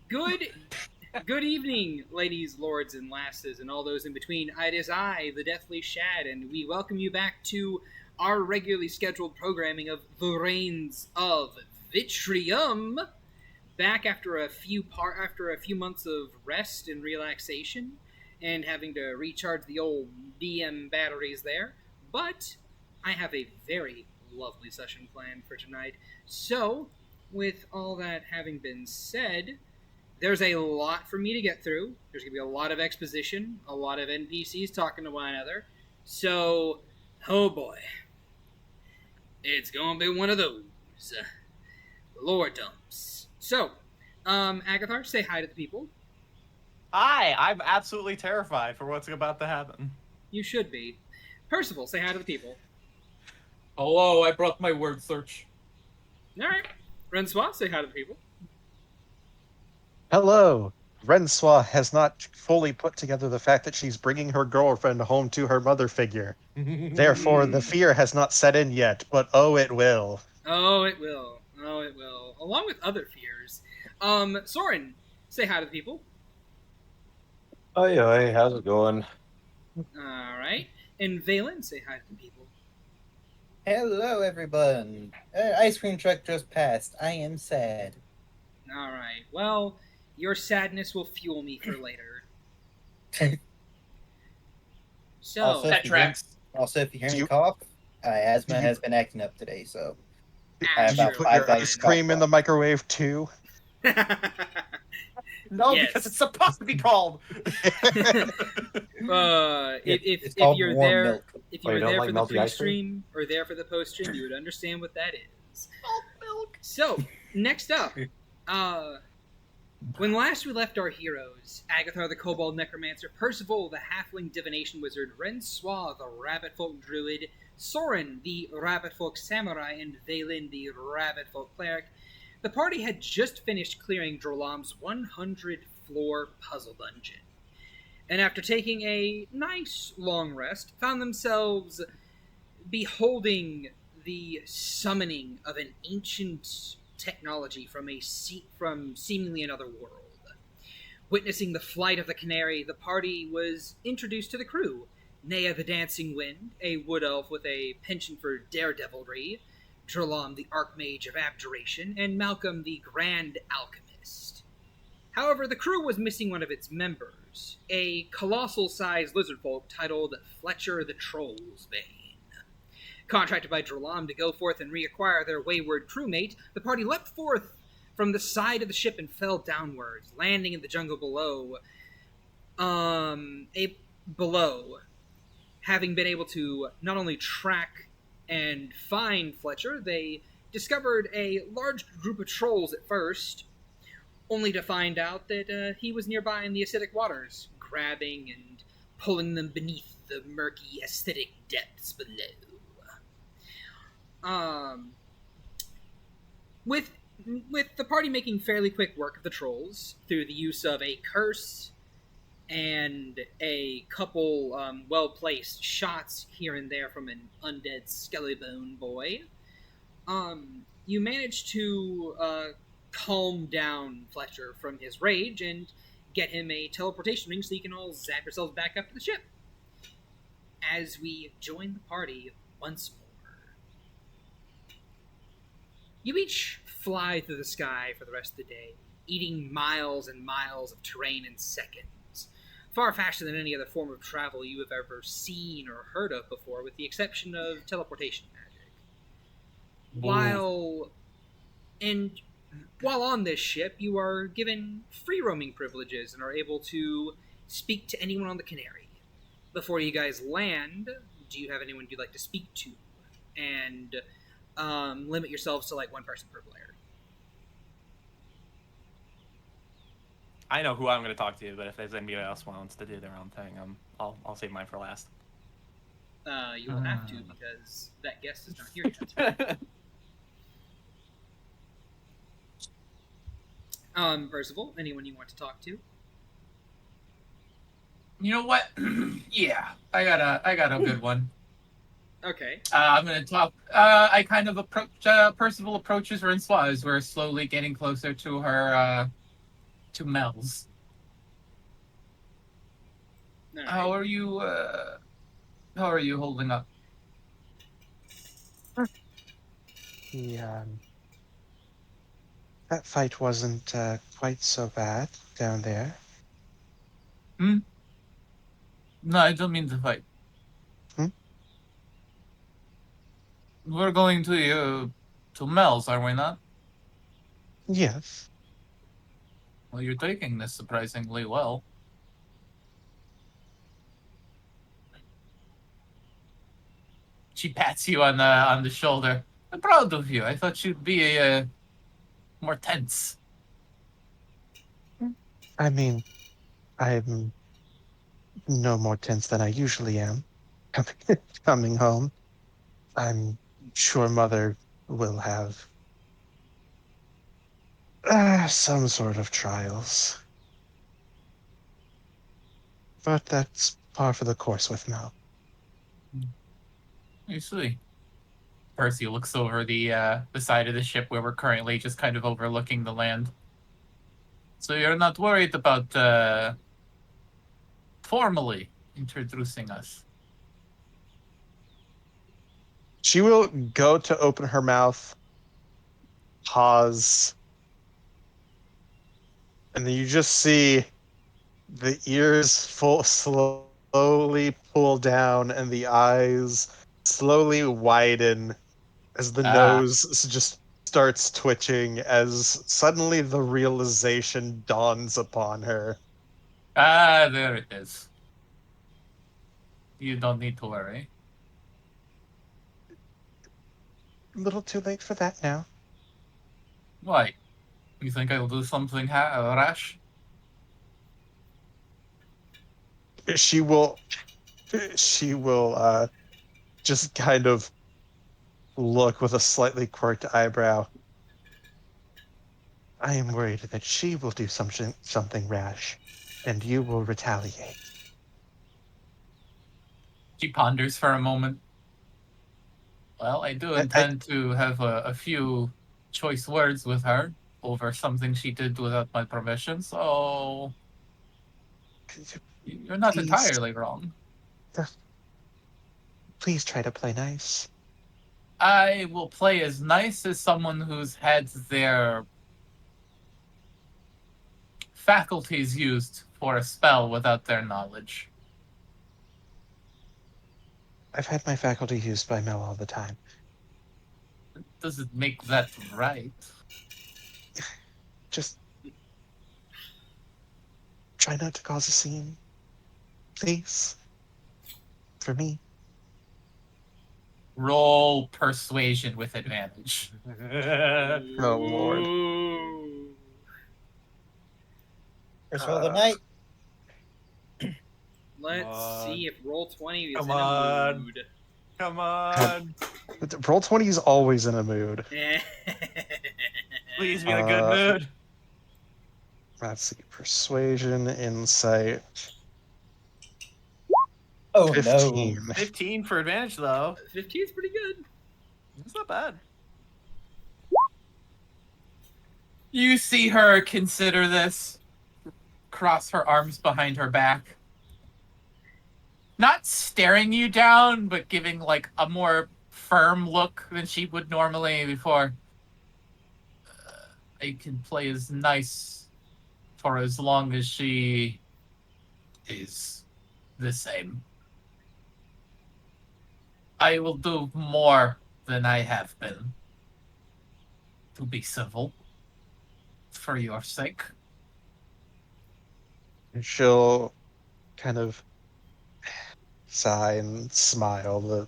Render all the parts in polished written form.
Good good evening, ladies, lords, and lasses, and all those in between. It is I, the Deathly Shad, and we welcome you back to our regularly scheduled programming of the Rains of Vitrium. Back after a few months of rest and relaxation, and having to recharge the old DM batteries there. But I have a very lovely session planned for tonight. So, with all that having been said, there's a lot for me to get through. There's going to be a lot of exposition, a lot of NPCs talking to one another. So, oh boy. It's going to be one of those. Lore dumps. So, Agathar, say hi to the people. Hi, I'm absolutely terrified for what's about to happen. You should be. Percival, say hi to the people. Hello, I brought my word search. Alright. Rensois, say hi to the people. Hello. Rensois has not fully put together the fact that she's bringing her girlfriend home to her mother figure. Therefore, the fear has not set in yet, but oh, it will. Oh, it will. Oh, it will. Along with other fears. Soren, say hi to the people. Oi, how's it going? Alright. And Valen, say hi to the people. Hello, everyone. Ice cream truck just passed. I am sad. Alright. Well, your sadness will fuel me for later. So, Also, That tracks. if you hear me cough, asthma has been acting up today, so. I have Did you about put 5 your days ice to cream cough in the off. microwave too? No, Yes. because it's supposed to be called. if called you're warm there, milk. if you Oh, were you don't there like for the melty ice pre-stream or there for the post-stream, you would understand what that is. Milk. So, next up, when last we left our heroes, Agathar the Kobold Necromancer, Percival the Halfling Divination Wizard, Rensois the Rabbit Folk Druid, Soren the Rabbit Folk Samurai, and Valen the Rabbit Folk Cleric, the party had just finished clearing Drolam's 100-floor puzzle dungeon. And after taking a nice long rest, found themselves beholding the summoning of an ancient technology from seemingly another world. Witnessing the flight of the canary, the party was introduced to the crew. Nea the Dancing Wind, a wood elf with a penchant for daredevilry, Drolam the Archmage of Abjuration, and Malcolm the Grand Alchemist. However, the crew was missing one of its members, a colossal-sized lizardfolk titled Fletcher the Troll's Bane. Contracted by Drolam to go forth and reacquire their wayward crewmate, the party leapt forth from the side of the ship and fell downwards, landing in the jungle below. Having been able to not only track and find Fletcher, they discovered a large group of trolls at first, only to find out that he was nearby in the acidic waters, grabbing and pulling them beneath the murky acidic depths below. With the party making fairly quick work of the trolls through the use of a curse and a couple well-placed shots here and there from an undead skellybone boy, you managed to calm down Fletcher from his rage and get him a teleportation ring so you can all zap yourselves back up to the ship. As we join the party once more, you each fly through the sky for the rest of the day, eating miles and miles of terrain in seconds, far faster than any other form of travel you have ever seen or heard of before, with the exception of teleportation magic. While on this ship, you are given free roaming privileges and are able to speak to anyone on the Canary. Before you guys land, do you have anyone you'd like to speak to? And limit yourselves to like one person per player. I know who I'm going to talk to, but if there's anybody else who wants to do their own thing, I'll save mine for last. You will have to, because that guest is not here yet. Percival, anyone you want to talk to? You know what? Yeah, I got a good one. Okay. I'm gonna talk. I kind of approach. Percival approaches Rensois as we're slowly getting closer to her to Mel's. All right. How are you? How are you holding up? Yeah, that fight wasn't quite so bad down there. No, I don't mean to fight. Hmm? We're going to Mel's, are we not? Yes. Well, you're taking this surprisingly well. She pats you on the shoulder. I'm proud of you. I thought you'd be more tense. I mean, I'm no more tense than I usually am coming home. I'm sure Mother will have some sort of trials. But that's par for the course with Mel. You see. Percy looks over the side of the ship where we're currently just kind of overlooking the land. So you're not worried about formally introducing us? She will go to open her mouth, pause, and then you just see the ears slowly pull down and the eyes slowly widen as the nose just starts twitching as suddenly the realization dawns upon her. There it is. You don't need to worry. A little too late for that now. Why? You think I'll do something rash? She will just kind of look with a slightly quirked eyebrow. I am worried that she will do something rash, and you will retaliate. She ponders for a moment. Well, I do intend to have a few choice words with her over something she did without my permission, so you're not Please, entirely wrong. please try to play nice. I will play as nice as someone who's had their faculties used for a spell without their knowledge. I've had my faculty used by Mel all the time. Does it make that right? Just try not to cause a scene. Please. For me. Roll persuasion with advantage. Oh, Lord. Ooh. First roll of the night. Let's see if Roll20 is Come in a on. mood. Come on. Roll20 is always in a mood. Please be in a good mood. Let's see. Persuasion, insight. Oh 15. 15 for advantage, though. 15 is pretty good. It's not bad. You see her consider this, cross her arms behind her back. Not staring you down, but giving like a more firm look than she would normally before. I can play as nice for as long as she is the same. I will do more than I have been to be civil for your sake. And she'll kind of sigh and smile. The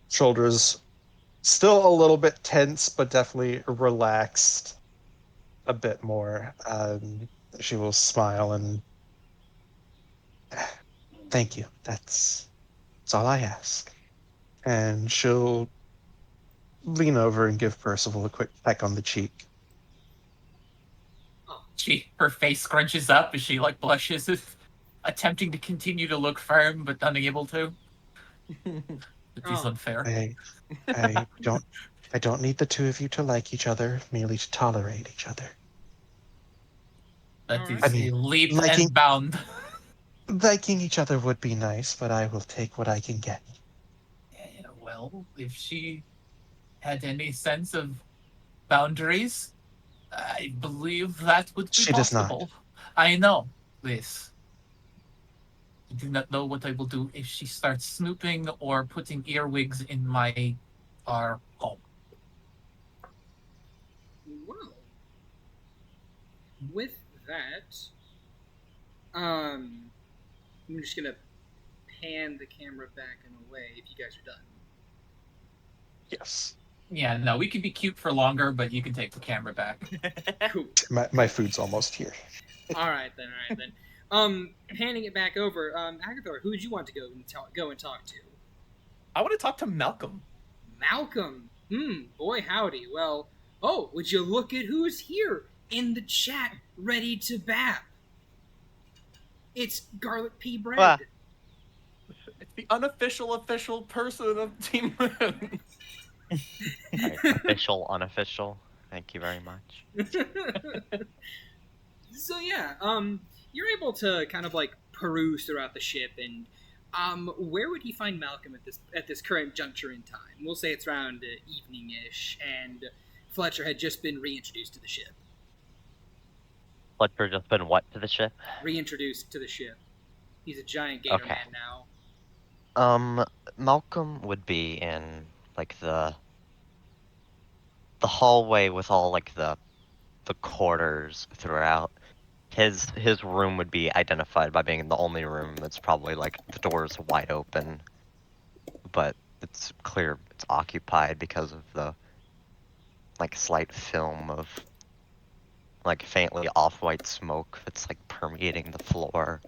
shoulders still a little bit tense, but definitely relaxed a bit more. She will smile and thank you. That's all I ask. And she'll lean over and give Percival a quick peck on the cheek. Her face scrunches up as she like blushes, attempting to continue to look firm but unable to. It is unfair. I don't need the two of you to like each other, merely to tolerate each other. That is I a mean, leap liking- and bound. Liking each other would be nice, but I will take what I can get. Yeah, well, if she had any sense of boundaries, I believe that would be She does not. possible. I know this. I do not know what I will do if she starts snooping or putting earwigs in our home. Well, with that, I'm just gonna pan the camera back and away if you guys are done. Yes. Yeah, no, we can be cute for longer, but you can take the camera back. Cool. My food's almost here. All right then. Panning it back over. Agathar, who would you want to go and talk to? I want to talk to Malcolm. Malcolm. Boy howdy. Well, would you look at who's here in the chat, ready to bap? It's Garlic Pea Bread. Ah. It's the unofficial official person of Team Moon. Right, official, unofficial. Thank you very much. So yeah, you're able to kind of like peruse throughout the ship, and where would he find Malcolm at this current juncture in time? We'll say it's around evening-ish, and Fletcher had just been reintroduced to the ship. Fletcher just been what to the ship? Reintroduced to the ship. He's a giant gator Okay. man now. Malcolm would be in like the hallway with all like the quarters throughout. His room would be identified by being the only room that's probably like the doors wide open, but it's clear it's occupied because of the like slight film of like faintly off-white smoke that's like permeating the floor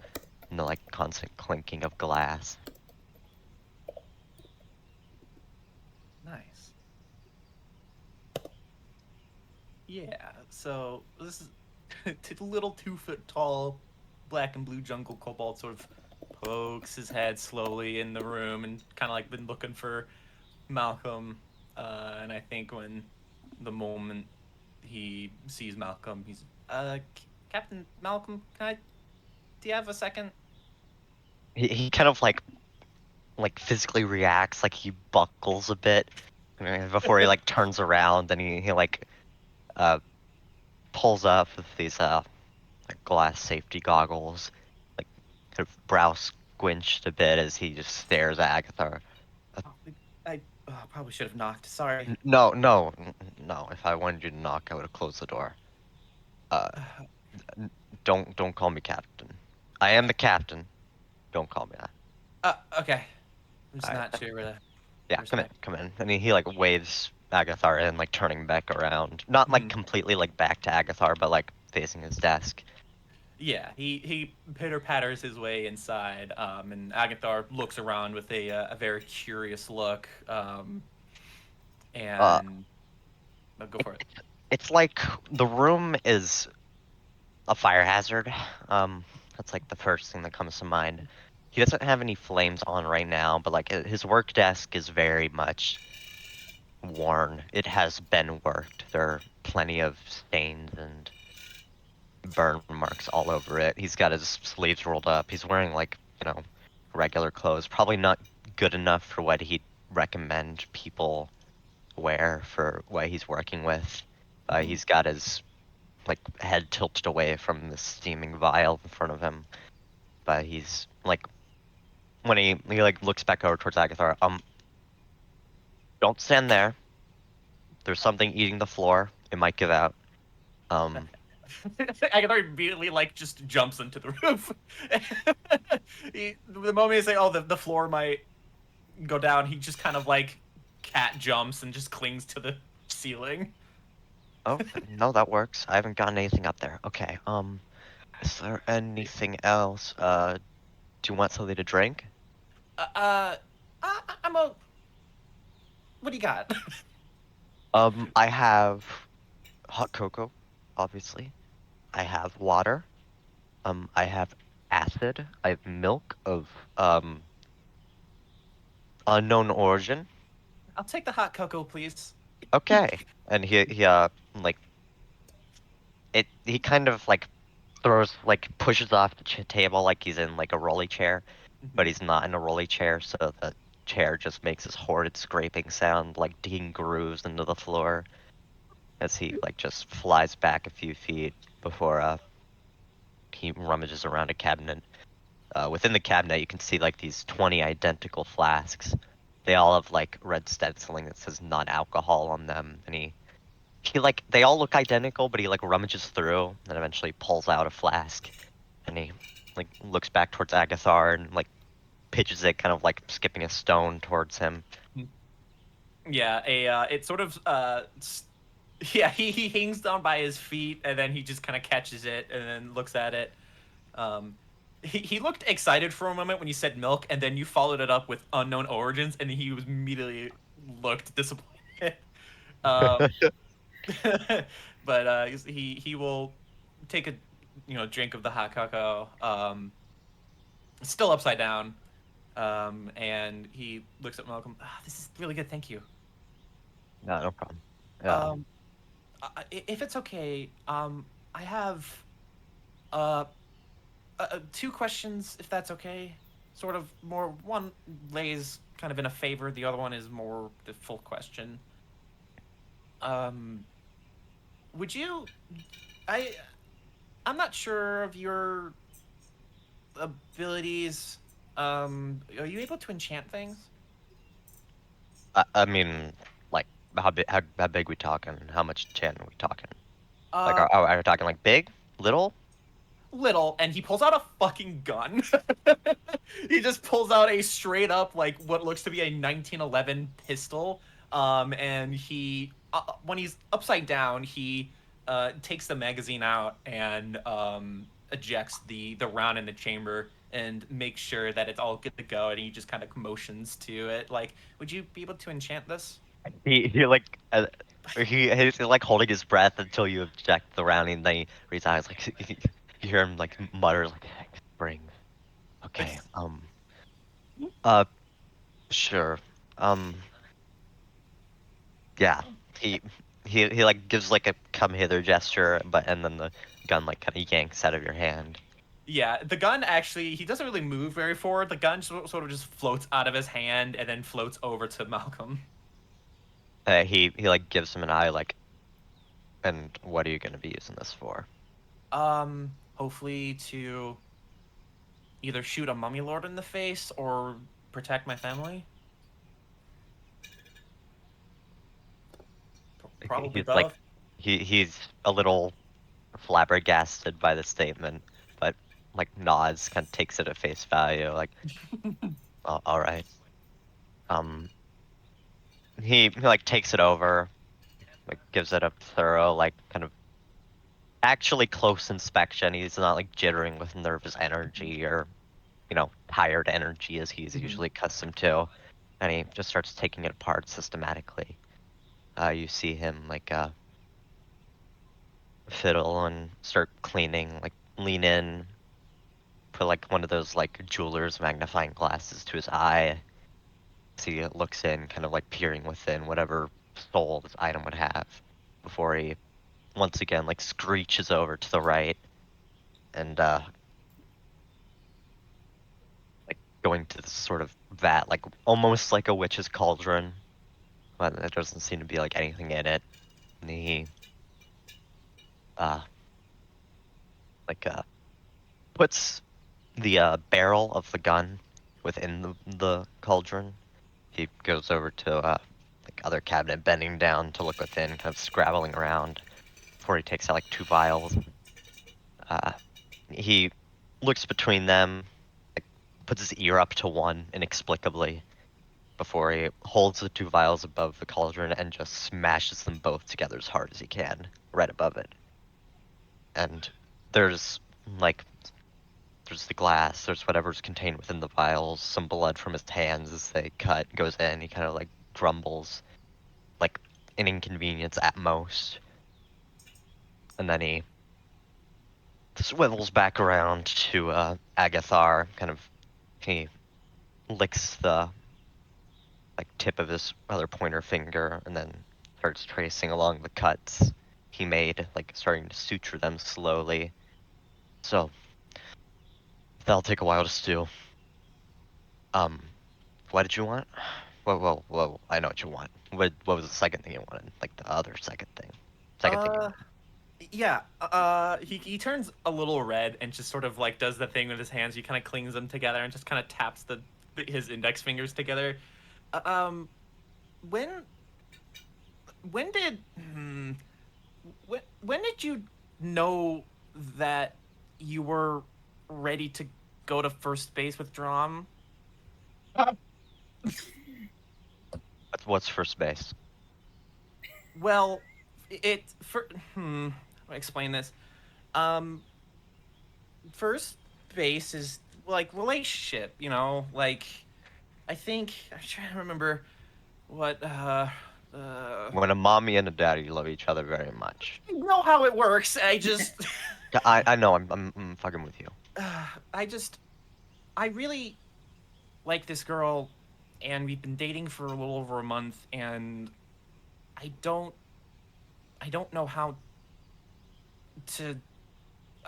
and the like constant clinking of glass. Nice. Yeah, so this is a little 2-foot tall black and blue jungle kobold sort of pokes his head slowly in the room and kind of like been looking for Malcolm. And I think when the moment he sees Malcolm, he's, Captain Malcolm, do you have a second? He kind of like physically reacts, like he buckles a bit before he like turns around, and he like pulls up with these like glass safety goggles, like kind of brow squinched a bit as he just stares at Agathar. I probably should have knocked. Sorry. No. If I wanted you to knock, I would have closed the door. Don't call me captain. I am the captain. Don't call me that. Okay. I'm just Alright. not sure where to... Yeah, come in. And he like waves Agathar in, like turning back around. Not like Mhm. completely like back to Agathar, but like facing his desk. Yeah, he pitter-patters his way inside, and Agathar looks around with a very curious look, and... go for it. It's like the room is a fire hazard. That's like the first thing that comes to mind. He doesn't have any flames on right now, but like his work desk is very much worn. It has been worked. There are plenty of stains and burn marks all over it. He's got his sleeves rolled up. He's wearing like, regular clothes. Probably not good enough for what he'd recommend people wear for what he's working with. He's got his like head tilted away from the steaming vial in front of him. But he's like, when he like looks back over towards Agathar, don't stand there. There's something eating the floor. It might give out. Agathar immediately like just jumps into the roof. The moment he say, "Oh, the floor might go down," he just kind of like cat jumps and just clings to the ceiling. Oh, no, that works. I haven't gotten anything up there. Okay. Is there anything else? Do you want something to drink? I'm a... What do you got? I have hot cocoa, obviously. I have water. I have acid. I have milk of unknown origin. I'll take the hot cocoa, please. Okay. And he like he kind of like throws, like, pushes off the table like he's in, like, a rolly chair, but he's not in a rolly chair, so the chair just makes this horrid scraping sound, like digging grooves into the floor as he, like, just flies back a few feet before he rummages around a cabinet. Within the cabinet, you can see, like, these 20 identical flasks. They all have, like, red stenciling that says non-alcohol on them, and he, like, they all look identical, but he, like, rummages through and eventually pulls out a flask, and he, like, looks back towards Agathar and, like, pitches it, kind of, like, skipping a stone towards him. Yeah, it sort of yeah, he hangs down by his feet and then he just kind of catches it and then looks at it. He looked excited for a moment when you said milk, and then you followed it up with unknown origins, and he was immediately looked disappointed. Um, but he will take a drink of the hot cocoa, still upside down, and he looks at Malcolm. This is really good, thank you. No problem. If it's okay, I have two questions, if that's okay. Sort of more. One lays kind of in a favor. The other one is more the full question. Would you? I'm not sure of your abilities. Are you able to enchant things? I mean, like, how big we talking? How much enchant are we talking? Like, Uh, are we talking, like, big? Little? Little, and he pulls out a fucking gun. He just pulls out a straight up, like, what looks to be a 1911 pistol. And he, when he's upside down, he takes the magazine out and ejects the round in the chamber and makes sure that it's all good to go. And he just kind of motions to it, like, "Would you be able to enchant this?" He like, he's like holding his breath until you eject the round, and then he reads out, like, you hear him, like, mutter, like, spring. Okay, sure. Yeah, he like gives like a come hither gesture, and then the gun like kind of yanks out of your hand. Yeah, the gun actually, he doesn't really move very forward. The gun sort of just floats out of his hand and then floats over to Malcolm. He like gives him an eye, like, and what are you gonna be using this for? Hopefully to either shoot a mummy lord in the face or protect my family. Probably He's like, both. he's a little flabbergasted by the statement, but like nods, kind of takes it at face value, like, all right. He like takes it over, like gives it a thorough, like, kind of actually close inspection. He's not like jittering with nervous energy or, tired energy as he's usually accustomed to. And he just starts taking it apart systematically. You see him like fiddle and start cleaning, like lean in, put like one of those like jeweler's magnifying glasses to his eye. So he looks in, kind of like peering within whatever soul this item would have, before he once again like screeches over to the right and like going to this sort of vat, like almost like a witch's cauldron, but there doesn't seem to be like anything in it. And he uh like puts the barrel of the gun within the cauldron. He goes over to like other cabinet, bending down to look within, kind of scrabbling around before he takes out like 2 vials. He looks between them, like, puts his ear up to one inexplicably before he holds the 2 vials above the cauldron and just smashes them both together as hard as he can, right above it. And there's there's the glass, there's whatever's contained within the vials, some blood from his hands as they cut goes in. He kind of like grumbles, like an inconvenience at most. And then he swivels back around to Agathar, he licks the like tip of his other pointer finger and then starts tracing along the cuts he made, like starting to suture them slowly. So, that'll take a while to stew. What did you want? Whoa, I know what you want. What was the second thing you wanted? Like the other second thing. Second thing you wanted. Yeah. He turns a little red and just sort of like does the thing with his hands. He kind of clings them together and just kind of taps his index fingers together. When when did when did you know that you were ready to go to first base with Drom? What's first base? Well, let me explain this. Um, First base is like relationship, you know. Like, I'm trying to remember what When a mommy and a daddy love each other very much. I know how it works. I just Yeah, I know. I'm fucking with you. I really like this girl, and we've been dating for a little over a month, and I don't know how to.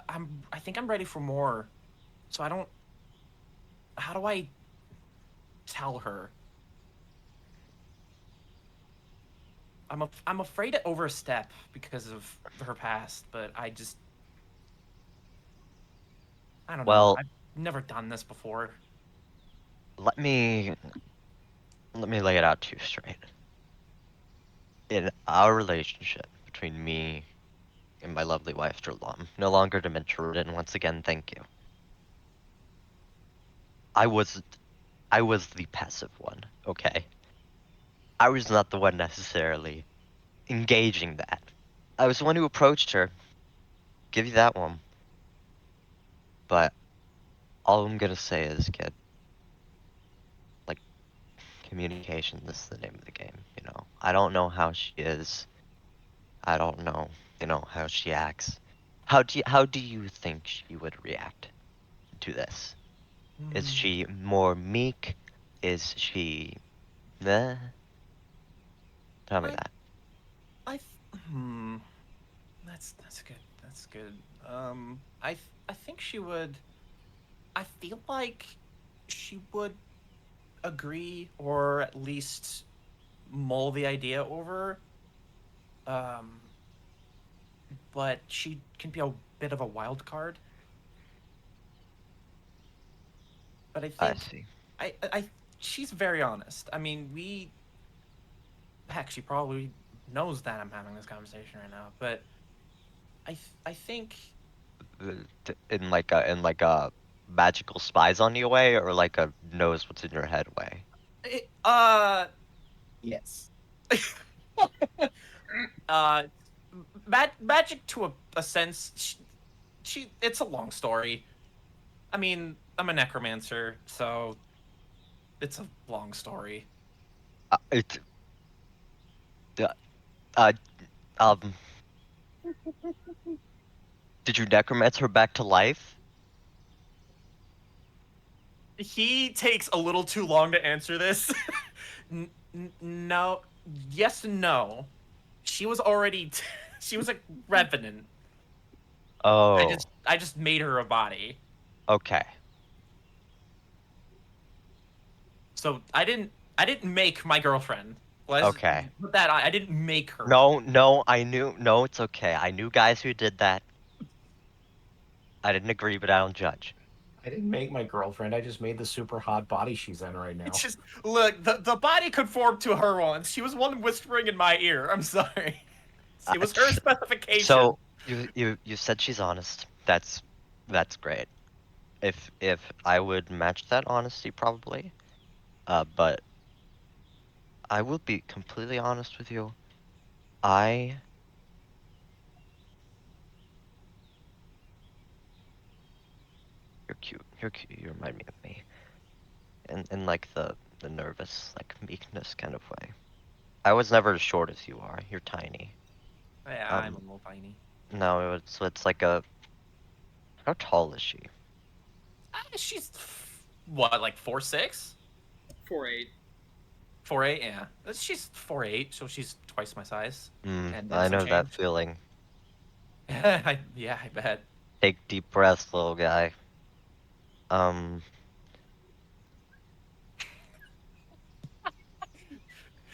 I think I'm ready for more. So I don't. How do I tell her? I'm afraid to overstep because of her past, but I don't know. Well, I've never done this before. let me lay it out to you straight. In our relationship between me and my lovely wife, ch-ldr-n, no longer dementia-ridden. Once again, thank you. I was the passive one, okay? I was not the one necessarily engaging that. I was the one who approached her. Give you that one. But all I'm gonna say is, kid, like, communication is the name of the game, you know? I don't know how she is. I don't know, how she acts. How do you think she would react to this? Is she more meek? Is she meh? Tell me I that. I That's good. That's good. I think she would. I feel like she would agree or at least mull the idea over. Um, but she can be a bit of a wild card. But I I think see. I she's very honest. I mean, heck, she probably knows that I'm having this conversation right now. But I think In like a magical spies on you way, or like a knows what's in your head way. it, Yes. uh magic to a sense. She it's a long story. I mean, I'm a necromancer, so it's a long story. It uh, uh um. Did you necromancer her back to life? He takes a little too long to answer this. No, yes and no. She was already she was a revenant. Oh, I just made her a body. okay. So I didn't make my girlfriend. Let's Okay. put that on. I didn't make her. No, I knew. No, it's okay. I knew guys who did that. I didn't agree, but I don't judge. I didn't make my girlfriend. I just made the super hot body she's in right now. It's just look, the body conformed to her once. She was one whispering in my ear. I'm sorry. It was her specification. So you said she's honest. That's great. If I would match that honesty, probably. But I will be completely honest with you. I You're cute. You're cute. You remind me of me. In like the nervous, like meekness kind of way. I was never as short as you are. You're tiny. Yeah, I'm a little tiny. No, it's like a. How tall is she? She's what, like 4'6"? 4'8". 4'8", yeah. She's 4'8", so she's twice my size. And I some know that change. feeling. I bet. Take deep breaths, little guy.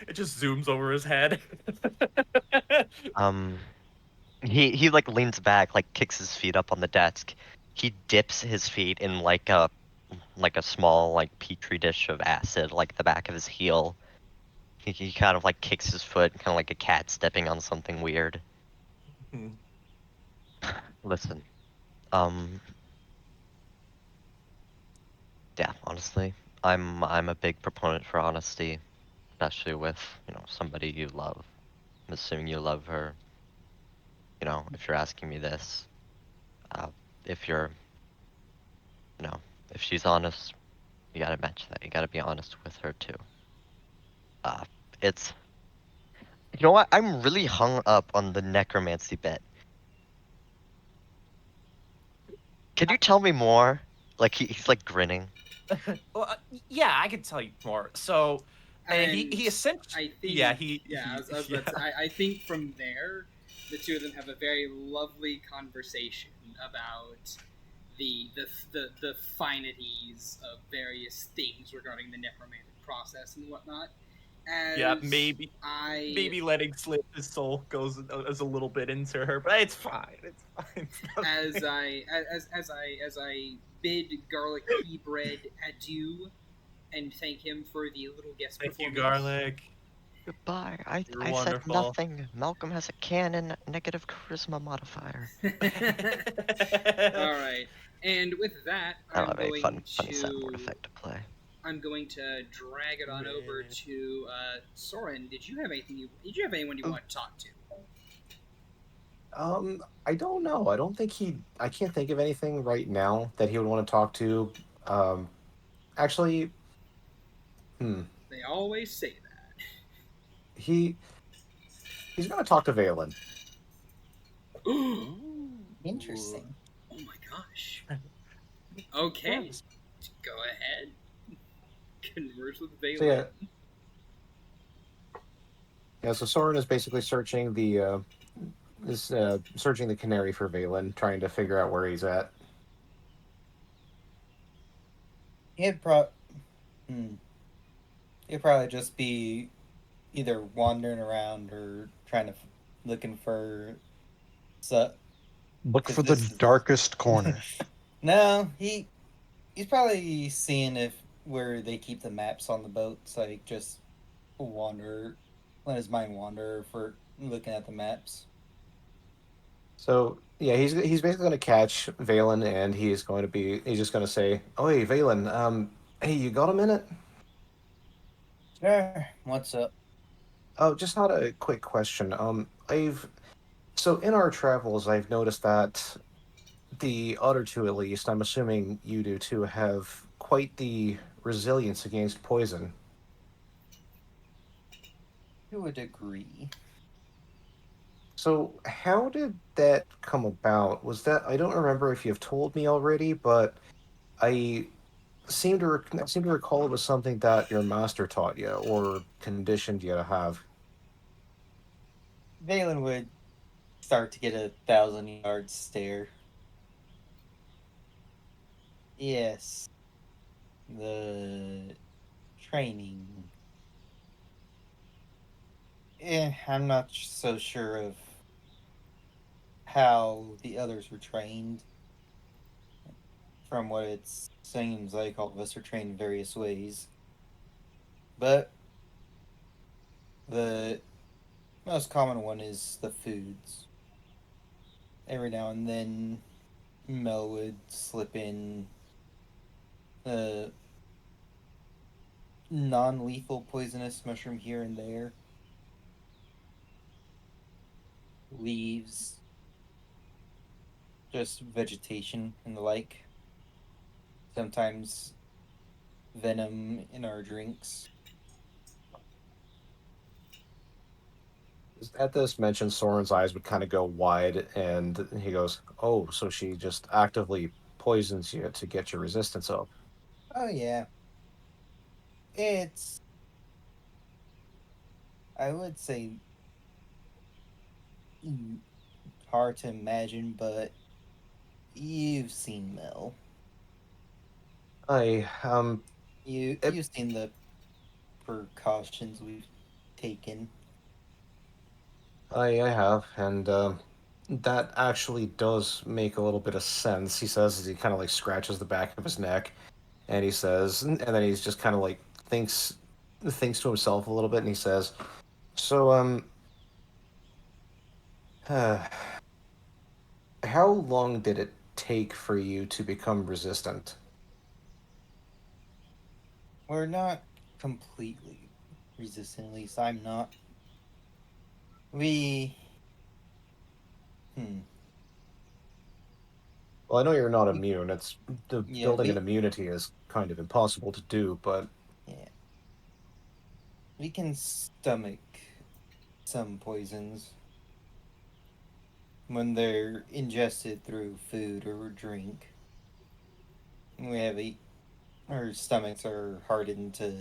It just zooms over his head. Um, he like leans back, like kicks his feet up on the desk. He dips his feet in like a small like petri dish of acid, like the back of his heel. He kind of like kicks his foot, kind of like a cat stepping on something weird. Hmm. Listen, yeah, honestly, I'm a big proponent for honesty, especially with somebody you love. I'm assuming you love her. If you're asking me this, uh, if you're, you know, if she's honest, you gotta match that. You gotta be honest with her too. Uh, it's, you know what? I'm really hung up on the necromancy bit. Can you tell me more? Like he's like grinning. Well, yeah, I could tell you more. So, he And essentially, I think, yeah, I was about to say, I think from there, the two of them have a very lovely conversation about the finities of various things regarding the necromantic process and whatnot. yeah, As maybe I letting slip his soul goes as a little bit into her, but it's fine. It's fine. It's as nothing. I bid Garlic Pea Bread adieu and thank him for the little guest Thank you, performance. garlic. Goodbye. I You're I said wonderful. nothing. Malcolm has a canon negative charisma modifier. All right, and with that, I don't have any funny soundboard effect to play. I'm going to drag it on over Man. to Soren. Did you have anyone you Oh. want to talk to? I don't know. I don't think he. I can't think of anything right now that he would want to talk to. Um, actually, They always say he he's going to talk to Valen. that. Oh Interesting. my gosh. Okay, Yes. go ahead. Converse with So Valen. yeah. So Soren is basically searching searching the canary for Valen, trying to figure out where he's at. He'd pro. Hmm. He'd probably just be either wandering around or trying to looking for. So, Look because for the this is darkest corner. no, he's probably seeing if where they keep the maps on the boats, like just wander, let his mind wander for looking at the maps. So yeah, he's basically going to catch Valen, and he's just going to say, "Oh hey, Valen, hey, you got a minute? Sure. What's up? Oh, just had a quick question. I've so in our travels, I've noticed that the other two, at least, I'm assuming you do too, have quite the resilience against poison. To a degree. So how did that come about? Was that I don't remember if you've told me already, but I I seem to recall it was something that your master taught you or conditioned you to have. Valen would start to get a 1,000 yard stare. Yes, the training. I'm not so sure of how the others were trained. From what it seems like, all of us are trained in various ways. But the most common one is the foods. Every now and then, Mel would slip in a non lethal poisonous mushroom here and there, leaves, just vegetation and the like. Sometimes venom in our drinks. At this mention, Soren's eyes would kind of go wide, and he goes, "Oh, so she just actively poisons you to get your resistance up." Oh, yeah. It's, I would say, hard to imagine, but you've seen Mel. I You've seen the precautions we've taken. I have, and that actually does make a little bit of sense. He says as he kind of like scratches the back of his neck, and he says, and then he's just kind of like thinks to himself a little bit, and he says, "So how long did it take for you to become resistant?" We're not completely resistant, at least I'm not. We. Hmm. Well, I know you're not immune. It's Yeah, building an immunity is kind of impossible to do, but yeah. We can stomach some poisons when they're ingested through food or drink. We have our stomachs are hardened to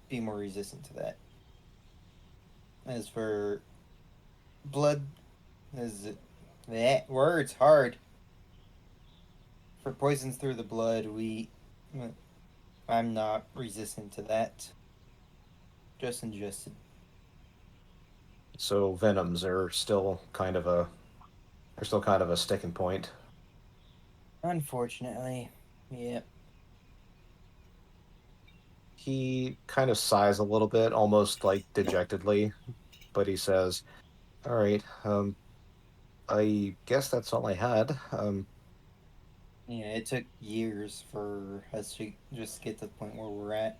be more resistant to that. As for blood, as that word's hard. For poisons through the blood, I'm not resistant to that. Just ingested. so venoms are still kind of a sticking point. Unfortunately, yeah. He kind of sighs a little bit, almost like dejectedly, but he says, "All right, I guess that's all I had. Yeah, it took years for us to just get to the point where we're at.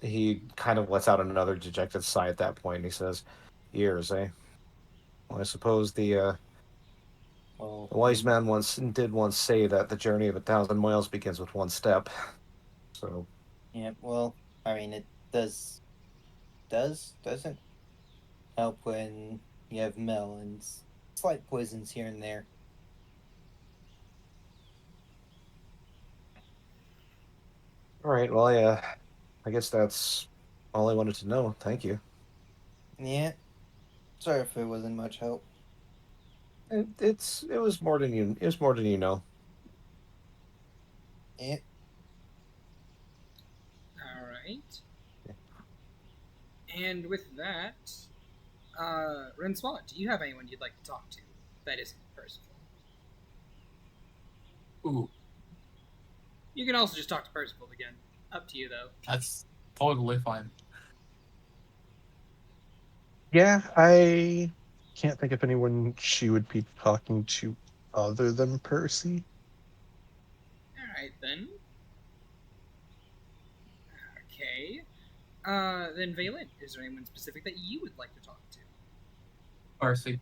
He kind of lets out another dejected sigh at that point, and he says, "Years, eh? Well, I suppose Well, the wise man once say that the journey of 1,000 miles begins with one step. So yeah, well, I mean, it doesn't help when you have Mel and slight poisons here and there. all right, well, I guess that's all I wanted to know. Thank you. Yeah, sorry if it wasn't much help. It was more than you. It was more than you know." Yeah, All right. And with that, Rensois, do you have anyone you'd like to talk to that isn't Percival? Ooh, You can also just talk to Percival again. Up to you, though. that's totally fine. Yeah, I can't think of anyone she would be talking to other than Percy. All right, then. Okay. Then Valen, is there anyone specific that you would like to talk to? Percy.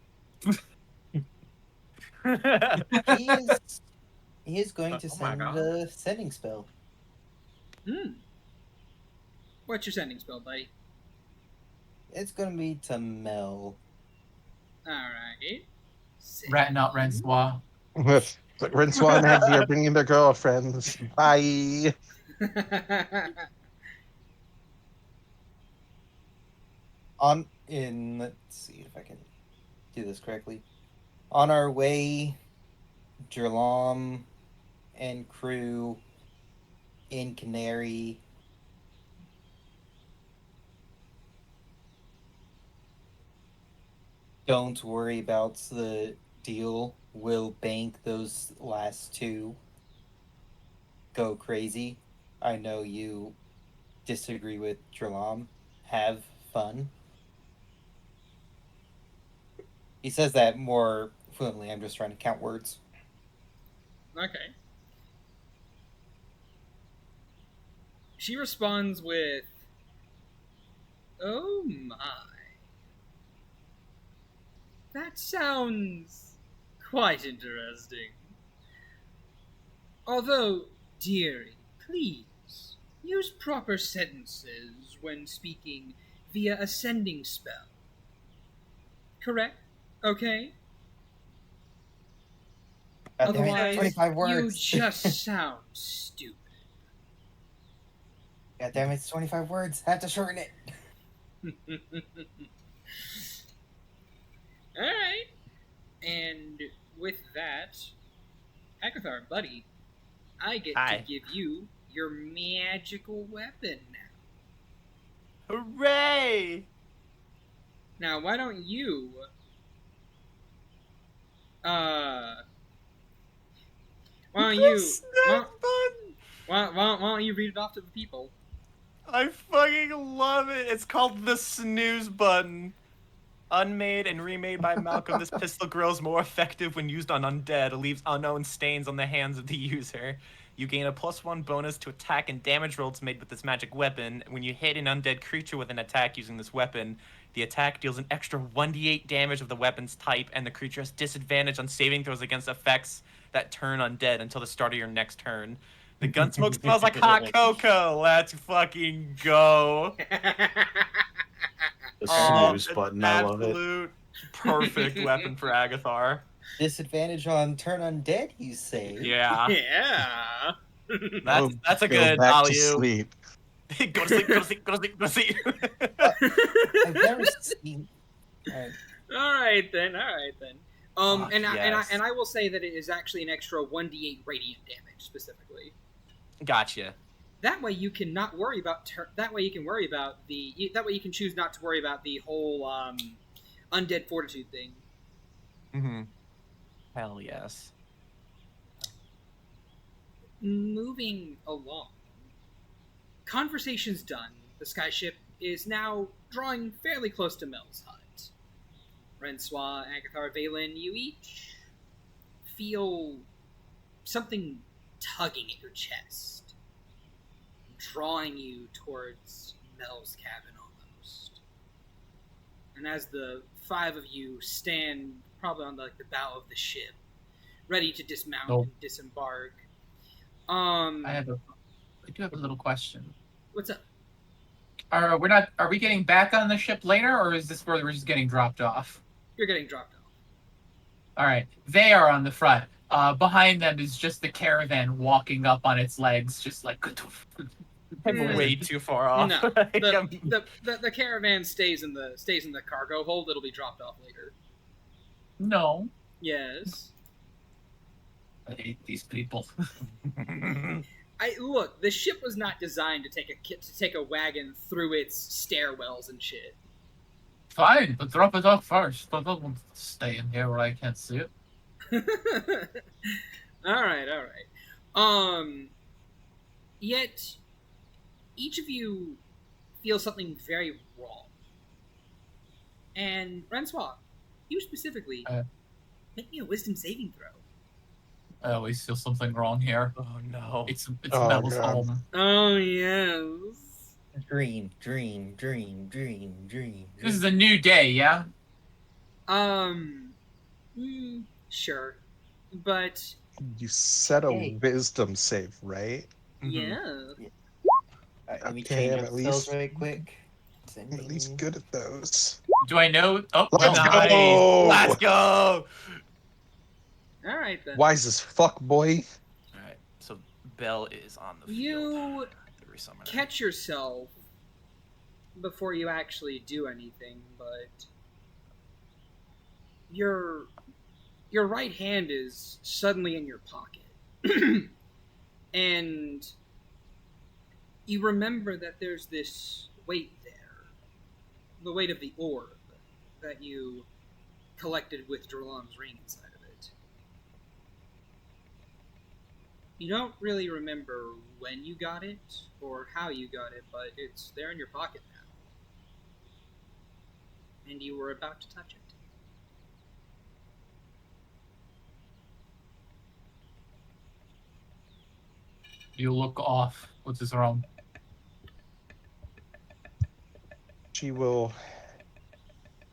he is. He is going to Oh my send god. a sending spell. What's your sending spell, buddy? It's going to be to Mel. All right. Ratting out Rensois. But Rincewa and Aggie are bringing their girlfriends. Bye. Let's see if I can do this correctly. On our way, Jerlam and crew in Canary. Don't worry about the deal. We'll bank those last two. Go crazy. I know you disagree with Jerlam. Have fun. He says that more fluently. I'm just trying to count words. Okay. She responds with, "Oh my. That sounds quite interesting. Although, dearie, please use proper sentences when speaking via a sending spell. Correct? Okay? God damn it, Otherwise, 25 you words. just sound stupid." God damn it, it's 25 words. I have to shorten it. Alright. And with that, Agathar, buddy, I get Hi. to give you your magical weapon now. Hooray! Now, why don't you, why don't you, Snap button! why don't you read it off to the people? I fucking love it. It's called the snooze button. Unmade and remade by Malcolm, this pistol grows more effective when used on undead. It leaves unknown stains on the hands of the user. You gain a +1 bonus to attack and damage rolls made with this magic weapon. When you hit an undead creature with an attack using this weapon, the attack deals an extra 1d8 damage of the weapon's type, and the creature has disadvantage on saving throws against effects that turn undead until the start of your next turn. The gun smoke smells like hot cocoa. Let's fucking go. The Oh, snooze an button, I love it. absolute perfect weapon for Agathar. Disadvantage on turn undead, you say? Yeah. Yeah. That's a Go good back to value. sleep. Go to sleep, go to sleep, go to sleep, go to sleep. I've never seen. Alright. All right then. Fuck And yes. I will say that it is actually an extra 1d8 radiant damage specifically. Gotcha. That way you can not worry about. That way you can worry about the. That way you can choose not to worry about the whole undead fortitude thing. Mm-hmm. Hell yes. Moving along. Conversation's done. The skyship is now drawing fairly close to Mel's hut. Rensois, Agathar, Valen, you each feel something tugging at your chest, drawing you towards Mel's cabin almost. And as the five of you stand probably on the bow of the ship, ready to dismount and disembark, I do have a little question. what's up? Are we getting back on the ship later, or is this where we're just getting dropped off? You're getting dropped off. All right, they are on the front. Behind them is just the caravan walking up on its legs, just like. Hmm. Way too far off. No, the caravan stays in the cargo hold. It'll be dropped off later. No, Yes. I hate these people. Look. The ship was not designed to take a wagon through its stairwells and shit. Fine, but drop it off first. I don't want to stay in here where I can't see it. all right. Yet, each of you feels something very wrong. And Rensois, you specifically, make me a wisdom saving throw. I always feel something wrong here. Oh no. It's Oh, Mel's God. home. Oh yes. Dream. This is a new day, yeah? Sure, but You said a Hey. wisdom save, right? yeah. Let me Okay, change I'm up at spells least- right quick. I'm at least good at those. Do I know? Oh, Let's nice. go! Let's go! All right then. Wise as fuck, boy. Alright, so Belle is on the You field. The resummoner. catch yourself before you actually do anything, but your right hand is suddenly in your pocket. And you remember that there's this weight there. The weight of the orb that you collected with ch-ldr-n's ring inside of it. You don't really remember when you got it or how you got it, but it's there in your pocket now. And you were about to touch it. You look off. What is wrong? She will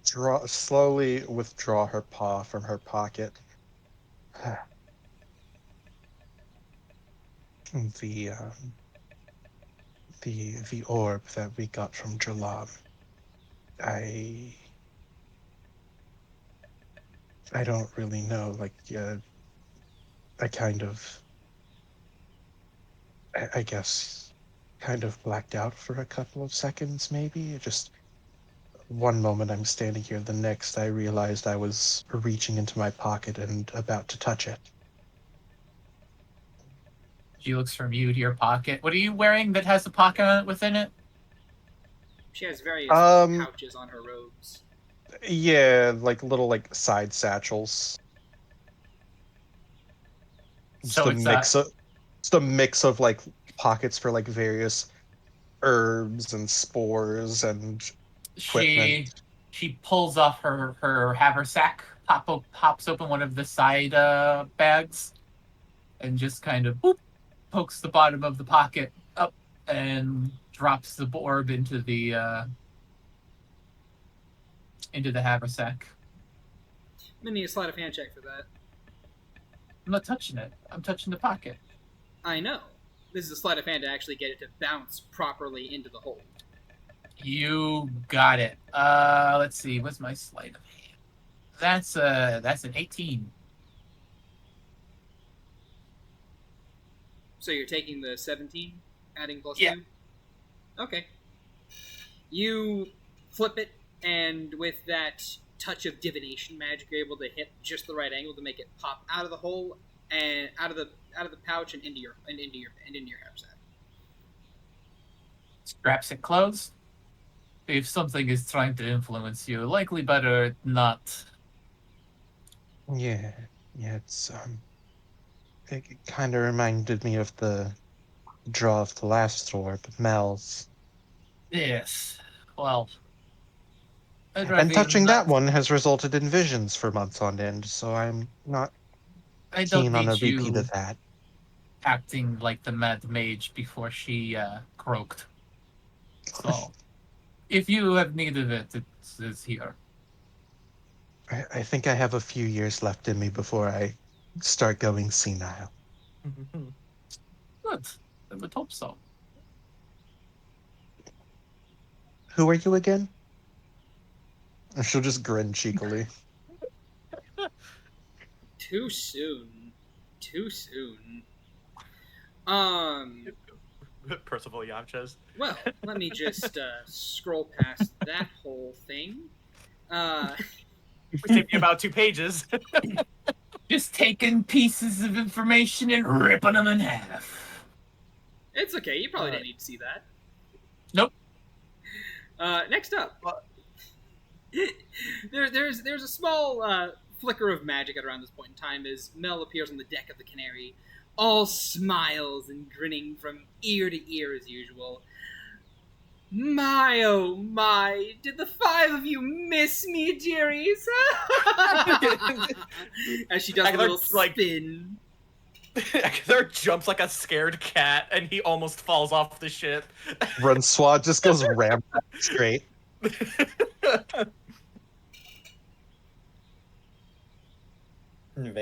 slowly withdraw her paw from her pocket. The orb that we got from ch-ldr-n. I don't really know. I kind of, I guess, kind of blacked out for a couple of seconds. Maybe it just one moment I'm standing here, the next I realized I was reaching into my pocket and about to touch it. She looks from you to your pocket. What are you wearing that has a pocket within it? She has various Um, pouches on her robes. Yeah, like little like side satchels. Just So a it's mix of like pockets for like various herbs and spores and equipment. she pulls off her haversack, pops open one of the side bags, and just kind of boop, pokes the bottom of the pocket up and drops the orb into the haversack. I'm gonna need a sleight of hand check for that. I'm not touching it. I'm touching the pocket. I know. This is a sleight of hand to actually get it to bounce properly into the hole. You got it. Let's see. What's my sleight of hand? That's an 18. So you're taking the 17, adding plus Yeah. 2? Okay. You flip it, and with that touch of divination magic, you're able to hit just the right angle to make it pop out of the hole and out of the pouch and into your haversack. Straps it closed. If something is trying to influence you, likely better not. Yeah, it's it kind of reminded me of the draw of the last orb, Mel's. Yes. Well, I'd And rather you touching that not. one has resulted in visions for months on end, so I'm not I don't keen on need a repeat you of that. acting like the mad mage before she croaked. So, if you have need of it, it's here. I think I have a few years left in me before I start going senile. Good. I would hope so. Who are you again? And she'll just grin cheekily. Too soon. Too soon. Percival Yamcha's. Well, let me just scroll past that whole thing. We saved you about 2 pages. Just taking pieces of information and ripping them in half. It's okay. You probably didn't need to see that. Nope. Next up, there's a small flicker of magic at around this point in time as Mel appears on the deck of the Canary, all smiles and grinning from ear to ear as usual. My, oh my, did the 5 of you miss me, dearies? As she does a little spin. There jumps like a scared cat, and he almost falls off the ship. Francois just goes rampant straight. And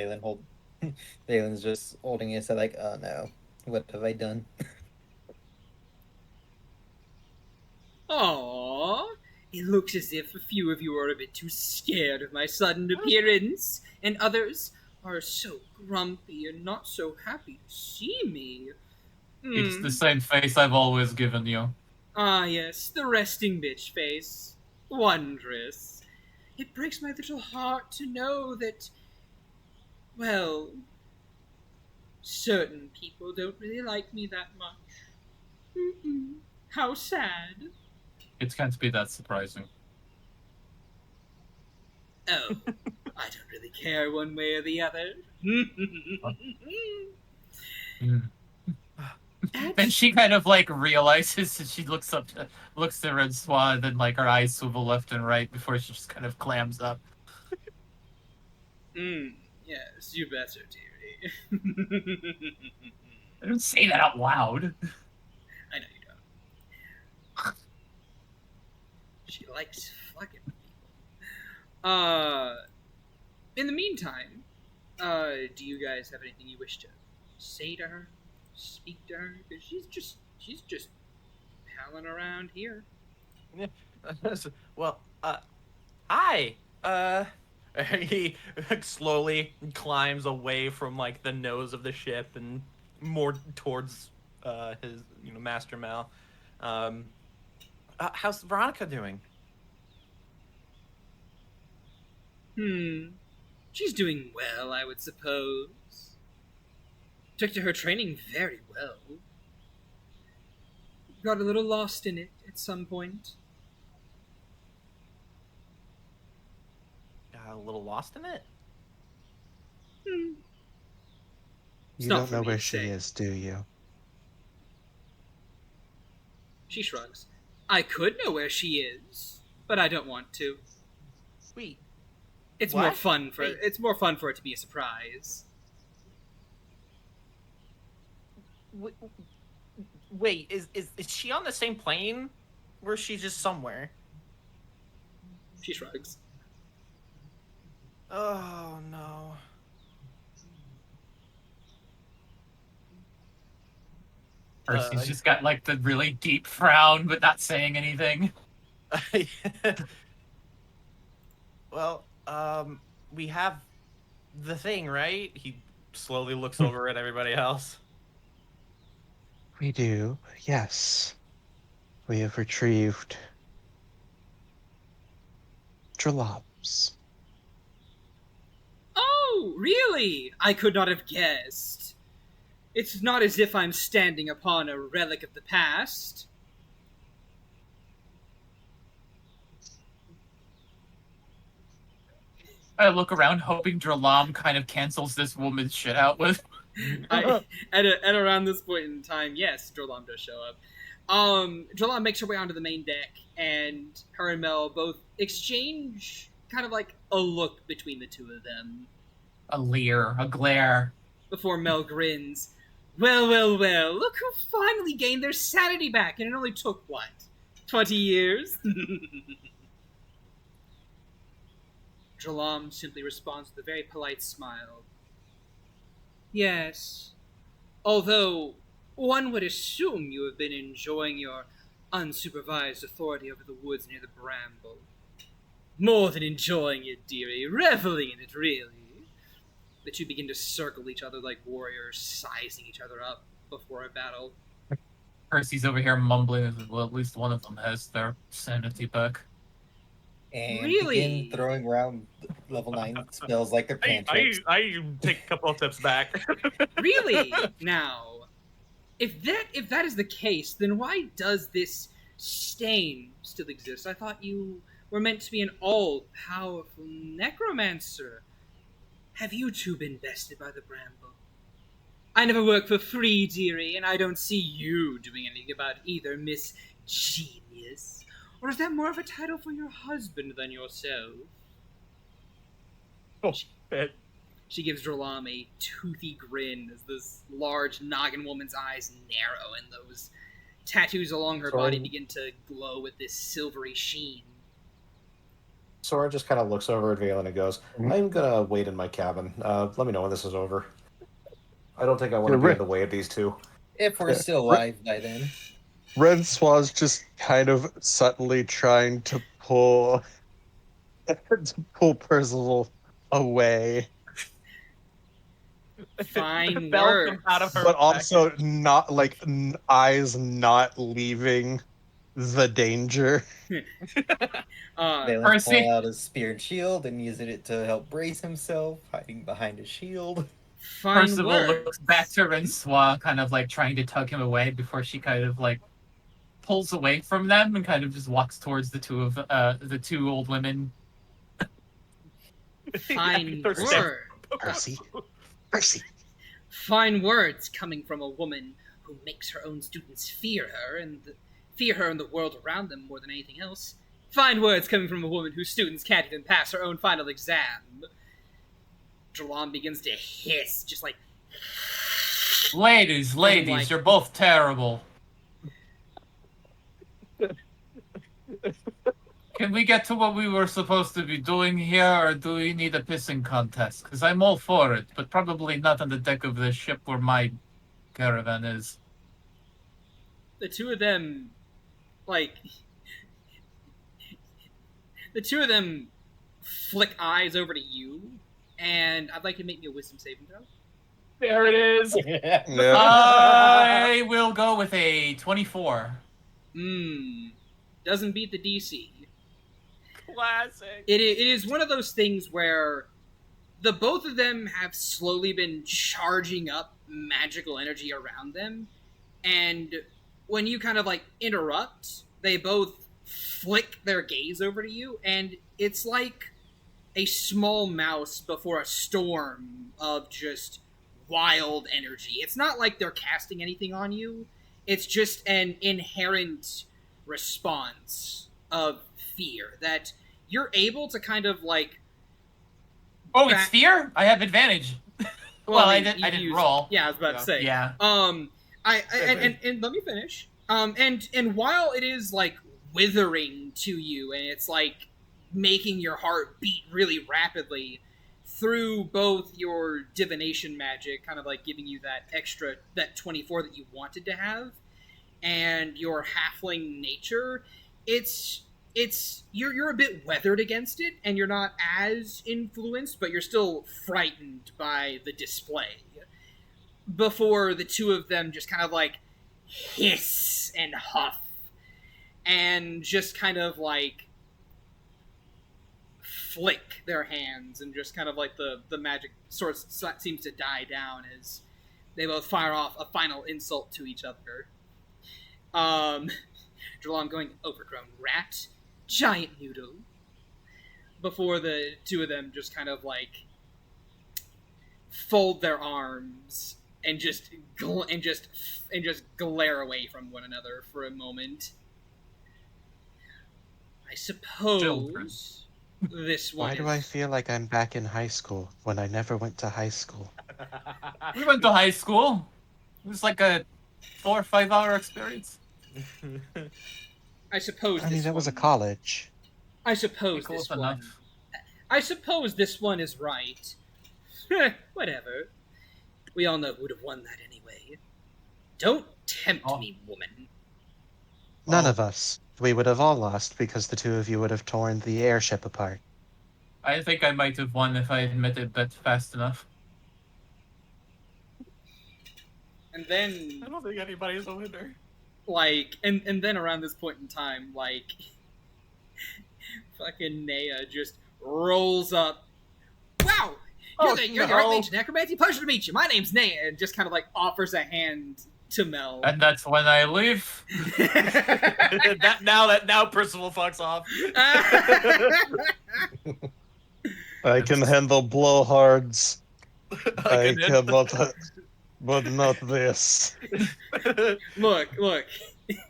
Valen's just holding his head like, oh no, what have I done? Aww, it looks as if a few of you are a bit too scared of my sudden appearance, and others are so grumpy and not so happy to see me. It's the same face I've always given you. Ah, yes, the resting bitch face. Wondrous. It breaks my little heart to know that, well, certain people don't really like me that much. How sad. It can't be that surprising. Oh, I don't really care one way or the other. Then she kind of like realizes that she looks to Red Swan, and like her eyes swivel left and right before she just kind of clams up. Yes, you better, dearie. I don't say that out loud. I know you don't. She likes fucking people. In the meantime, do you guys have anything you wish to say to her? Speak to her? Because she's just palling around here. Well, hi. He slowly climbs away from like the nose of the ship and more towards his master Mal. How's Veronica doing? She's doing well, I would suppose. Took to her training very well. Got a little lost in it at some point. Got a little lost in it. You not don't for know me where to she say. is, do you? She shrugs. I could know where she is, but I don't want to. Wait. It's What? more fun for Wait. it's more fun for it to be a surprise. Wait, is she on the same plane? Or is she just somewhere? She shrugs. Oh no. Percy's just got like the really deep frown, but not saying anything. Well, we have the thing, right? He slowly looks over at everybody else. We do, yes. We have retrieved Trollops. Oh, really? I could not have guessed. It's not as if I'm standing upon a relic of the past. I look around hoping Dralam kind of cancels this woman's shit out with. At around this point in time, yes, Drolam does show up. Drolam makes her way onto the main deck, and her and Mel both exchange kind of like a look between the two of them. A leer, a glare. Before Mel grins. Well, well, well, look who finally gained their sanity back, and it only took, what, 20 years? Drolam simply responds with a very polite smile. Yes. Although, one would assume you have been enjoying your unsupervised authority over the woods near the bramble. More than enjoying it, dearie. Reveling in it, really. The two begin to circle each other like warriors, sizing each other up before a battle. Percy's over here mumbling, well, at least one of them has their sanity back. And Really? begin throwing around level 9 spells like they're cantrips. I take a couple of steps back. Really? Now, if that is the case, then why does this stain still exist? I thought you were meant to be an all-powerful necromancer. Have you two been bested by the bramble? I never work for free, dearie, and I don't see you doing anything about either, Miss Genius. Or is that more of a title for your husband than yourself? Oh, shit. She gives Drolam a toothy grin as this large noggin woman's eyes narrow and those tattoos along her body begin to glow with this silvery sheen. Sora just kind of looks over at Valen and goes, I'm gonna wait in my cabin. Let me know when this is over. I don't think I want to be in the way of these two. If we're still alive by then. Rensoir's just kind of subtly trying to pull Percival away, Fine Bell words. comes out of her but also not like eyes not leaving the danger. Valen Percy. pull out his spear and shield and using it to help brace himself, hiding behind his shield. Fine Percival words. looks back to Rensoir, kind of like trying to tug him away before she kind of like pulls away from them and kind of just walks towards the two old women. Fine Yeah, words. Percy. Fine words coming from a woman who makes her own students fear her and the world around them more than anything else. Fine words coming from a woman whose students can't even pass her own final exam. Drolam begins to hiss, just like... Ladies, like- you're both terrible. Can we get to what we were supposed to be doing here, or do we need a pissing contest? Because I'm all for it, but probably not on the deck of the ship where my caravan is. The two of them, like... The two of them flick eyes over to you, and I'd like you to make me a wisdom saving throw. There it is. No. I will go with a 24. Doesn't beat the DC. Classic. It is one of those things where the both of them have slowly been charging up magical energy around them, and when you kind of like interrupt, they both flick their gaze over to you, and it's like a small mouse before a storm of just wild energy. It's not like they're casting anything on you, it's just an inherent response of fear that you're able to kind of like. Oh, it's fear? I have advantage. Well, I didn't roll. Yeah, I was about to say. Yeah. And let me finish. And while it is like withering to you, and it's like making your heart beat really rapidly through both your divination magic, kind of like giving you that 24 that you wanted to have, and your halfling nature, you're a bit weathered against it, and you're not as influenced, but you're still frightened by the display. Before the two of them just kind of like hiss and huff, and just kind of like flick their hands, and just kind of like the magic sort of seems to die down as they both fire off a final insult to each other. Ch-ldr-n going, overgrown rat, giant noodle, before the two of them just kind of like fold their arms and just glare away from one another for a moment. I suppose Children. this one. Why do I feel like I'm back in high school when I never went to high school? We went to high school. It was like a 4 or 5 hour experience. I suppose. I mean, this that was a one- college. I suppose Close this enough. one. I suppose this one is right. Whatever. We all know who would have won that anyway. Don't tempt Oh. me, woman. None of us. We would have all lost because the two of you would have torn the airship apart. I think I might have won if I admitted that fast enough. And then, I don't think anybody's a winner. like, and then around this point in time, like, fucking Nea just rolls up. Wow! You're Archmage of Necromancy? Pleasure to meet you. My name's Nea, and just kind of like offers a hand to Mel. And that's when I leave. now Percival fucks off. I can handle blowhards. I can cannot, but not this. Look.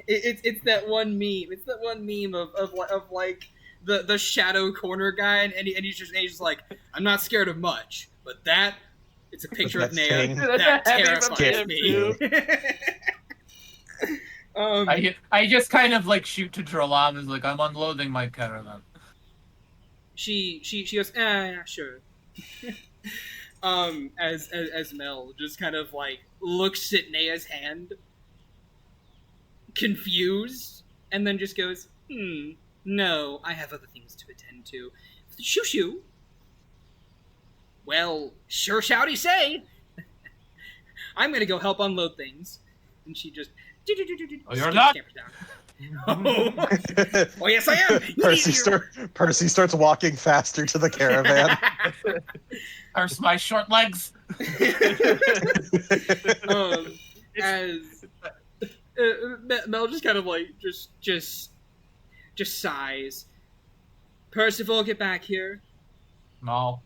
It's that one meme. It's that one meme of like the shadow corner guy, and he's just like, I'm not scared of much, but that it's a picture of That Nea thing. that terrifies Scared me. I just kind of like shoot to Ch-ldr-n is like, I'm unloading my caravan. She goes, yeah, sure. As Mel just kind of like looks at Nea's hand, confused, and then just goes, no, I have other things to attend to. Shoo. Well, sure shouty say. I'm gonna go help unload things. And she just Oh, you're not? Oh, yes, I am. Percy starts walking faster to the caravan. Curse my short legs. As Mel just kind of like just sighs. Percival, get back here. No.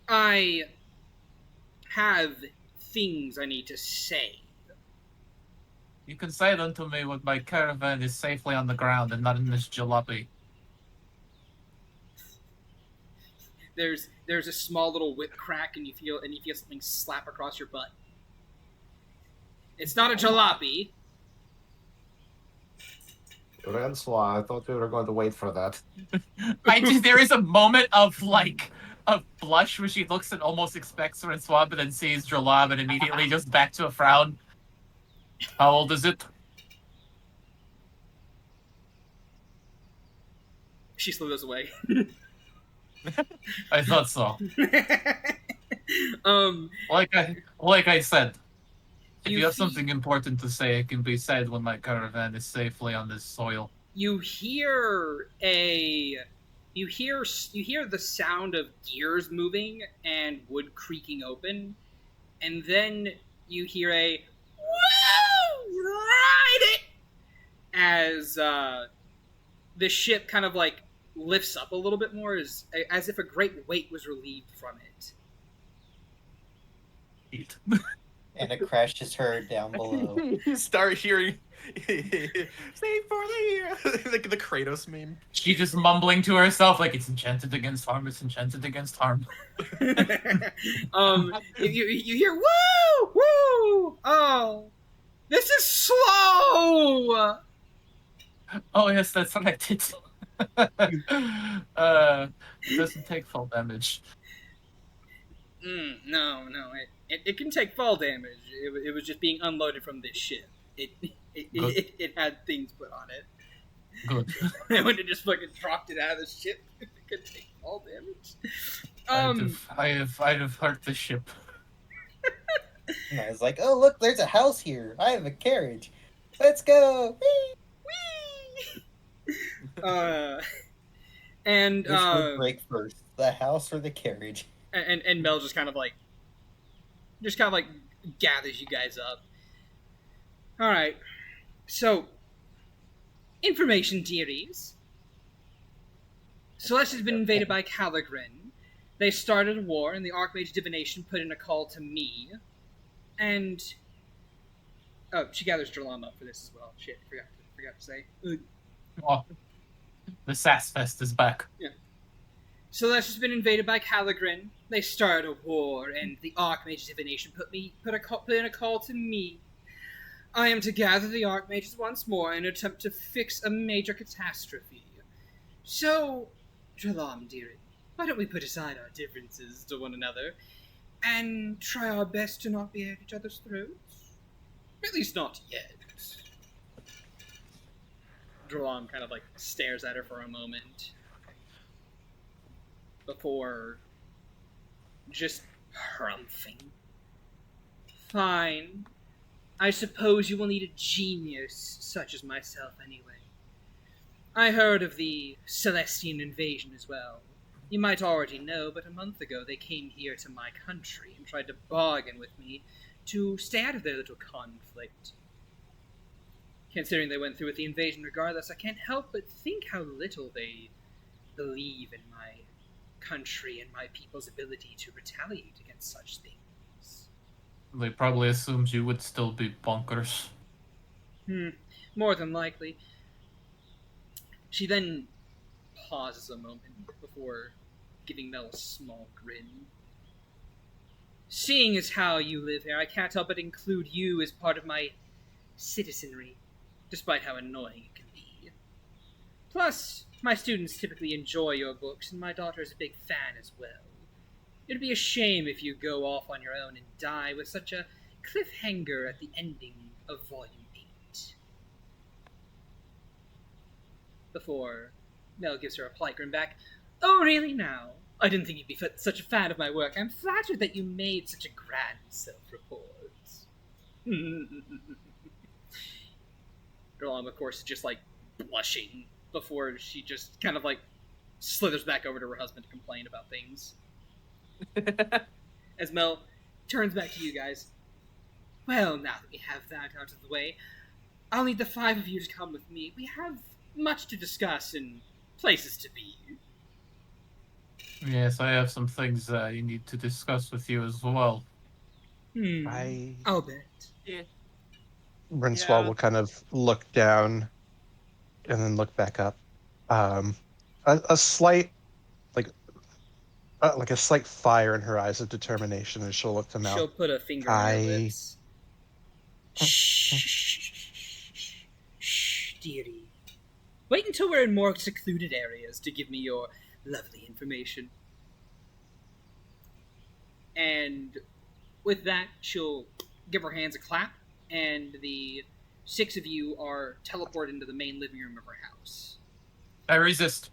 I have things I need to say. You can say them to me when my caravan is safely on the ground and not in this jalopy. There's a small little whip crack, and you feel something slap across your butt. It's not a jalopy. Francois, I thought we were going to wait for that. There is a moment of like a blush where she looks and almost expects Francois, but then sees Ch-ldr-n and immediately just back to a frown. How old is it? She slithers away. I thought so. Like I said, if you have something important to say, it can be said when my caravan is safely on this soil. you hear the sound of gears moving and wood creaking open, and then you hear a "Woo! Ride it!" as the ship kind of like lifts up a little bit more, as if a great weight was relieved from it. And a crash is heard down below. You start hearing "Save for the year," like the Kratos meme. She just mumbling to herself like, it's enchanted against harm, it's enchanted against harm. You hear "Woo! Woo! Oh, this is slow!" Oh yes, that's what I did. It doesn't take full damage. No, it can take fall damage. It was just being unloaded from this ship. It had things put on it. Good. And when it just fucking dropped it out of the ship, it could take fall damage. I'd have hurt the ship. And I was like, oh, look, there's a house here. I have a carriage. Let's go. Whee! And Which would break first, the house or the carriage? And Mel just kind of like gathers you guys up. All right, so information, dearies. Celeste has been invaded by ch-ldr-n. They started a war, and the Archmage of Divination put in a call to me. And she gathers ch-ldr-n up for this as well. Shit, forgot to say. Oh, the Sassfest is back. Yeah. Celeste has been invaded by ch-ldr-n. They started a war, and the Archmage of Divination put in a call to me. I am to gather the Archmages once more and attempt to fix a major catastrophe. So, ch-ldr-n, dearie, why don't we put aside our differences to one another and try our best to not be at each other's throats? At least not yet. ch-ldr-n kind of like stares at her for a moment before just harumphing. Fine. I suppose you will need a genius such as myself anyway. I heard of the Celestian invasion as well. You might already know, but a month ago they came here to my country and tried to bargain with me to stay out of their little conflict. Considering they went through with the invasion regardless, I can't help but think how little they believe in my country and my people's ability to retaliate against such things. They probably assumed you would still be bonkers. More than likely. She then pauses a moment before giving Mel a small grin. Seeing as how you live here, I can't help but include you as part of my citizenry, despite how annoying it can be. Plus, my students typically enjoy your books, and my daughter is a big fan as well. It'd be a shame if you go off on your own and die with such a cliffhanger at the ending of Volume 8. Before Mel gives her a polite grin back, "Oh, really now? I didn't think you'd be such a fan of my work. I'm flattered that you made such a grand self-report." ch-ldr-n, of course, is just like blushing before she just kind of like slithers back over to her husband to complain about things. As Mel turns back to you guys. Well, now that we have that out of the way, I'll need the 5 of you to come with me. We have much to discuss and places to be. Yes, I have some things I need to discuss with you as well. I'll bet. Yeah. Rincewild will kind of look down and then look back up. A slight, like a slight fire in her eyes of determination, and she'll look to Mel. She'll put a finger on her lips. Shh, dearie. Wait until we're in more secluded areas to give me your lovely information. And with that, she'll give her hands a clap, and the 6 of you are teleported into the main living room of her house. I resist.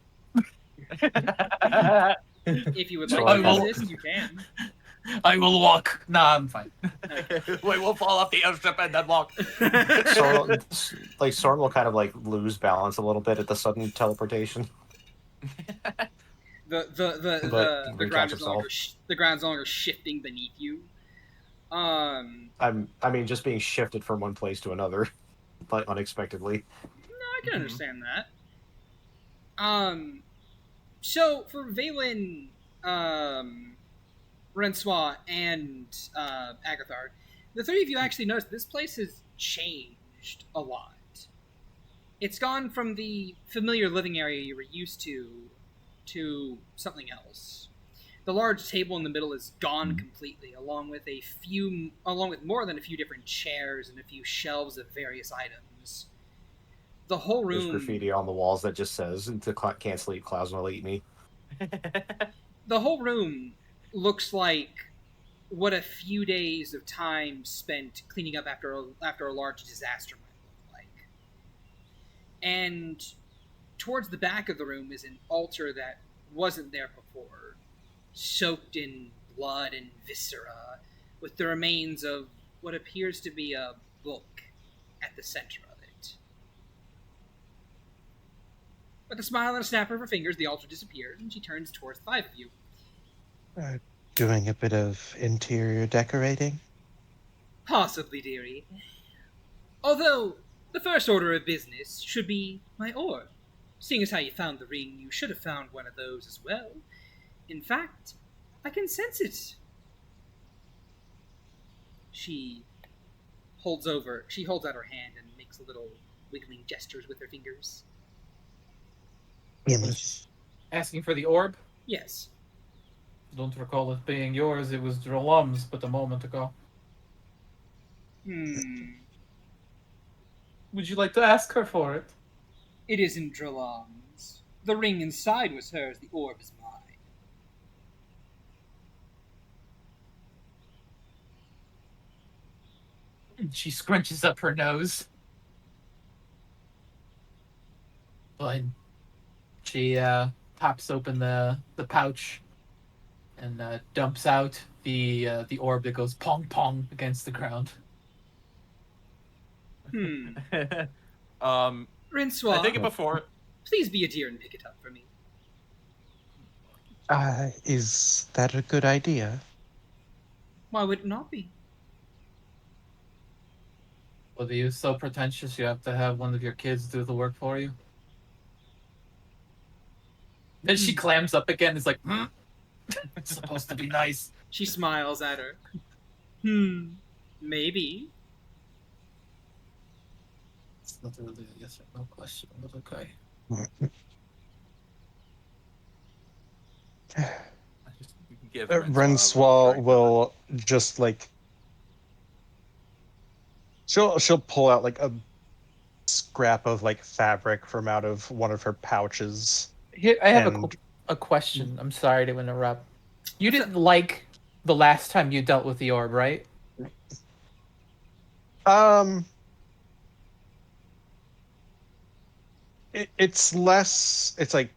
If you would like to resist, you can. I will walk. Nah, I'm fine. We will fall off the airship and then walk. Soren will kind of like lose balance a little bit at the sudden teleportation, the the the but the, the ground recatch is no longer himself. the ground's no longer shifting beneath you. I mean, just being shifted from one place to another, like unexpectedly. I can understand that. So for Valen, Rensois, and Agathar, the three of you actually noticed this place has changed a lot. It's gone from the familiar living area you were used to something else. The large table in the middle is gone completely, along with more than a few different chairs and a few shelves of various items. The whole room. There's graffiti on the walls that just says, "Can't sleep, clouds will eat me." The whole room looks like what a few days of time spent cleaning up after a large disaster might look like. And towards the back of the room is an altar that wasn't there before, soaked in blood and viscera, with the remains of what appears to be a book at the center of it. With a smile and a snap of her fingers, the altar disappears, and she turns towards the five of you. Doing a bit of interior decorating? Possibly, dearie. Although, the first order of business should be my orb. Seeing as how you found the ring, you should have found one of those as well. In fact, I can sense it. She holds out her hand and makes little wiggling gestures with her fingers. Yes. Asking for the orb? Yes. Don't recall it being yours. It was Drolam's but a moment ago. Would you like to ask her for it? It isn't Drolam's. The ring inside was hers, the orb is mine. She scrunches up her nose. But she pops open the pouch and dumps out the orb that goes pong pong against the ground. Rinsoir, I think it before. please be a dear and pick it up for me. Is that a good idea? Why would it not be? What are you so pretentious you have to have one of your kids do the work for you? Then she clams up again and is like, It's supposed to be nice. She smiles at her. Maybe. It's not really a yes or no question, but okay. Give Rensois will just like she'll pull out like a scrap of like fabric from out of one of her pouches. Here, I have a question. I'm sorry to interrupt. You didn't like the last time you dealt with the orb, right? It's less. It's like.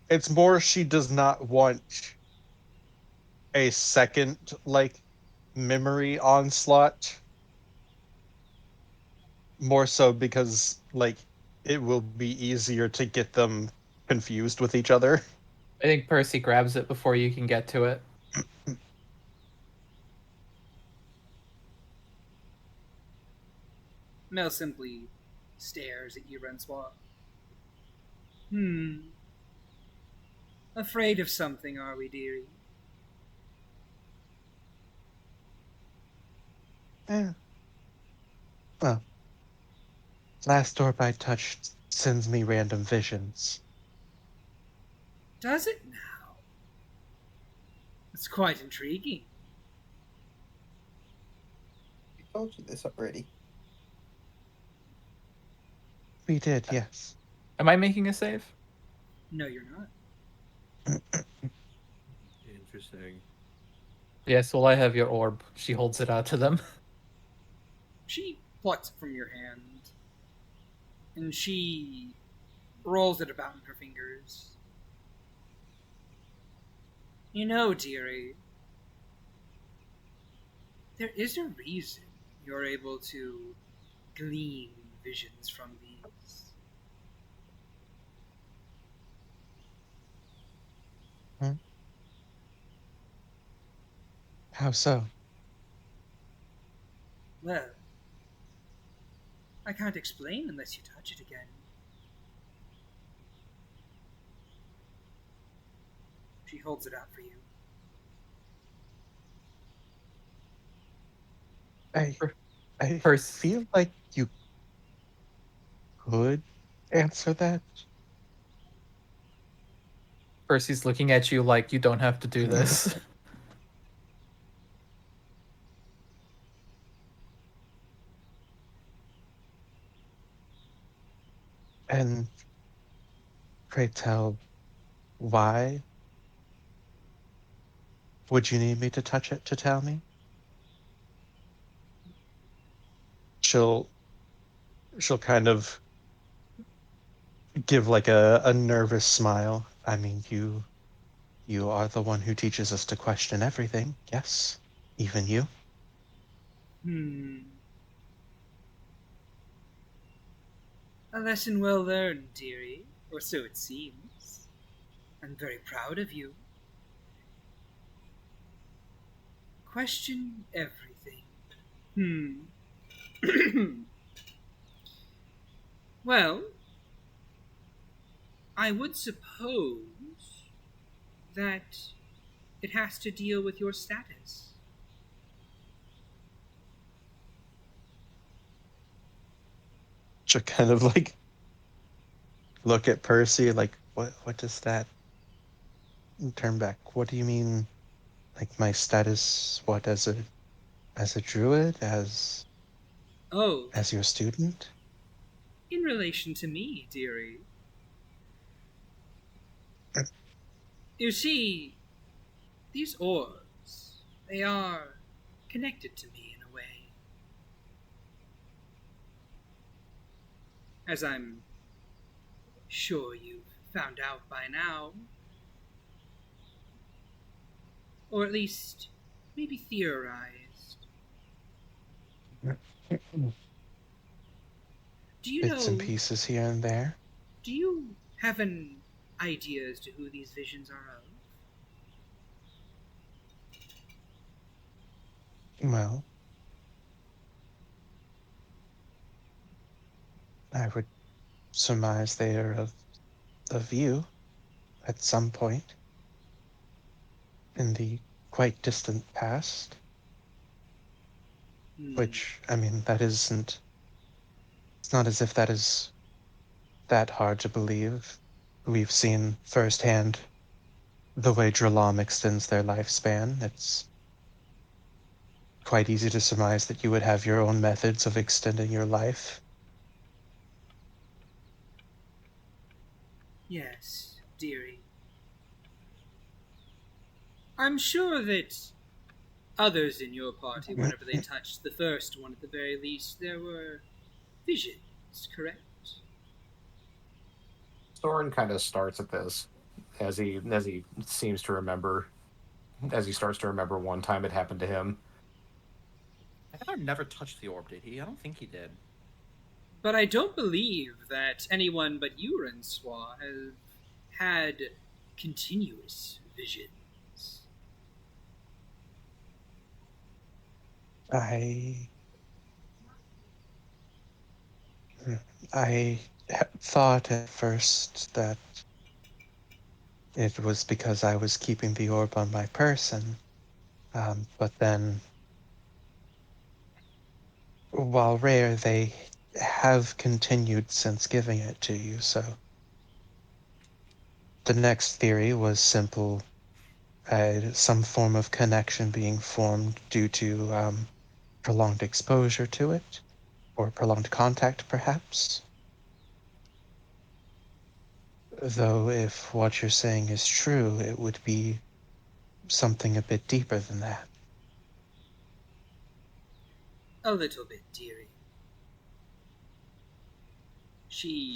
It's more. She does not want a second like memory onslaught. More so because like it will be easier to get them confused with each other. I think Percy grabs it before you can get to it. Mel simply stares at you, Rensoir. Afraid of something, are we, dearie? Yeah. Well, last orb I touched sends me random visions. Does it now? It's quite intriguing. I told you this already. We did, yes. Am I making a save? No, you're not. Interesting. Yes, well, I have your orb. She holds it out to them. She plucks it from your hand, and she rolls it about in her fingers. You know, dearie, There is a reason you're able to glean visions from these. How so? Well, I can't explain unless you touch it again. She holds it out for you. I First, feel like you could answer that. Percy's looking at you like you don't have to do this. And pray tell, why would you need me to touch it to tell me? She'll kind of give like a nervous smile. I mean, you are the one who teaches us to question everything, yes? Even you? A lesson well learned, dearie, or so it seems. I'm very proud of you. Question everything. Well, I would suppose that it has to deal with your status. She'll kind of like look at Percy like, what does that turn back? What do you mean, like my status? What, as a druid, as Oh, your student? in relation to me, dearie. You see, these orbs, they are connected to me in a way. As I'm sure you've found out by now. Or at least, maybe theorized. Do you Bits and know, pieces here and there. do you have an idea as to who these visions are of? Well, I would surmise they are of you at some point in the quite distant past. Which, I mean, that isn't. It's not as if that is that hard to believe. We've seen firsthand the way Dralam extends their lifespan. It's quite easy to surmise that you would have your own methods of extending your life. Yes, dearie. I'm sure that others in your party, whenever they touched the first one at the very least, there were visions, correct? Soren kind of starts at this as he seems to remember, as he starts to remember one time it happened to him. Heather never touched the orb, did he? I don't think he did. But I don't believe that anyone but you, Renswa, have had continuous visions. I thought at first that it was because I was keeping the orb on my person, but then, while rare, they have continued since giving it to you, so the next theory was simple, some form of connection being formed due to prolonged exposure to it, or prolonged contact, perhaps. Though, if what you're saying is true, it would be something a bit deeper than that. A little bit, dearie. She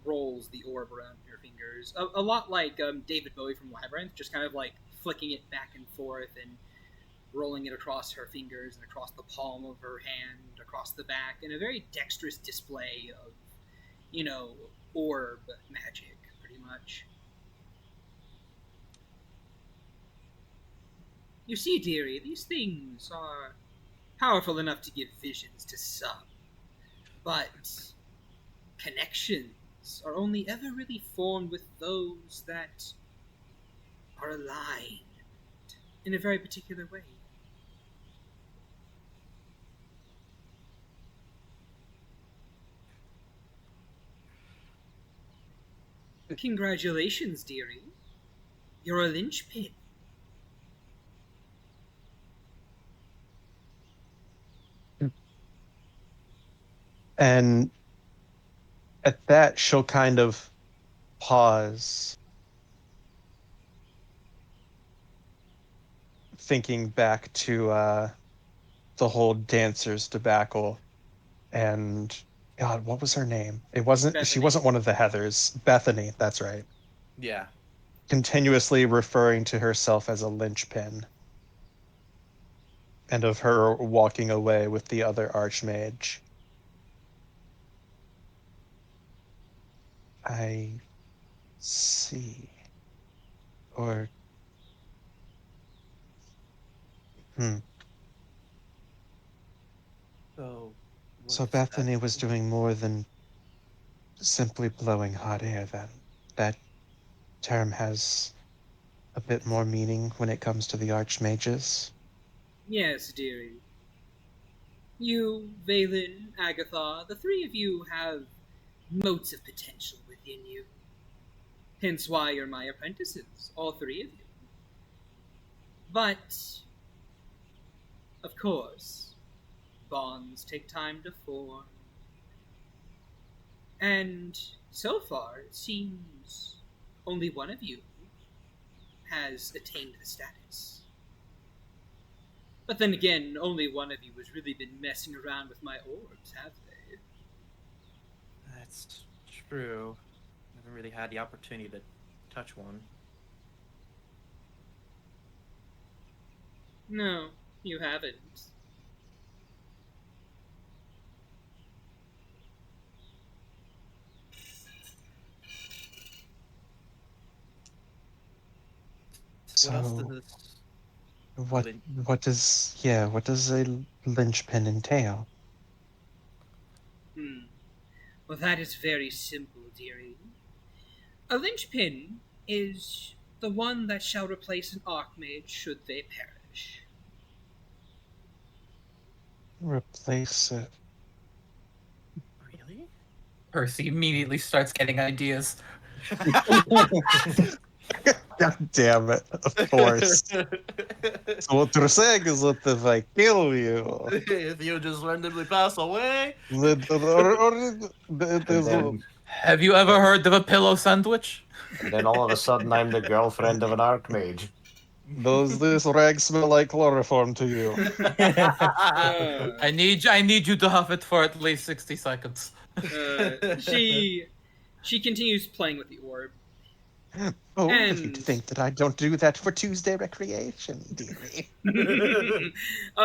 rolls the orb around her fingers, a lot like David Bowie from Labyrinth, just kind of like flicking it back and forth and rolling it across her fingers and across the palm of her hand, across the back, in a very dexterous display of, orb magic, pretty much. You see, dearie, these things are powerful enough to give visions to some, but connections are only ever really formed with those that are aligned in a very particular way. Congratulations, dearie. You're a linchpin. And at that, she'll kind of pause, thinking back to the whole dancer's debacle. And God, what was her name? It wasn't. She Bethany. wasn't one of the Heathers. Bethany. That's right. Yeah. Continuously referring to herself as a linchpin, and of her walking away with the other Archmage. I see. Or So. So what's Bethany that? was doing more than simply blowing hot air then. That term has a bit more meaning when it comes to the Archmages. Yes, dearie. You, Valen, Agatha, the three of you have motes of potential within you. Hence why you're my apprentices, all three of you. But, of course, bonds take time to form. And so far, it seems only one of you has attained the status. But then again, only one of you has really been messing around with my orbs, have they? That's true. Never really had the opportunity to touch one. No, you haven't. What else So does this what lin- what does a linchpin entail? Well, that is very simple, dearie. A linchpin is the one that shall replace an Archmage should they perish. Replace it. Really? Percy immediately starts getting ideas. God damn it. Of course. So what you're saying is that if I kill you, If you just randomly pass away. Have you ever heard of a pillow sandwich? And then all of a sudden, I'm the girlfriend of an Archmage. does this rag smell like chloroform to you? I need you to huff it for at least 60 seconds. She continues playing with the orb. Oh, And- if you'd think that I don't do that for Tuesday recreation, dearie.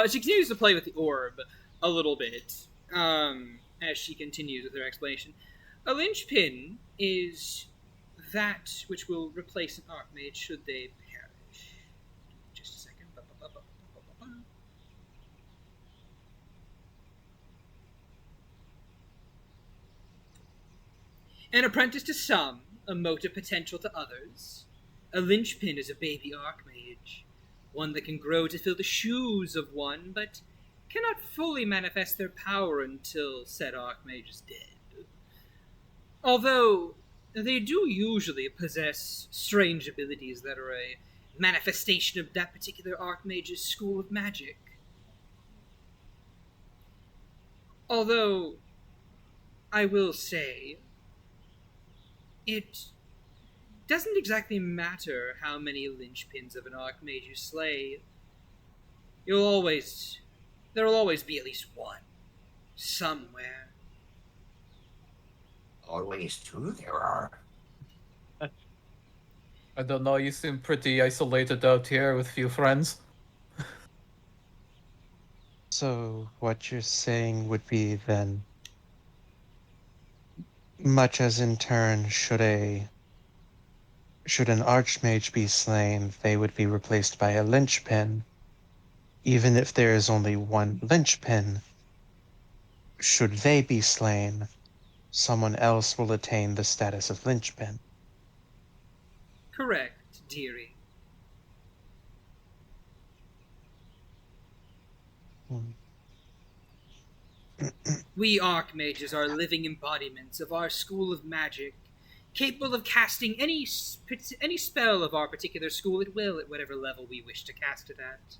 She continues to play with the orb a little bit as she continues with her explanation. A linchpin is that which will replace an Archmage should they perish. Just a second. An apprentice to some, a mote of potential to others. A linchpin is a baby Archmage, one that can grow to fill the shoes of one, but cannot fully manifest their power until said Archmage is dead. Although they do usually possess strange abilities that are a manifestation of that particular Archmage's school of magic. Although, I will say, it doesn't exactly matter how many linchpins of an Archmage you slay. There'll always be at least one, somewhere. Always two there are. I don't know, you seem pretty isolated out here with few friends. So what you're saying would be then, much as in turn should an archmage be slain, they would be replaced by a linchpin. Even if there is only one linchpin, should they be slain, someone else will attain the status of linchpin. Correct, dearie. Hmm. We Archmages are living embodiments of our school of magic, capable of casting any spell of our particular school at will at whatever level we wish to cast it at.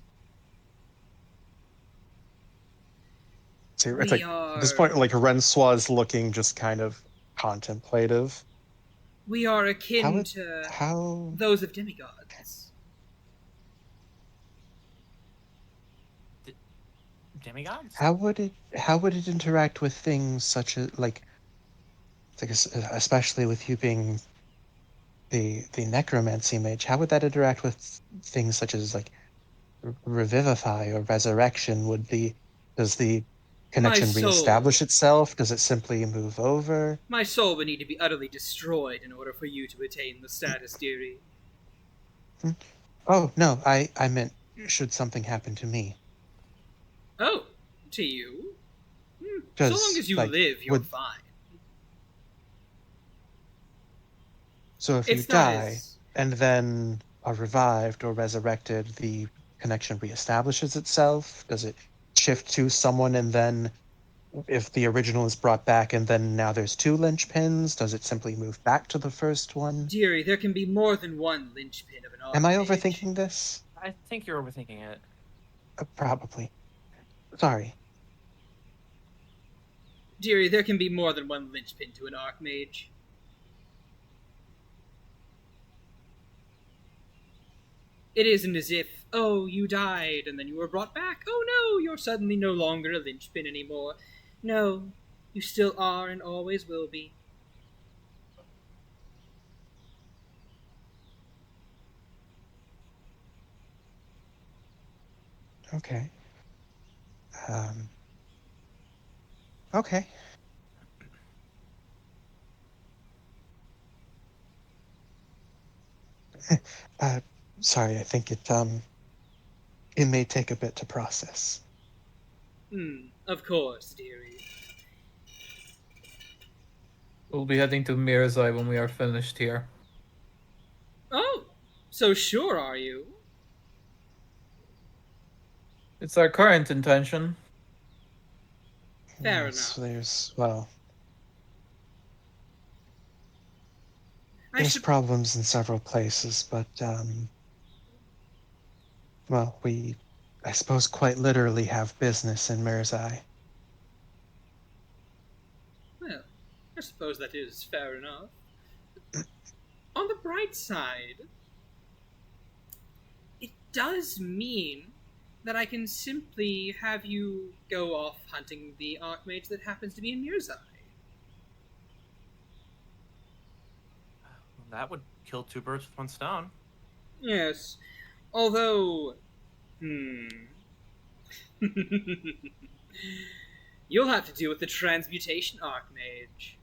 See, it's We like are at this point, like Rensois looking just kind of contemplative. we are How akin would to how those of demigods. Demigods? how would it interact with things such as like especially with you being the necromancy mage? How would that interact with things such as like revivify or resurrection? Does the My connection soul, reestablish itself? Does it simply move over? my soul would need to be utterly destroyed in order for you to attain the status, dearie. Hmm. Oh no, I meant should something happen to me? Oh, to you? So long Because as you like live, you're would fine. so if you It's not die as and then are revived or resurrected, the connection reestablishes itself? Does it shift to someone and then if the original is brought back and then now there's two linchpins, does it simply move back to the first one? dearie. There can be more than one linchpin of an Am I archmage. overthinking this? I think you're overthinking it. Probably. Sorry. Dearie, there can be more than one linchpin to an archmage. It isn't as if, oh, you died and then you were brought back. Oh no, you're suddenly no longer a linchpin anymore. No, you still are and always will be. Okay. Um, okay. uh, sorry, I think it may take a bit to process. Of course, dearie. We'll be heading to Mirzai when we are finished here. Oh, so sure are you? It's our current intention. Fair Yes, enough. There's problems in several places, but well, we, I suppose, quite literally have business in Mirzai. Well, I suppose that is fair enough. On the bright side, it does mean that I can simply have you go off hunting the Archmage that happens to be in Mirzai. That would kill two birds with one stone. Yes, although, you'll have to deal with the Transmutation Archmage.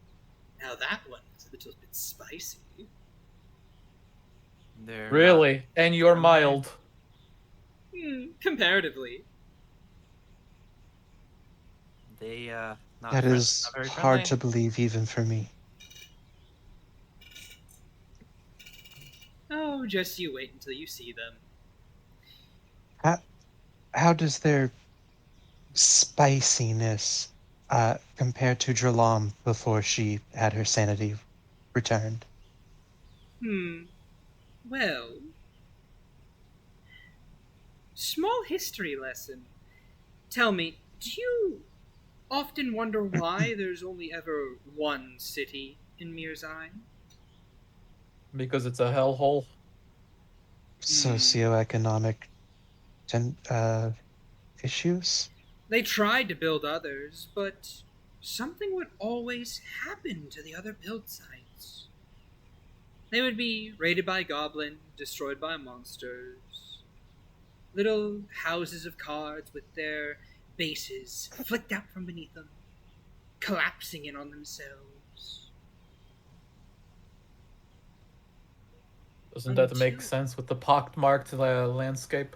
Now that one is a little bit spicy. They're Really? And you're mild. Comparatively. They not That friendly, is not very hard to friendly. believe even for me. Oh, just you wait until you see them. How does their spiciness compare to Dralam before she had her sanity returned? Well, small history lesson. Tell me, do you often wonder why there's only ever one city in Mirzai? Because it's a hellhole. Socioeconomic issues? They tried to build others, but something would always happen to the other build sites. They would be raided by goblin, destroyed by monsters. Little houses of cards with their bases flicked out from beneath them, collapsing in on themselves. Doesn't that make Until- sense with the pockmarked landscape?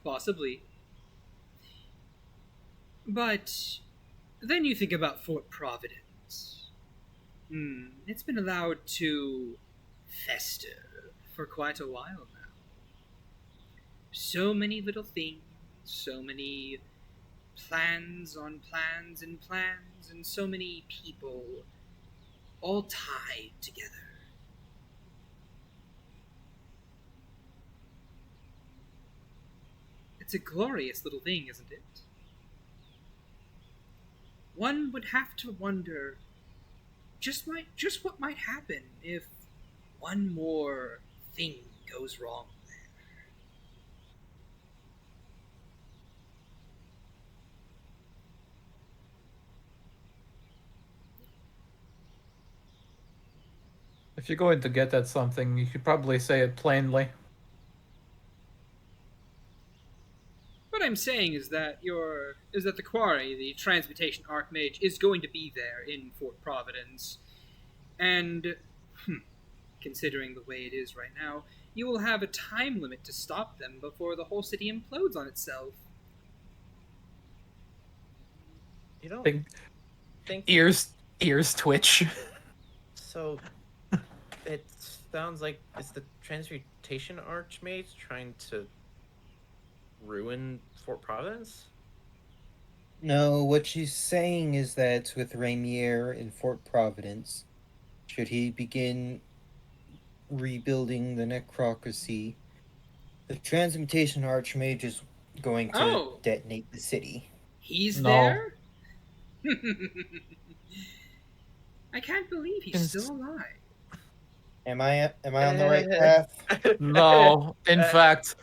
Possibly. But then you think about Fort Providence. It's been allowed to fester for quite a while now. So many little things, so many plans on plans and plans, and so many people all tied together. It's a glorious little thing, isn't it? One would have to wonder just what might happen if one more thing goes wrong there. If you're going to get at something, you should probably say it plainly. What I'm saying is that the quarry, the transmutation archmage, is going to be there in Fort Providence, and considering the way it is right now, you will have a time limit to stop them before the whole city implodes on itself. You don't Think think ears twitch. so? It sounds like it's the transmutation archmage trying to ruin Fort Providence. No, what she's saying is that with Rainier in Fort Providence, should he begin rebuilding the necrocracy, the transmutation archmage is going to detonate the city. He's No. there? I can't believe he's still alive. Am I on the right path? No, in fact,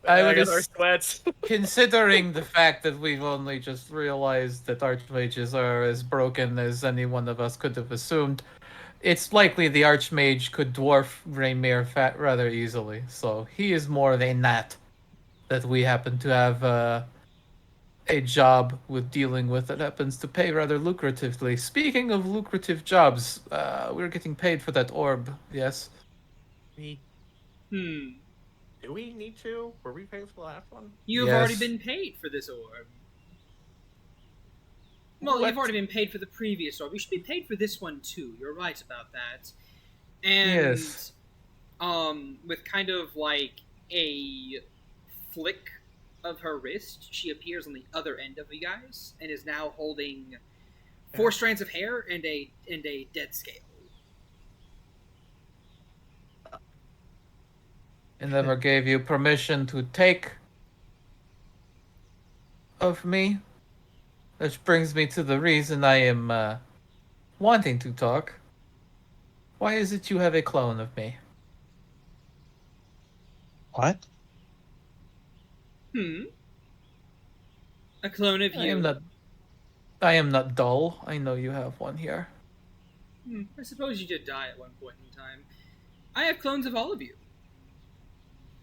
I would got our sweats. considering the fact that we've only just realized that archmages are as broken as any one of us could have assumed, it's likely the archmage could dwarf Raymere fat rather easily. So he is more than that we happen to have a job with dealing with that happens to pay rather lucratively. Speaking of lucrative jobs, we're getting paid for that orb, yes? Do we need to? Were we paid for the last one? You've Yes. already been paid for this orb. Well, What? you've already been paid for the previous orb. You should be paid for this one too. You're right about that. And Yes. with kind of like a flick of her wrist, she appears on the other end of you guys and is now holding 4 strands of hair and a dead scale. I never gave you permission to take of me. Which brings me to the reason I am wanting to talk. Why is it you have a clone of me? What? A clone of you. I am not dull. I know you have one here. I suppose you did die at one point in time. I have clones of all of you.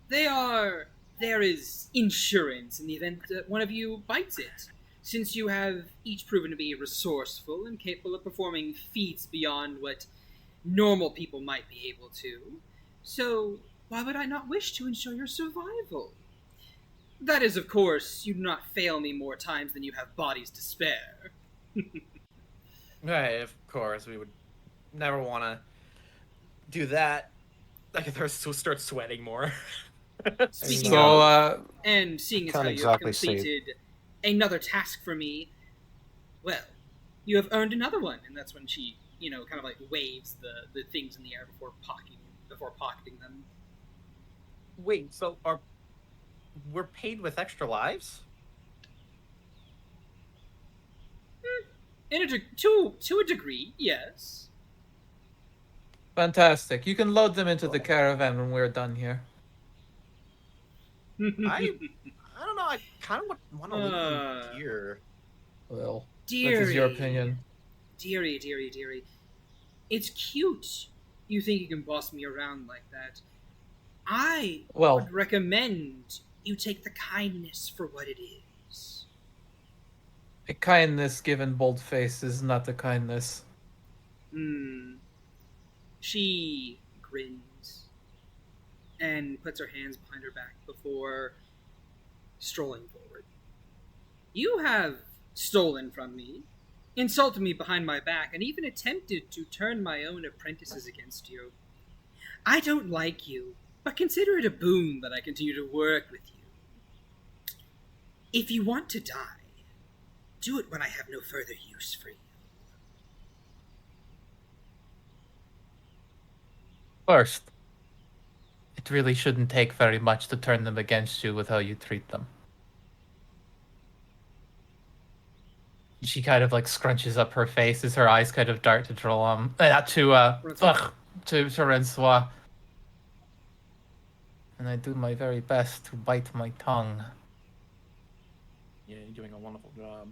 There is insurance in the event that one of you bites it, since you have each proven to be resourceful and capable of performing feats beyond what normal people might be able to. So, why would I not wish to ensure your survival? That is, of course, you do not fail me more times than you have bodies to spare. Right, of course. We would never want to do that. I could start sweating more. Speaking So, of, and seeing as how Can't you have exactly say- completed another task for me, well, you have earned another one. And that's when she, kind of like waves the things in the air before pocketing them. Wait, so we're paid with extra lives? To a degree, yes. fantastic. You can load them into the caravan when we're done here. I don't know. I kind of want to leave them here. Well, Dearie. that is your opinion. Dearie. It's cute. You think you can boss me around like that. I would recommend you take the kindness for what it is. A kindness given bold-faced is not a kindness. She grins and puts her hands behind her back before strolling forward. You have stolen from me, insulted me behind my back, and even attempted to turn my own apprentices against you. I don't like you, but consider it a boon that I continue to work with you. If you want to die, do it when I have no further use for you. First, it really shouldn't take very much to turn them against you with how you treat them. She kind of like scrunches up her face as her eyes kind of dart to to Francois. And I do my very best to bite my tongue. Yeah, you're doing a wonderful job.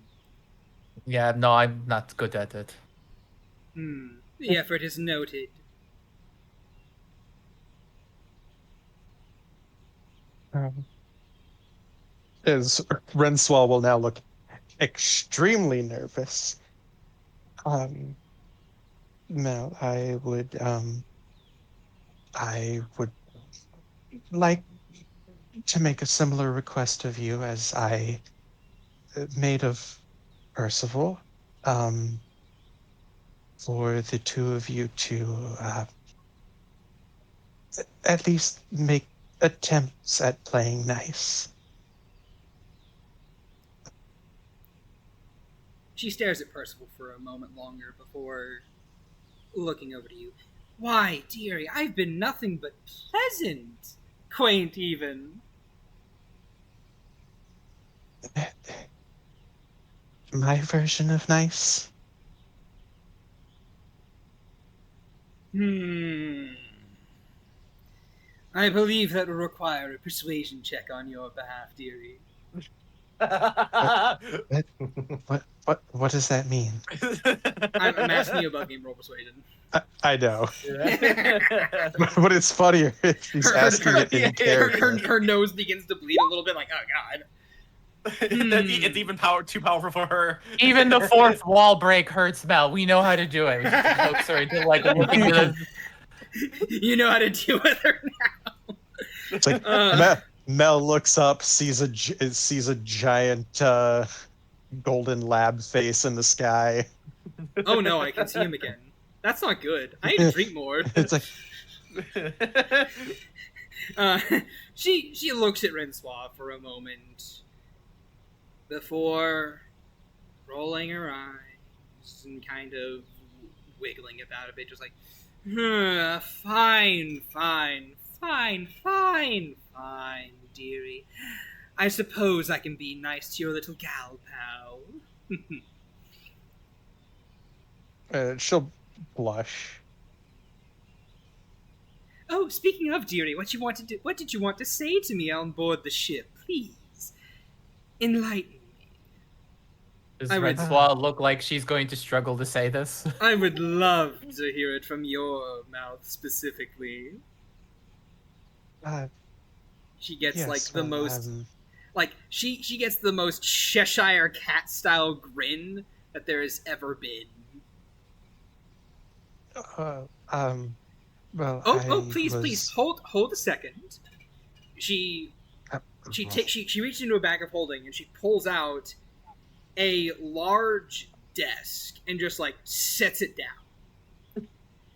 Yeah, no, I'm not good at it. The effort is noted. As Renswall will now look extremely nervous. Mel, I would like to make a similar request of you as I made of Percival, for the two of you to at least make attempts at playing nice. She stares at Percival for a moment longer before looking over to you. Why, dearie, I've been nothing but pleasant, quaint even. My version of nice? I believe that will require a persuasion check on your behalf, dearie. What does that mean? I'm asking you about game roll persuasion. I know. But it's funnier if she's asking it in character. Her nose begins to bleed a little bit, like, oh god. It's even too powerful for her. Even the fourth wall break hurts, Mel. We know how to do it. We just coax her into like looking at us. You know how to deal with her now. It's like Mel looks up, sees a giant golden lab face in the sky. Oh no, I can see him again. That's not good. I need to drink more. It's like she looks at Rensois for a moment before rolling her eyes and kind of wiggling about a bit, just like, fine, dearie. I suppose I can be nice to your little gal pal. she'll blush. Oh, speaking of, dearie, what did you want to say to me on board the ship? Please, enlighten me. Does Francois look like she's going to struggle to say this? I would love to hear it from your mouth specifically. She gets she gets the most Cheshire cat style grin that there has ever been. Please hold a second. She reaches into a bag of holding and she pulls out a large desk and just like sets it down.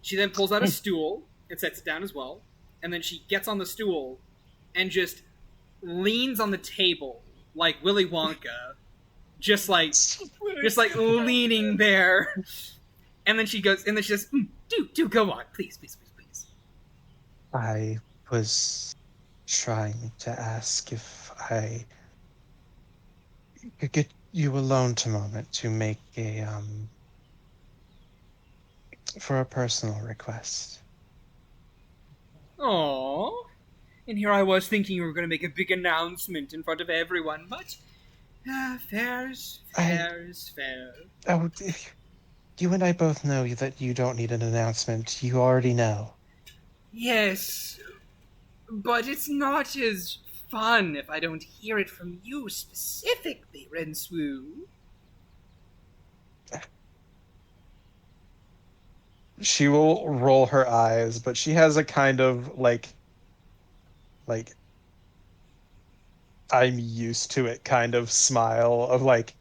She then pulls out a stool and sets it down as well, and then she gets on the stool and just leans on the table like Willy Wonka, just like leaning there. And then she says, "Do go on, please." I was trying to ask if I could get you alone a moment to make for a personal request. Aww. And here I was thinking you were going to make a big announcement in front of everyone, but fair's fair. Oh, you and I both know that you don't need an announcement. You already know. Yes, but it's not as fun if I don't hear it from you specifically, Renswu. She will roll her eyes, but she has a kind of like I'm used to it kind of smile of like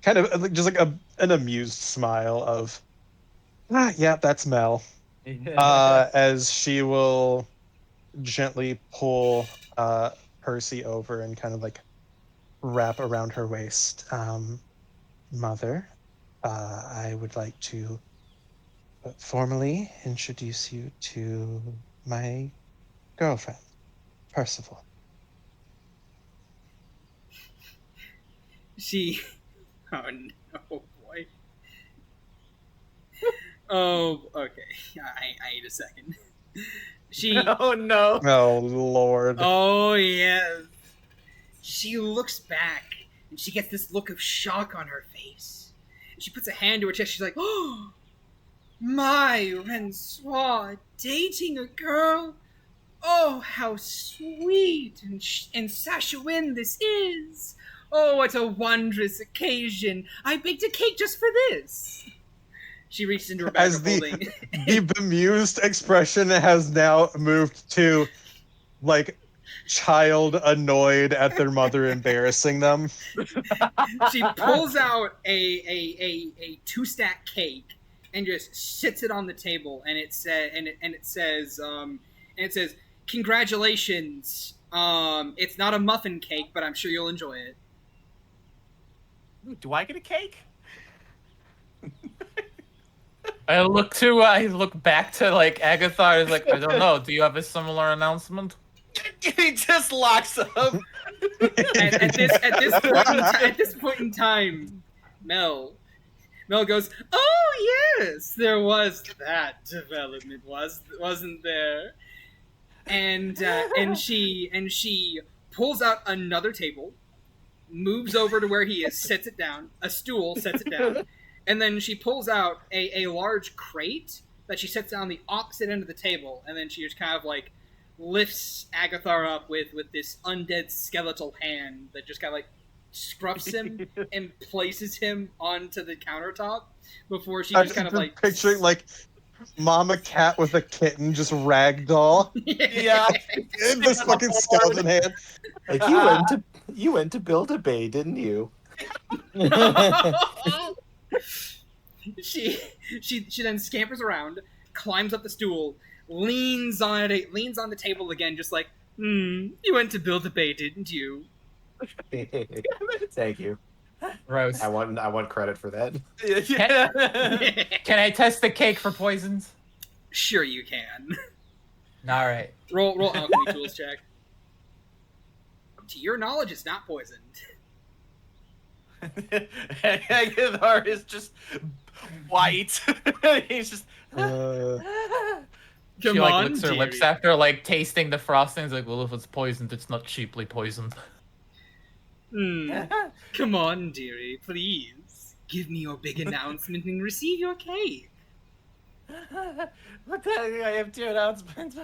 kind of just like an amused smile of yeah, that's Mel. As she will gently pull Percy over and kind of like wrap around her waist. Mother, I would like to formally introduce you to my girlfriend, Percival. She... Oh, no, boy. Oh, okay. I need a second. She... Oh no. Oh, Lord. Oh, yes. She looks back, and she gets this look of shock on her face. And she puts a hand to her chest. She's like, "Oh, my Rensoir dating a girl? Oh, how sweet and Sashuin this is! Oh, what a wondrous occasion! I baked a cake just for this." She reaches into her bag As of the holding. the bemused expression has now moved to like child annoyed at their mother embarrassing them. She pulls out a 2-stack cake and just sits it on the table, and it says congratulations. It's not a muffin cake, but I'm sure you'll enjoy it. Do I get a cake? I look back to like Agathar. Is like, I don't know. Do you have a similar announcement? He just locks up. At this point in time, Mel goes, "Oh yes, there was that development, wasn't there?" And she pulls out another table, moves over to where he is, sets it down, a stool, sets it down, and then she pulls out a large crate that she sets down the opposite end of the table, and then she just kind of like lifts Agathar up with this undead skeletal hand that just kind of like scruffs him and places him onto the countertop before she just kind of like picturing like mama cat with a kitten just ragdoll. Yeah. In this fucking skeleton hand. Like you went to build a bay, didn't you? She then scampers around, climbs up the stool, leans on the table again, just like, you went to build a bay, didn't you? Thank you. Gross. I want credit for that. Can I test the cake for poisons? Sure you can. All right. Roll alchemy tools check. To your knowledge, it's not poisoned. Agathar is just white. He's just. She Come like on, licks her dearie. lips after like tasting the frosting. It's like, well, if it's poisoned, it's not cheaply poisoned. Come on, dearie, please. Give me your big announcement and receive your cake. What the heck? I have 2 announcements.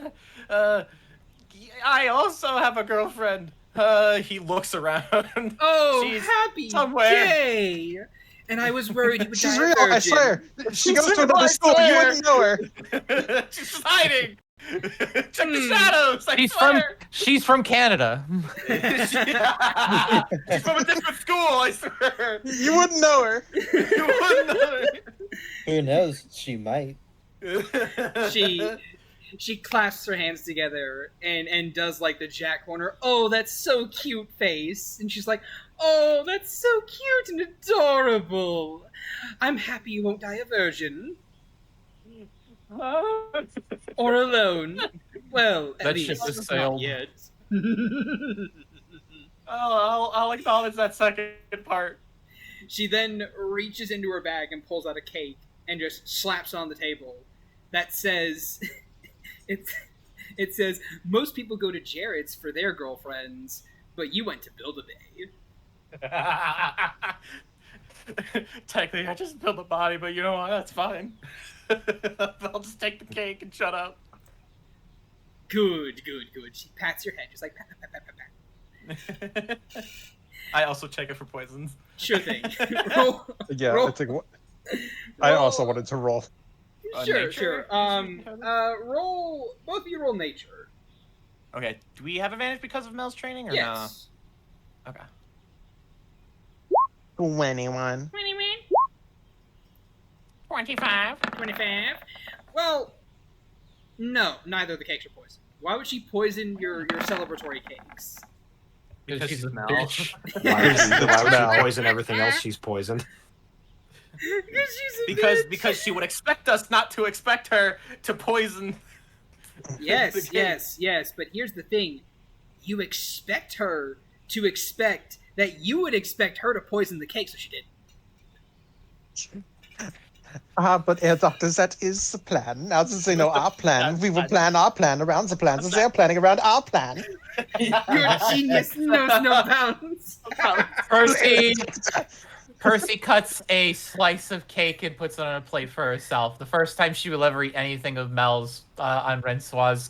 I also have a girlfriend. He looks around. Oh, She's happy somewhere. day! And I was worried you would She's die a real, I virgin. swear. She goes to I another school, you swear. wouldn't know her. She's just hiding. Check the shadows. I swear. She's from Canada. She's from a different school. I swear. You wouldn't know her. You wouldn't know Who knows? She might. it. She clasps her hands together and does like the Jack Horner, "Oh, that's so cute" face. And she's like, "Oh, that's so cute and adorable. I'm happy you won't die a virgin. Or alone. Well, at That least ship has not sailed. yet." I'll acknowledge that second part. She then reaches into her bag and pulls out a cake and just slaps it on the table. That says, it says, "Most people go to Jared's for their girlfriends, but you went to Build-A-Bay." Technically, I just built a body, but you know what? That's fine. I'll just take the cake and shut up. Good. She pats your head, just like pat, pat, pat, pat, pat. I also check it for poisons. Sure thing. Roll. Yeah, roll, I think. I also roll- wanted to roll. Sure, nature? sure. Roll. Both of you roll nature. Okay. Do we have advantage because of Mel's training or Yes. no? Okay. 21. 25. 25. Well, no, neither of the cakes are poisoned. Why would she poison your celebratory cakes? Because she's she's a Mel. bitch. Why would Now. she poison everything else she's poisoned? Because she's a bitch. because she would expect us not to expect her to poison. the Yes, cake. yes. But here's the thing: you expect her to expect that you would expect her to poison the cake, so she did. But Air Doctors, that is the plan. Now, since they know our plan, we will That's- plan our plan around the plan, since they're planning around our plan. Your genius knows no bounds. Percy cuts a slice of cake and puts it on a plate for herself. The first time she will ever eat anything of Mel's on Rensoir's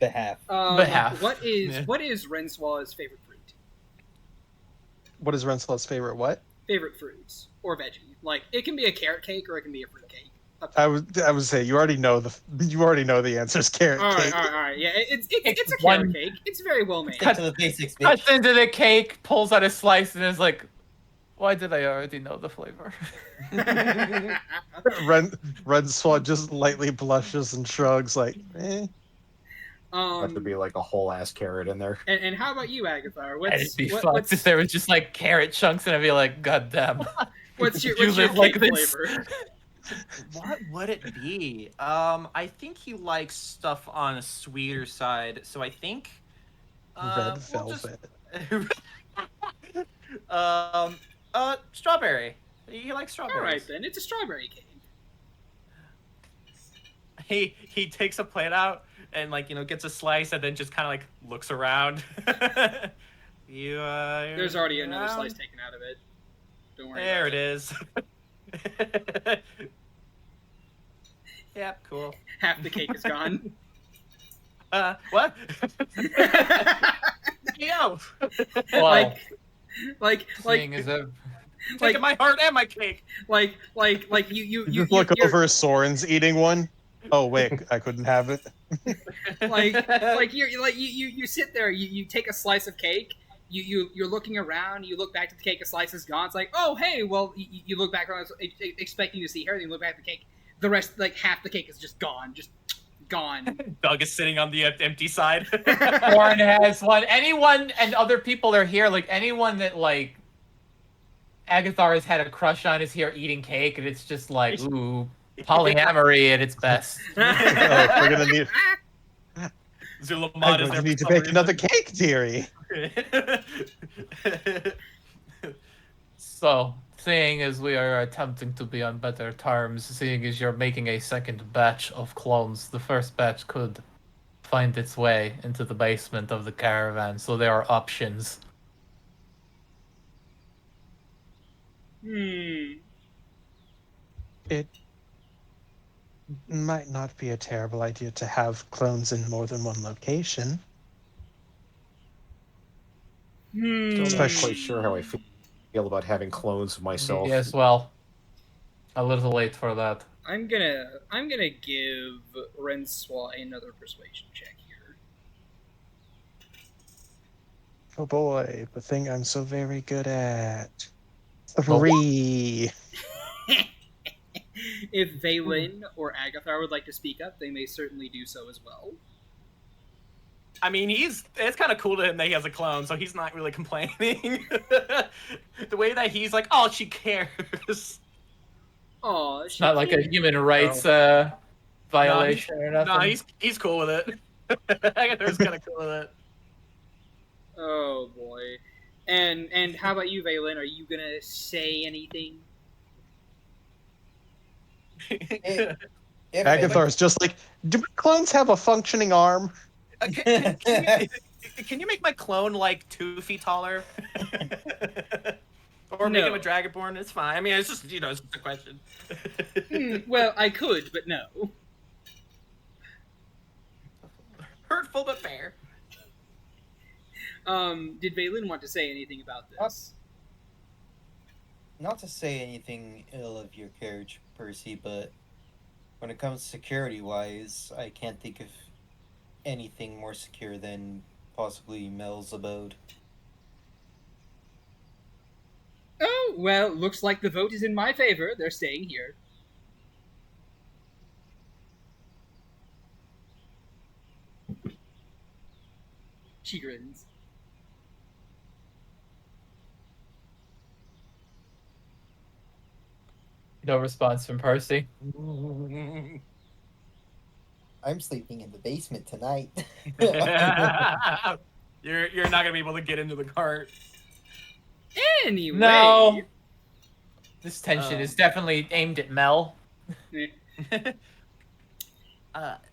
Behalf. Behalf. What is Yeah. what is Rensoir's favorite fruit? What is Rensla's favorite what? Favorite fruits or veggie? Like it can be a carrot cake or it can be a fruit cake. I would say you already know the answer is carrot All cake. right. Yeah, it's a It's carrot one- cake. It's very well made. Stick to the basics, bitch. cuts into the cake, pulls out a slice, and is like, "Why did I already know the flavor?" Renswa just lightly blushes and shrugs, like, eh. That would be like a whole ass carrot in there. And how about you, Agathar? And it'd be fucked if there was just like carrot chunks, and I'd be like, "God damn!" what's your You live cake like this. flavor? What would it be? I think he likes stuff on a sweeter side, so I think Red we'll just- velvet. Strawberry. He likes strawberries. All right then, it's a strawberry cake. He takes a plate out and gets a slice and then just kind of like looks around. There's already another slice taken out of it. Don't worry. There about it is. Yep, cool. Half the cake is gone. What? Yo, Well, like seeing as if taking my heart and my cake. like you You just look you're- over, Soren's eating one. Oh wait, I couldn't have it. you sit there, you take a slice of cake, you're looking around, you look back at the cake, a slice is gone. It's like, oh hey, well you look back around expecting to see her, then you look back at the cake, the rest, like half the cake is just gone. Doug is sitting on the empty side. Warren has one. Anyone and other people are here. Like anyone that like Agathar has had a crush on is here eating cake, and it's just like ooh, polyamory at its best. Oh, we're gonna need. Zulamod I'm is going there to need to for some bake another cake, dearie. reason. So, seeing as we are attempting to be on better terms, seeing as you're making a second batch of clones, the first batch could find its way into the basement of the caravan, so there are options. It might not be a terrible idea to have clones in more than one location. I'm not quite sure how I feel about having clones of myself. Yes, well, a little late for that. I'm gonna give Rensoir another persuasion check here. Oh boy, the thing I'm so very good at. 3. If Valen or Agathar would like to speak up, they may certainly do so as well. I mean, it's kind of cool to him that he has a clone, so he's not really complaining. The way that he's like, oh, she cares. Oh, It's not like a human rights violation or nothing. No, he's cool with it. Agathar's kind of cool with it. Oh boy. And how about you, Valen? Are you gonna say anything? If Agathar's just like, do my clones have a functioning arm? Can you make my clone like 2 feet taller? Or make him No. a dragonborn? It's fine. I mean, it's just it's just a question. Well, I could, but no. Hurtful but fair. Did Valen want to say anything about this? Not to say anything ill of your carriage, Percy, but when it comes security-wise, I can't think of anything more secure than possibly Mel's abode. Oh, well, looks like the vote is in my favor. They're staying here. She grins. No response from Percy. I'm sleeping in the basement tonight. You're not gonna be able to get into the cart. Anyway. No. This tension is definitely aimed at Mel.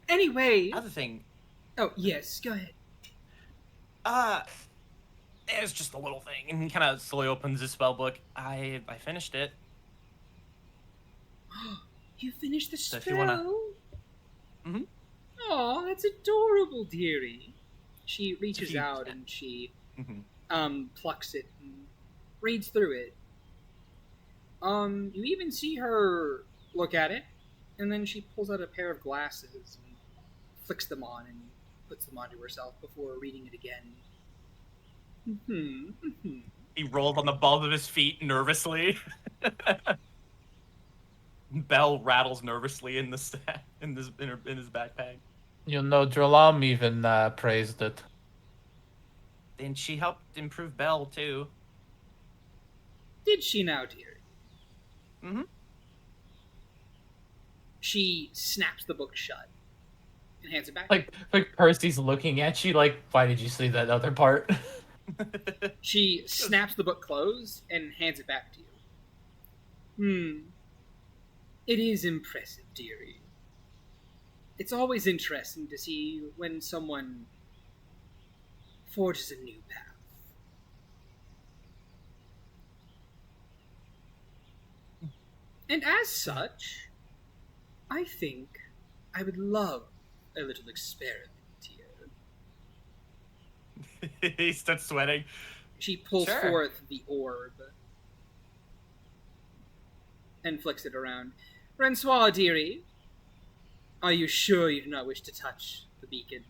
Anyway. Other thing. Oh, yes, go ahead. It's just a little thing, and he kind of slowly opens his spell book. I finished it. You finished the So spell? if you wanna- Mhm. Aw, that's adorable, dearie. She reaches you- out and she Mhm. plucks it and reads through it. You even see her look at it, and then she pulls out a pair of glasses and flicks them on and puts them onto herself before reading it again. He rolled on the balls of his feet nervously. Bell rattles nervously in his backpack. You know, Dralam even praised it. And she helped improve Bell too. Did she now, dearie? Mhm. She snaps the book shut and hands it back. Like Percy's looking at you like, why did you say that other part? She snaps the book closed and hands it back to you. It is impressive, dearie. It's always interesting to see when someone forges a new path. And as such, I think I would love a little experiment here. He starts sweating. She pulls Sure. forth the orb and flicks it around. Francois, dearie, are you sure you do not wish to touch the beacon?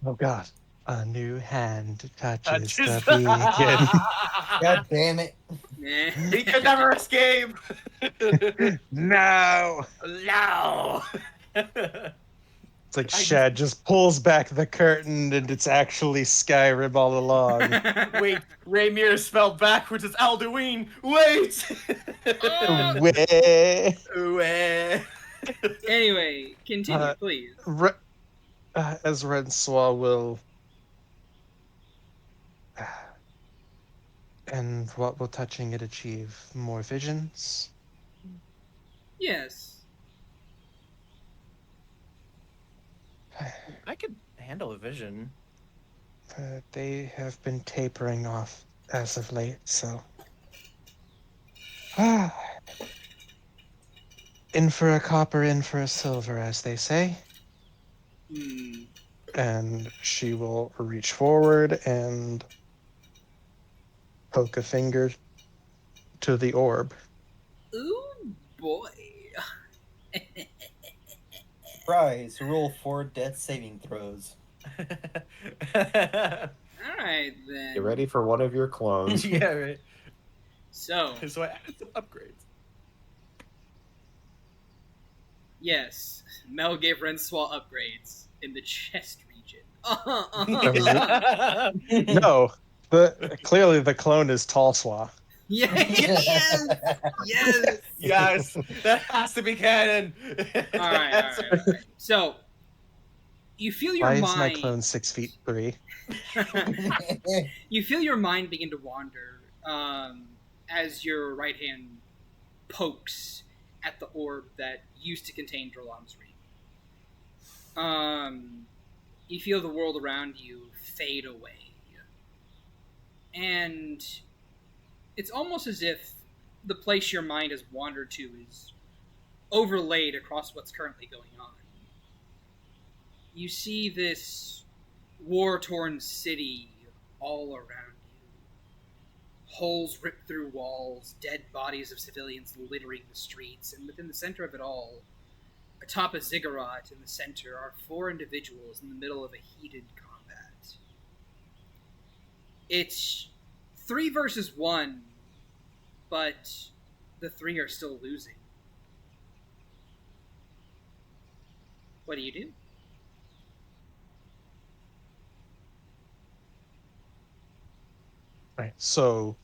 Oh god. A new hand touches Touches the beacon. God damn it. He could never escape. No! No. It's like Shad just pulls back the curtain and it's actually Skyrim all along. Wait, Raymir is spelled backwards as Alduin. Wait. Weh. Weh. Anyway, continue, please. As Rensois will... And what will touching it achieve? More visions? Yes. I could handle a vision. They have been tapering off as of late, so... In for a copper, in for a silver, as they say. And she will reach forward and poke a finger to the orb. Ooh, boy. Surprise, roll 4 death saving throws. Alright, then. Get ready for one of your clones. Yeah, right. So, So I added some upgrades. yes, Mel gave Rensois upgrades in the chest region. No, clearly the clone is Talswa. Yes! Yes! Yes, that has to be canon. Alright. So, you feel your Why is mind... my clone 6'3"? You feel your mind begin to wander as your right hand pokes at the orb that used to contain Drolam's ring. You feel the world around you fade away. And it's almost as if the place your mind has wandered to is overlaid across what's currently going on. You see this war-torn city all around you. Holes ripped through walls, dead bodies of civilians littering the streets, and within the center of it all, atop a ziggurat in the center, are 4 individuals in the middle of a heated combat. It's 3 versus 1, but the 3 are still losing. What do you do? Right. So,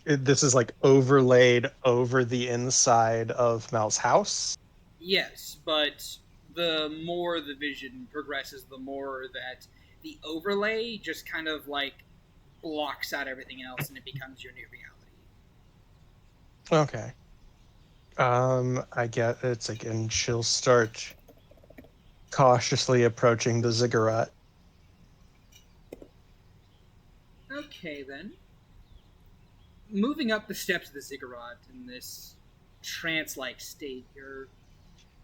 this is like overlaid over the inside of Mel's house. Yes, but the more the vision progresses, the more that the overlay just kind of like blocks out everything else and it becomes your new reality. Okay. I get it's again. She'll start cautiously approaching the ziggurat. Okay, then. Moving up the steps of the ziggurat in this trance-like state, your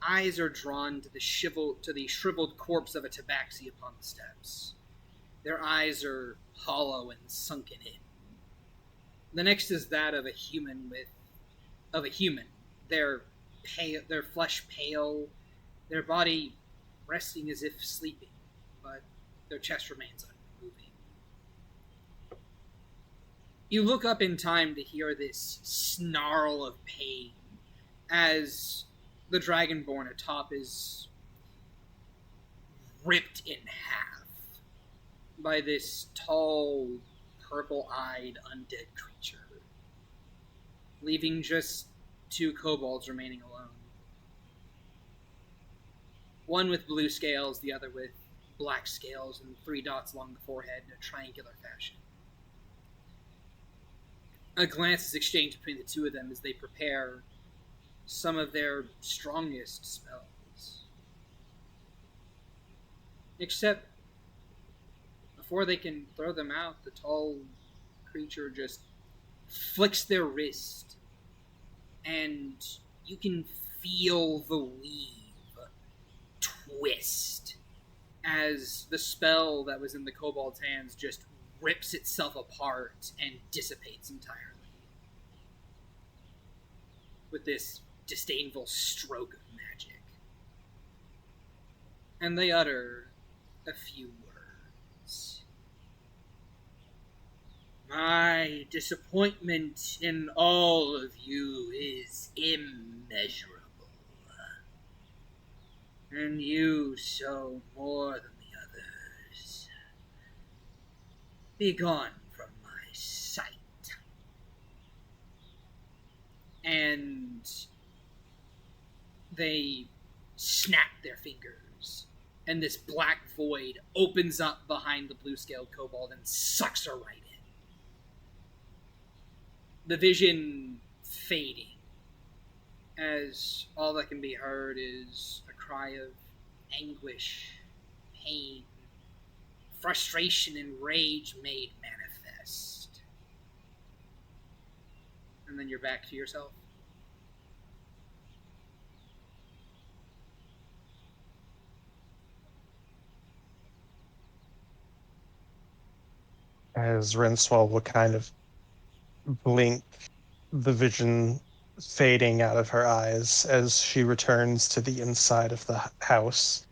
eyes are drawn to the shriveled corpse of a tabaxi upon the steps. Their eyes are hollow and sunken in. The next is that of a human. Their pale, their flesh pale, their body resting as if sleeping, but their chest remains unmoving. You look up in time to hear this snarl of pain as the Dragonborn atop is ripped in half by this tall, purple-eyed undead creature, leaving just 2 kobolds remaining alone. One with blue scales, the other with black scales and 3 dots along the forehead in a triangular fashion. A glance is exchanged between the 2 of them as they prepare some of their strongest spells. Except, before they can throw them out, the tall creature just flicks their wrist, and you can feel the weave twist as the spell that was in the kobold's hands just rips itself apart and dissipates entirely. With this disdainful stroke of magic. And they utter a few words. My disappointment in all of you is immeasurable. And you so more than the others. Be gone from my sight. And they snap their fingers, and this black void opens up behind the blue-scaled kobold and sucks her right in. The vision fading, as all that can be heard is a cry of anguish, pain, frustration, and rage made manifest. And then you're back to yourself. As Rinswell will kind of blink, the vision fading out of her eyes as she returns to the inside of the house.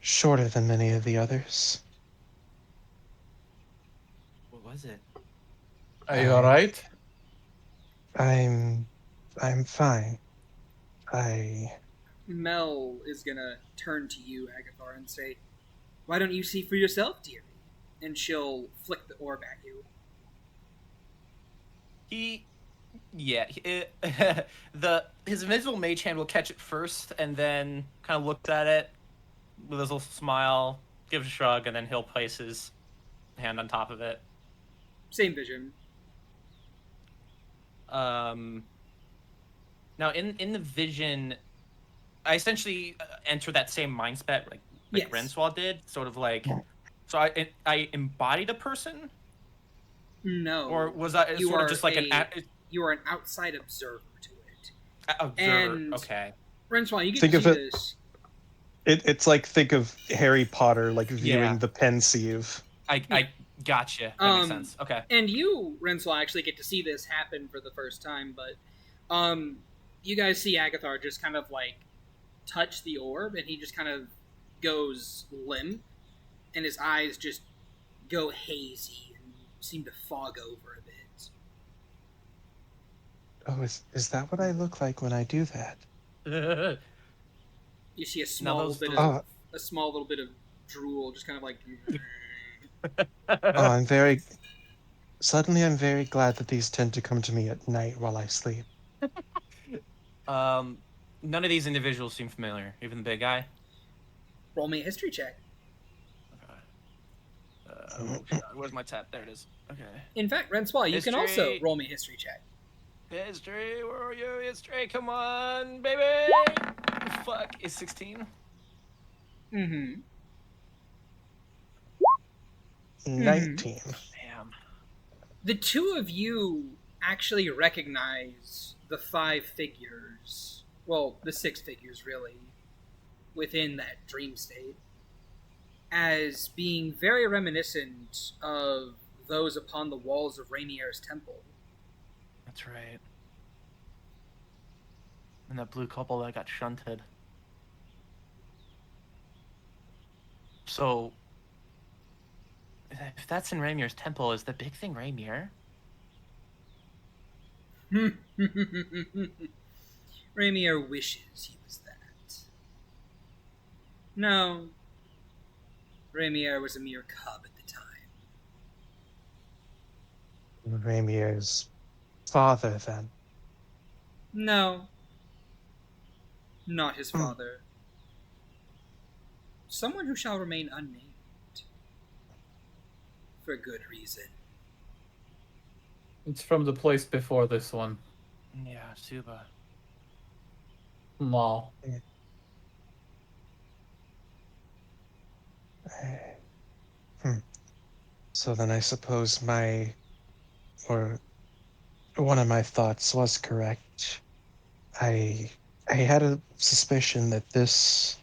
Shorter than many of the others. What was it? Are you alright? I'm fine. Mel is gonna turn to you, Agathar, and say, "Why don't you see for yourself, dearie?" And she'll flick the orb at you. His invisible mage hand will catch it first, and then kind of looks at it with his little smile, gives a shrug, and then he'll place his hand on top of it. Same vision. Now, in the vision, I essentially enter that same mindset, like Yes. Renswall did, sort of like. So I embodied a person, No. or was that You sort of are just like a you are an outside observer to it. Observer. And Okay. Renswell, you get Think to of see it- this. It's like, think of Harry Potter, like viewing Yeah. the pensieve. I gotcha. That makes sense. Okay. And you, Renswell, actually get to see this happen for the first time, but you guys see Agathar just kind of like touch the orb, and he just kind of goes limp, and his eyes just go hazy and seem to fog over a bit. Oh, is that what I look like when I do that? You see a Now small those- bit those- of a small little bit of drool, just kind of like. Oh, I'm very. Suddenly, I'm very glad that these tend to come to me at night while I sleep. None of these individuals seem familiar. Even the big guy. Roll me a history check. Oh, God, where's my tab? There it is. Okay. In fact, Renswell, you can also History. roll me a history check. History, where are you? History, come on, baby! Fuck, is 16? Mm-hmm. 19. Damn. The two of you actually recognize the 5 figures, well, the 6 figures, really, within that dream state, as being very reminiscent of those upon the walls of Rainier's temple. That's right. And that blue couple that got shunted. So, if that's in Ramir's temple, is the big thing Ramir? Rainier wishes he was that. No. Rainier was a mere cub at the time. Ramier's father, then. No. Not his Hmm. father. Someone who shall remain unnamed. For good reason. It's from the place before this one. Yeah, Suba. Mall. So then I suppose one of my thoughts was correct. I had a suspicion that this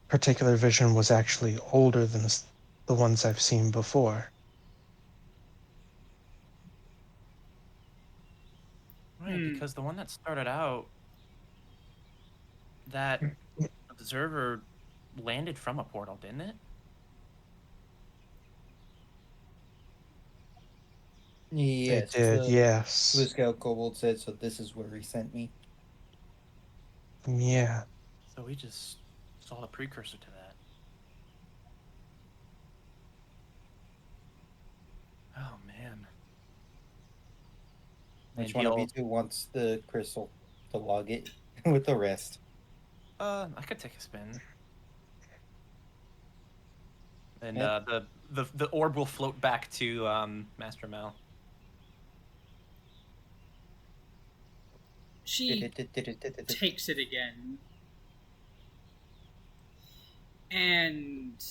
particular vision was actually older than the ones I've seen before. Right, because the one that started out, that observer landed from a portal, didn't it? Yes. It did, the yes. Blue Scout Kobold said, so this is where he sent me. Yeah. So we just saw the precursor to that. Oh, man. Which Maybe one of you two wants the crystal to log it with the rest? I could take a spin. And Yeah. the orb will float back to Master Mel. She takes it again. And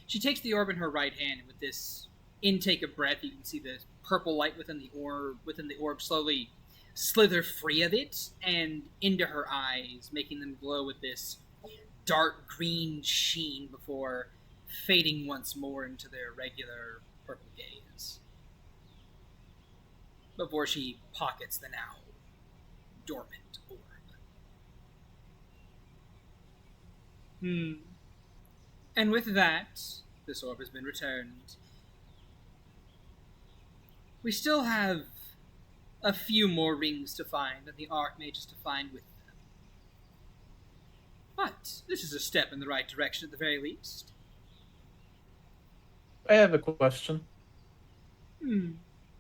she takes the orb in her right hand, and with this intake of breath, you can see the purple light within the orb slowly slither free of it and into her eyes, making them glow with this dark green sheen before fading once more into their regular purple gaze. Before she pockets the now dormant orb. And with that, this orb has been returned. We still have a few more rings to find, and the Archmages to find with them. But this is a step in the right direction at the very least. I have a question.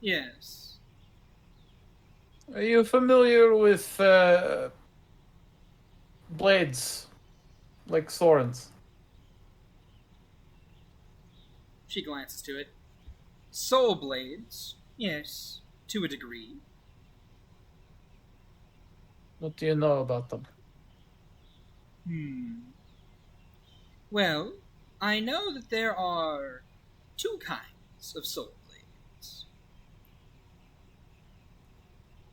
Yes. Are you familiar with blades like swords? She glances to it. Soul blades, yes, to a degree. What do you know about them? Well, I know that there are two kinds of soul blades.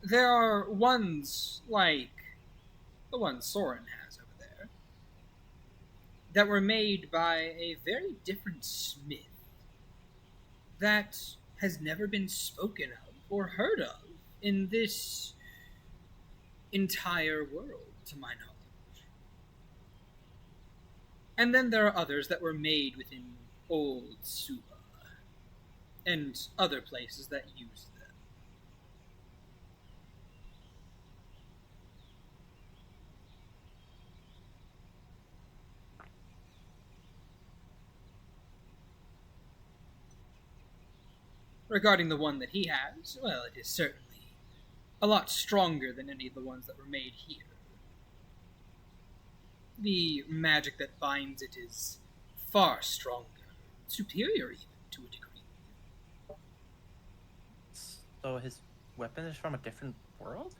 There are ones like the one Soren has over there that were made by a very different smith that has never been spoken of or heard of in this entire world, to my knowledge. And then there are others that were made within Old Suba and other places that use them. Regarding the one that he has, well, it is certainly a lot stronger than any of the ones that were made here. The magic that binds it is far stronger, superior even to a degree. So his weapon is from a different world?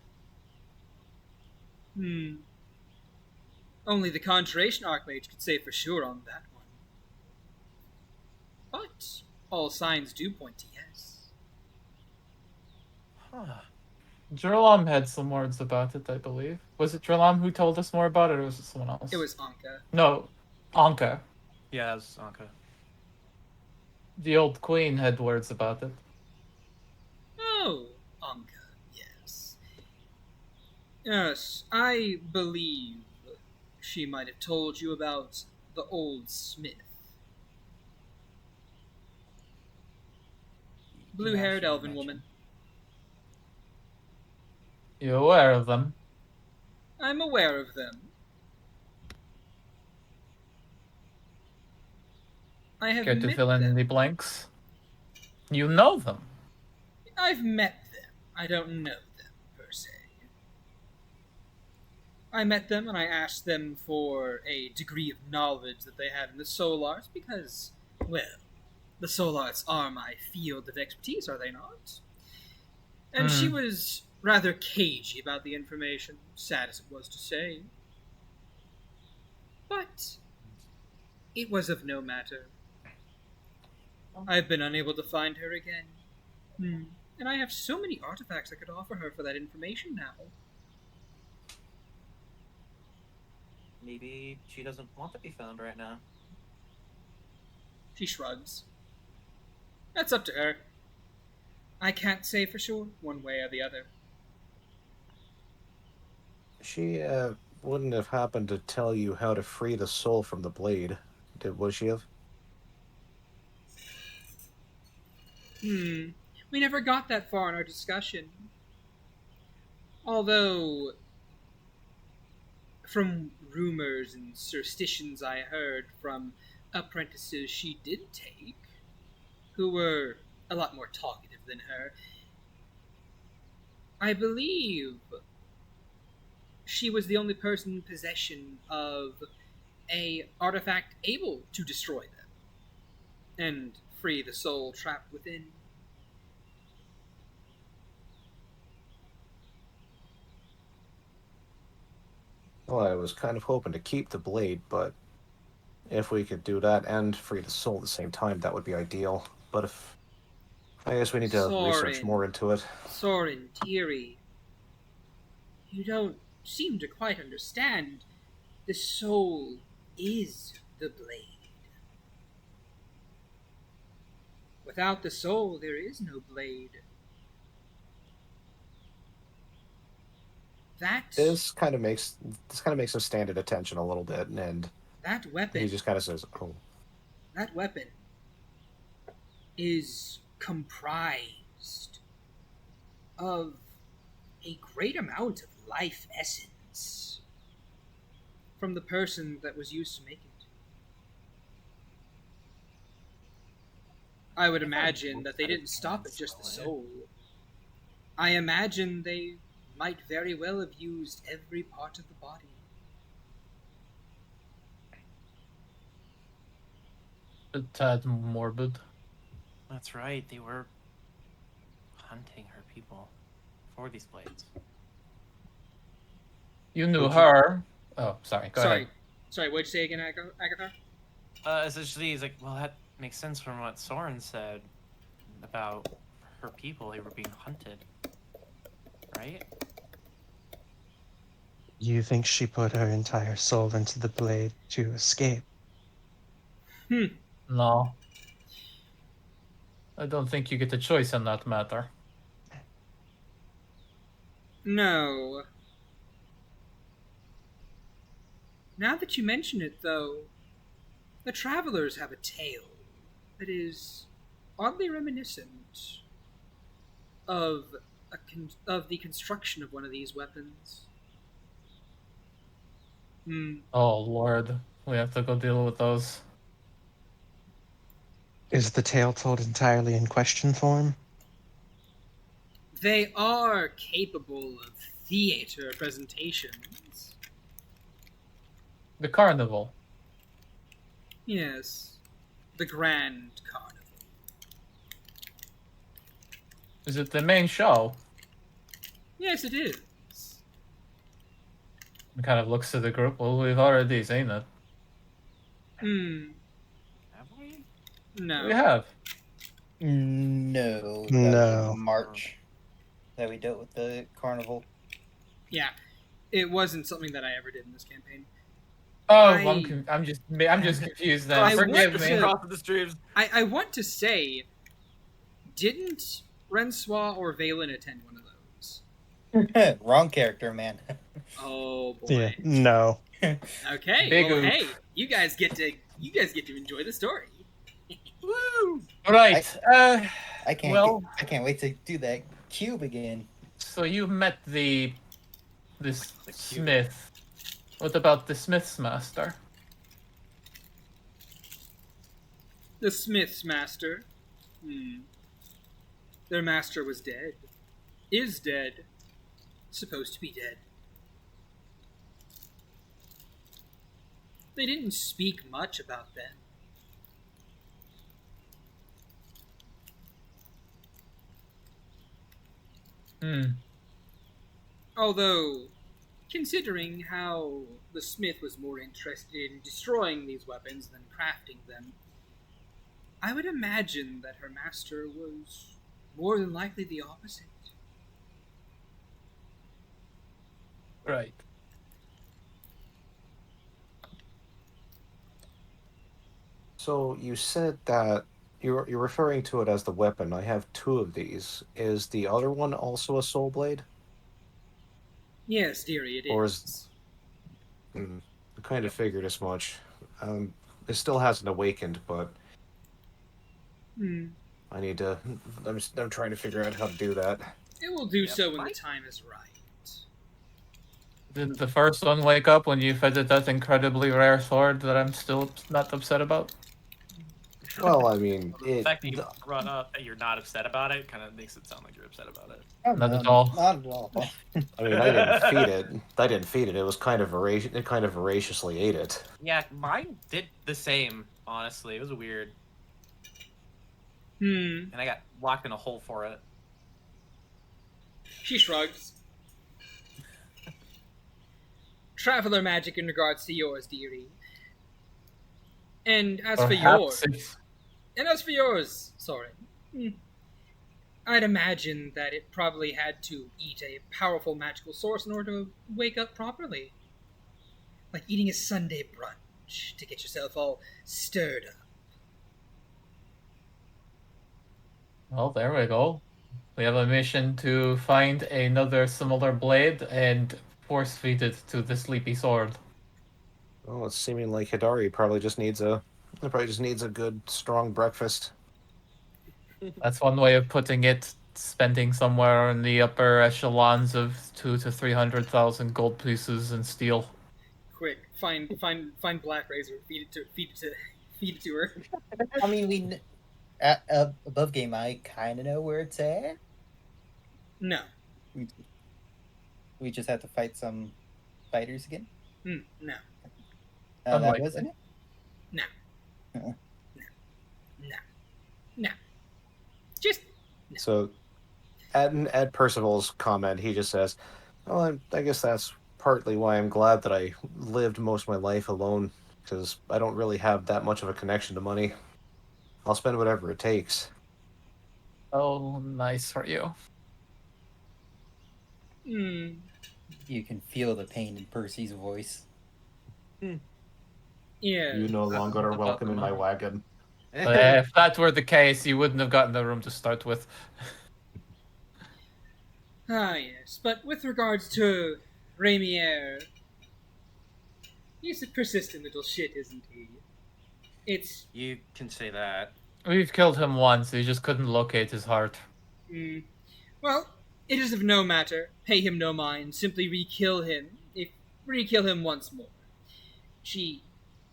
Only the Conjuration Archmage could say for sure on that one. But all signs do point to yes. Huh. Jerlam had some words about it, I believe. Was it Jerlam who told us more about it, or was it someone else? It was Anka. No, Anka. Yeah, that's Anka. The old queen had words about it. Oh, Anka, yes. Yes, I believe she might have told you about the old smith. Blue-haired Yeah, she elven mentioned. woman. You aware of them? I'm aware of them. I have Care to met fill in them. the blanks? You know them. I've met them. I don't know them, per se. I met them and I asked them for a degree of knowledge that they had in the soul arts because, well, the soul arts are my field of expertise, are they not? And she was rather cagey about the information, sad as it was to say. But it was of no matter. I've been unable to find her again. And I have so many artifacts I could offer her for that information now. Maybe she doesn't want to be found right now. She shrugs. That's up to her. I can't say for sure, one way or the other. She wouldn't have happened to tell you how to free the soul from the blade, would she have? We never got that far in our discussion. Although, from rumors and superstitions I heard from apprentices she did take, who were a lot more talkative than her, I believe she was the only person in possession of a artifact able to destroy them and free the soul trapped within. Well, I was kind of hoping to keep the blade, but if we could do that and free the soul at the same time, that would be ideal. But if... I guess we need to research more into it. Soren, dearie, you don't seem to quite understand. The soul is the blade. Without the soul, there is no blade. This kind of makes him stand at attention a little bit, and that weapon. He just kind of says, "Oh." That weapon is comprised of a great amount of life essence from the person that was used to make it. I would imagine that they didn't stop at just the soul. I imagine they might very well have used every part of the body. A tad morbid. That's right, they were hunting her people for these blades. You knew her. Oh, sorry. Go Sorry, ahead. Sorry, what'd you say again, Agathar? Essentially, he's like, well, that makes sense from what Soren said about her people. They were being hunted, right? You think she put her entire soul into the blade to escape? No. I don't think you get a choice in that matter. No. Now that you mention it, though, the travelers have a tale that is oddly reminiscent of of the construction of one of these weapons. Oh, Lord. We have to go deal with those. Is the tale told entirely in question form? They are capable of theater presentations. The carnival. Yes. The Grand Carnival. Is it the main show? Yes, it is. It kind of looks to the group. Well, we've already seen it. Have we? No. We have. No. That was No. in March that we dealt with the carnival. Yeah. It wasn't something that I ever did in this campaign. Oh, I- I'm just confused then. I Forgive want me. to- Cross the streams. I want to say, didn't Rensois or Valen attend one of those? Wrong character, man. Oh boy. Yeah. No. Okay. Big well, oof. hey, you guys get to enjoy the story. Woo! Right. I can't. Well- I can't wait to do that cube again. So you met this The cube. smith. What about the smith's master? The Smith's master. Their master was dead. Is dead. Supposed to be dead. They didn't speak much about them. Although, considering how the smith was more interested in destroying these weapons than crafting them, I would imagine that her master was more than likely the opposite. Right. So you said that you're referring to it as the weapon. I have two of these. Is the other one also a soul blade? Yes, dearie, it Or is. I kind of figured as much. It still hasn't awakened, but I need to. I'm trying to figure out how to do that. It will do Yep, so when fine. the time is right. Did the first one wake up when you fed it that incredibly rare sword that I'm still not upset about? Well, I mean, The fact that you brought up that you're not upset about it kind of makes it sound like you're upset about it. Not at all. Not at all. I mean, I didn't feed it. I didn't feed it. It was kind of voracious. It kind of voraciously ate it. Yeah, mine did the same, honestly. It was weird. And I got locked in a hole for it. She shrugs. Traveler magic in regards to yours, dearie. And as for yours, sorry. I'd imagine that it probably had to eat a powerful magical source in order to wake up properly. Like eating a Sunday brunch to get yourself all stirred up. Well, there we go. We have a mission to find another similar blade and force feed it to the sleepy sword. Well, it's seeming like Hidari probably just needs a good strong breakfast. That's one way of putting it. Spending somewhere in the upper echelons of 200,000 to 300,000 gold pieces in steel. Quick, find Black Razor, feed it to her. I mean, we above game. I kind of know where it's at. No. We just have to fight some fighters again. No. That Unlikely. wasn't it. No. Just So, at Percival's comment, he just says, "Well, I guess that's partly why I'm glad that I lived most of my life alone, because I don't really have that much of a connection to money. I'll spend whatever it takes. Oh, nice for you. Hmm. You can feel the pain in Percy's voice. Yeah. You no longer are about welcome the in my money? wagon. If that were the case, you wouldn't have gotten the room to start with. Ah, yes. But with regards to Rainier, he's a persistent little shit, isn't he? It's You can say that. We've killed him once, he just couldn't locate his heart. Well, it is of no matter. Pay him no mind. Simply re-kill him. Re-kill him once more. She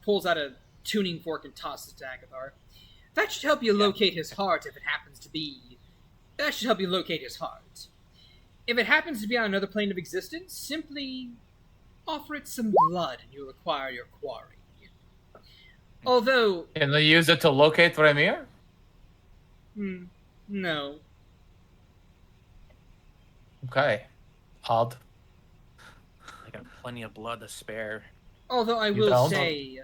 pulls out a tuning fork and tosses it to Agathar. That should help you locate his heart if it happens to be. That should help you locate his heart. If it happens to be on another plane of existence, simply offer it some blood and you'll acquire your quarry. Although, Can they use it to locate Remir? no. Okay. Odd. I got plenty of blood to spare. Although I You will don't? say,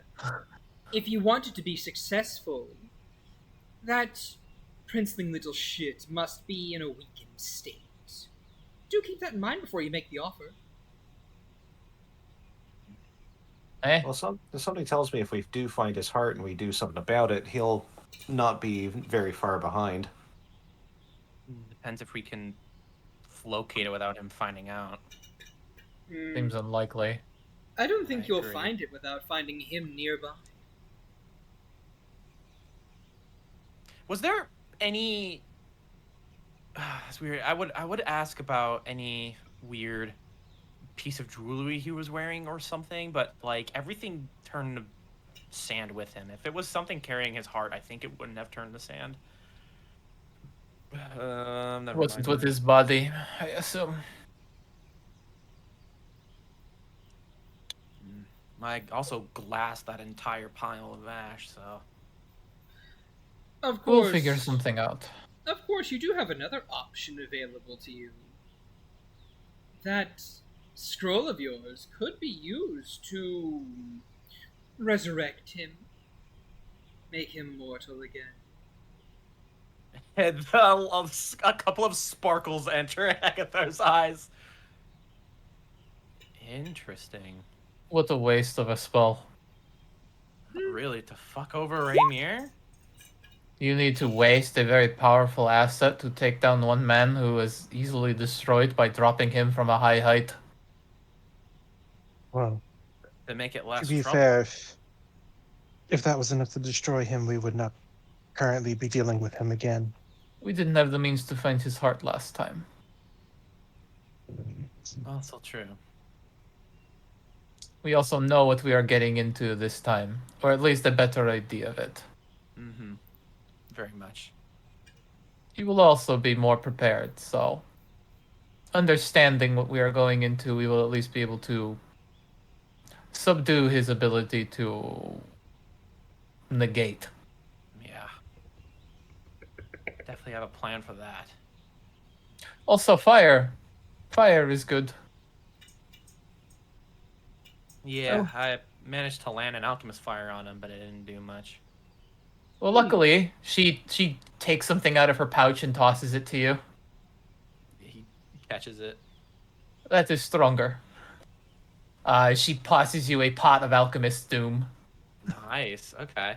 if you wanted to be successful, that princeling little shit must be in a weakened state. Do keep that in mind before you make the offer. Well, something tells me if we do find his heart and we do something about it, he'll not be very far behind. Depends if we can locate it without him finding out. Seems unlikely. I don't think I you'll agree. find it without finding him nearby. Was there any? It's weird. I would ask about any weird piece of jewelry he was wearing or something, but like everything turned to sand with him. If it was something carrying his heart, I think it wouldn't have turned to sand. Never Wasn't mind. with his body, I assume. I also glassed that entire pile of ash, so Of course. We'll figure something out. Of course, you do have another option available to you. That scroll of yours could be used to resurrect him, make him mortal again. and a couple of sparkles enter Agathar's eyes. Interesting. What a waste of a spell. Really, to fuck over Rainier? You need to waste a very powerful asset to take down one man who is easily destroyed by dropping him from a high height. Well, To make it to less be trouble? fair, if that was enough to destroy him, we would not currently be dealing with him again. We didn't have the means to find his heart last time. Also true. We also know what we are getting into this time, or at least a better idea of it. Mm-hmm. Very much. You will also be more prepared, so understanding what we are going into, we will at least be able to subdue his ability to negate. Yeah. Definitely have a plan for that. Also, fire. Fire is good. Yeah, I managed to land an alchemist fire on him, but it didn't do much. Well, luckily, she takes something out of her pouch and tosses it to you. He catches it. That is stronger. She passes you a pot of alchemist doom, Nice. Okay.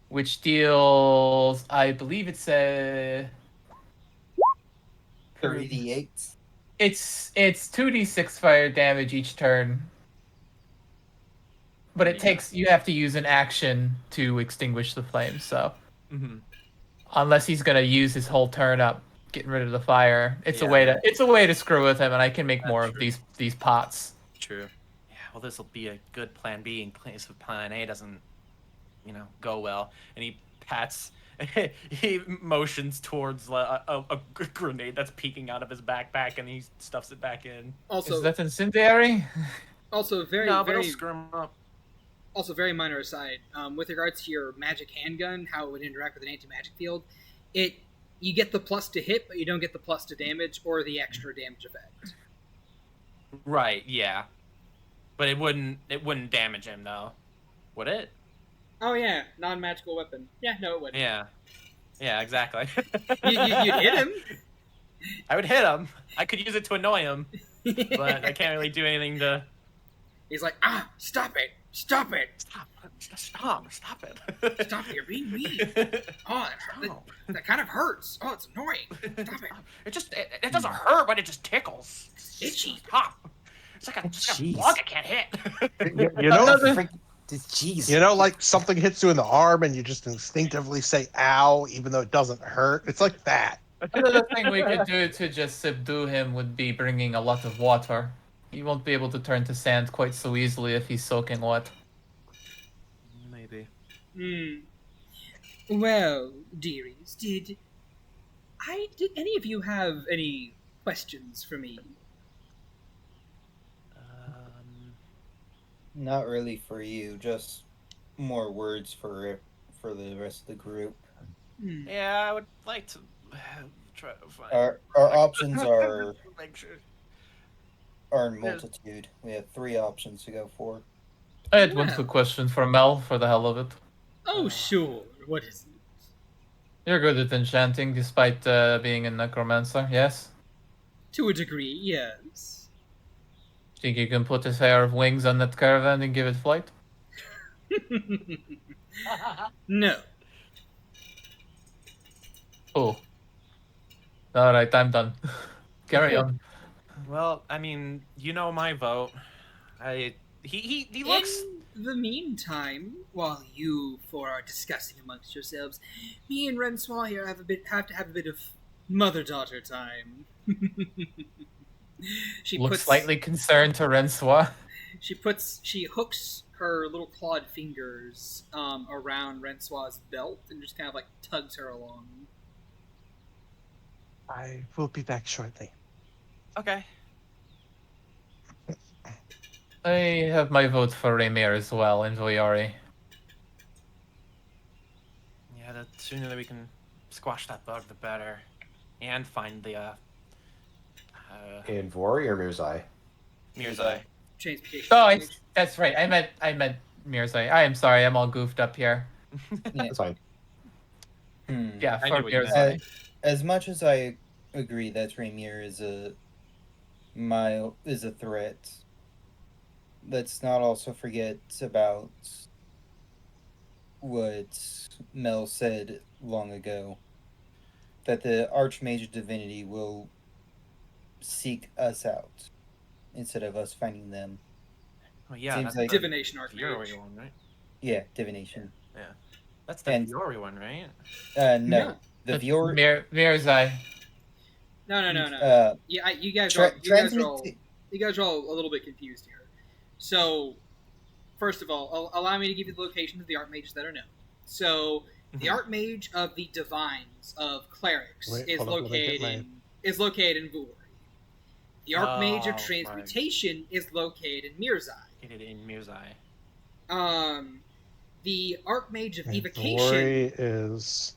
which deals, I believe it's a 30d8. It's 2d6 fire damage each turn. But it takes you have to use an action to extinguish the flame, so Mm-hmm. unless he's gonna use his whole turn up getting rid of the fire, it's Yeah. a way to screw with him, and I can make That's more of true. these pots. True. Yeah. Well, this will be a good plan B in case of plan A doesn't, go well. And he pats. He motions towards a grenade that's peeking out of his backpack, and he stuffs it back in. Also, Is that incendiary? also very, No, but very, he'll screw him up. also very minor aside. With regards to your magic handgun, how it would interact with an anti-magic field, you get the plus to hit, but you don't get the plus to damage or the extra damage effect. Right, yeah. But it wouldn't damage him though. Would it? Oh yeah, non-magical weapon. Yeah, no, it wouldn't. Yeah. Yeah, exactly. You'd hit him. I would hit him. I could use it to annoy him, but I can't really do anything to He's like, stop it, stop it. stop it, you're being mean. Oh, that kind of hurts. Oh, it's annoying. Stop it. It doesn't hurt, but it just tickles. Itchy. Stop. It's like a Jeez. bug I can't hit. You know, Jeez. you know, like something hits you in the arm and you just instinctively say "ow," even though it doesn't hurt. It's like that. Another thing we could do to just subdue him would be bringing a lot of water. He won't be able to turn to sand quite so easily if he's soaking wet. Maybe. Well, dearies, did any of you have any questions for me? Not really for you, just more words for the rest of the group. Yeah, I would like to try to find. Our options are Make sure. in multitude. We have 3 options to go for. I had one Well. quick question for Mel, for the hell of it. Oh, sure. What is it? You're good at enchanting, despite being a necromancer, yes? To a degree, yes. Think you can put a pair of wings on that caravan and give it flight? No. Oh. Alright, I'm done. Carry on. Well, I mean, you know my vote. He looks. In the meantime, while you four are discussing amongst yourselves, me and Rensoir here have to have a bit of mother-daughter time. She Looks puts slightly concerned to Rensoir. she hooks her little clawed fingers around Rensoir's belt and just kind of like tugs her along. I will be back shortly. Okay. I have my vote for Raymir as well, and Voyari. Yeah, the sooner that we can squash that bug, the better, and find the In Vori or Mirzai? Mirzai. Transmutation. Oh, that's right. I meant Mirzai. I am sorry, I'm all goofed up here. That's fine. Yeah, I for knew what you meant. Mirzai. As much as I agree that Rainier is a threat, let's not also forget about what Mel said long ago, that the Archmage of Divinity will seek us out instead of us finding them. Well, yeah, Seems that's like- the Divination Fiori Archmage. one, right? Yeah, divination. That's the And- Fiori one, right? No. The Vior... Mirzai. No. Yeah, you guys are all a little bit confused here. So, first of all, allow me to give you the location of the Archmages that are known. So, the Archmage of the Divines of Clerics Wait, is hold on, let me get located in Vuri. The Archmage of Oh, Transmutation is located in Mirzai. Located in Mirzai. The Archmage of And Evocation. Vori is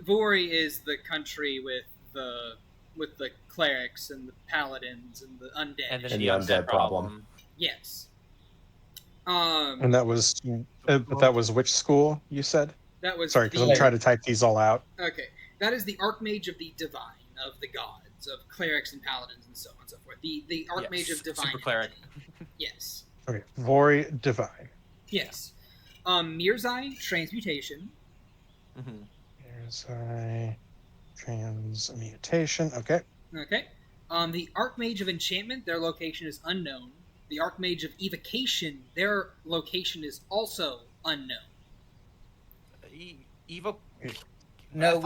Vori is the country with the clerics and the paladins and the undead. And then And the the undead undead problem. Yes. and that was which school you said? That was Sorry, because the- I'm trying to type these all out. Okay, that is the Archmage of the Divine, of the gods, of clerics and paladins and so on and so forth. The Archmage Yes, of Divine. super cleric. Yes. Okay, Vori Divine. Yes. Mirzai, Transmutation. Mm-hmm. Here's a transmutation. Okay. Okay. The Archmage of Enchantment, their location is unknown. The Archmage of Evocation, their location is also unknown. Evo. No,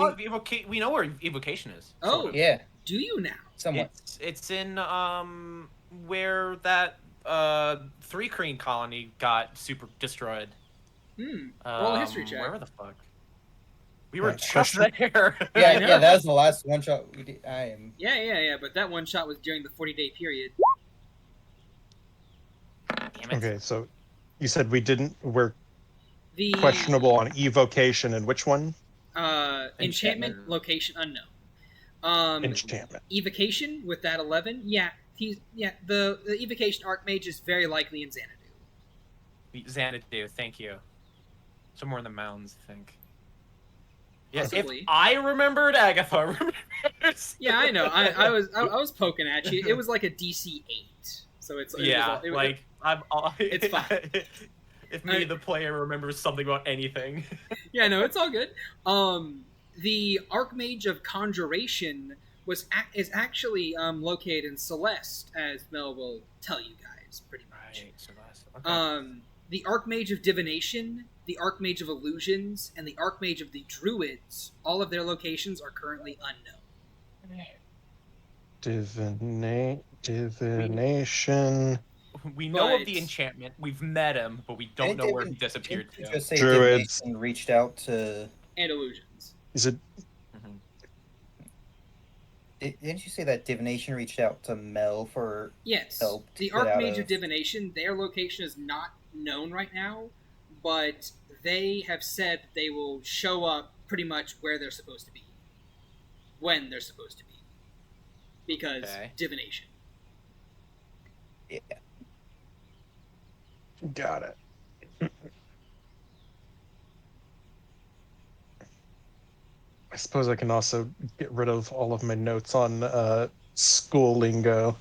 we know where evocation is. Oh, sort of. Yeah, do you now? somewhat. It's in where that 3 Kreen colony got super destroyed. Roll a history check. Where the fuck? We were Right, just question. there. Yeah, that was the last one shot we did. Yeah, but that one shot was during the 40-day period. Damn it. Okay, so you said we're The questionable on evocation and which one? enchantment Enchantment. location unknown. Enchantment. Evocation with that 11, yeah, the evocation archmage is very likely in Xanadu. Xanadu, thank you. Somewhere in the mountains, I think. Yeah, Possibly. if I remembered, Agatha remembers. Yeah, I know. I was poking at you. It was like a DC 8, so it's Yeah, it's fine. If me, the player, remembers something about anything. Yeah, no, it's all good. The Archmage of Conjuration is actually located in Celeste, as Mel will tell you guys pretty much. Right, Celeste. Okay. The Archmage of Divination, the Archmage of Illusions, and the Archmage of the Druids, all of their locations are currently unknown. Divination. We know of the enchantment. We've met him, but we don't know where he disappeared to. Just say Druids. Divination reached out to. And Illusions. Is it? Didn't you say that Divination reached out to Mel for help? The Archmage of Divination, their location is not known right now, but they have said they will show up pretty much where they're supposed to be, when they're supposed to be, because divination. Yeah. Got it. I suppose I can also get rid of all of my notes on school lingo.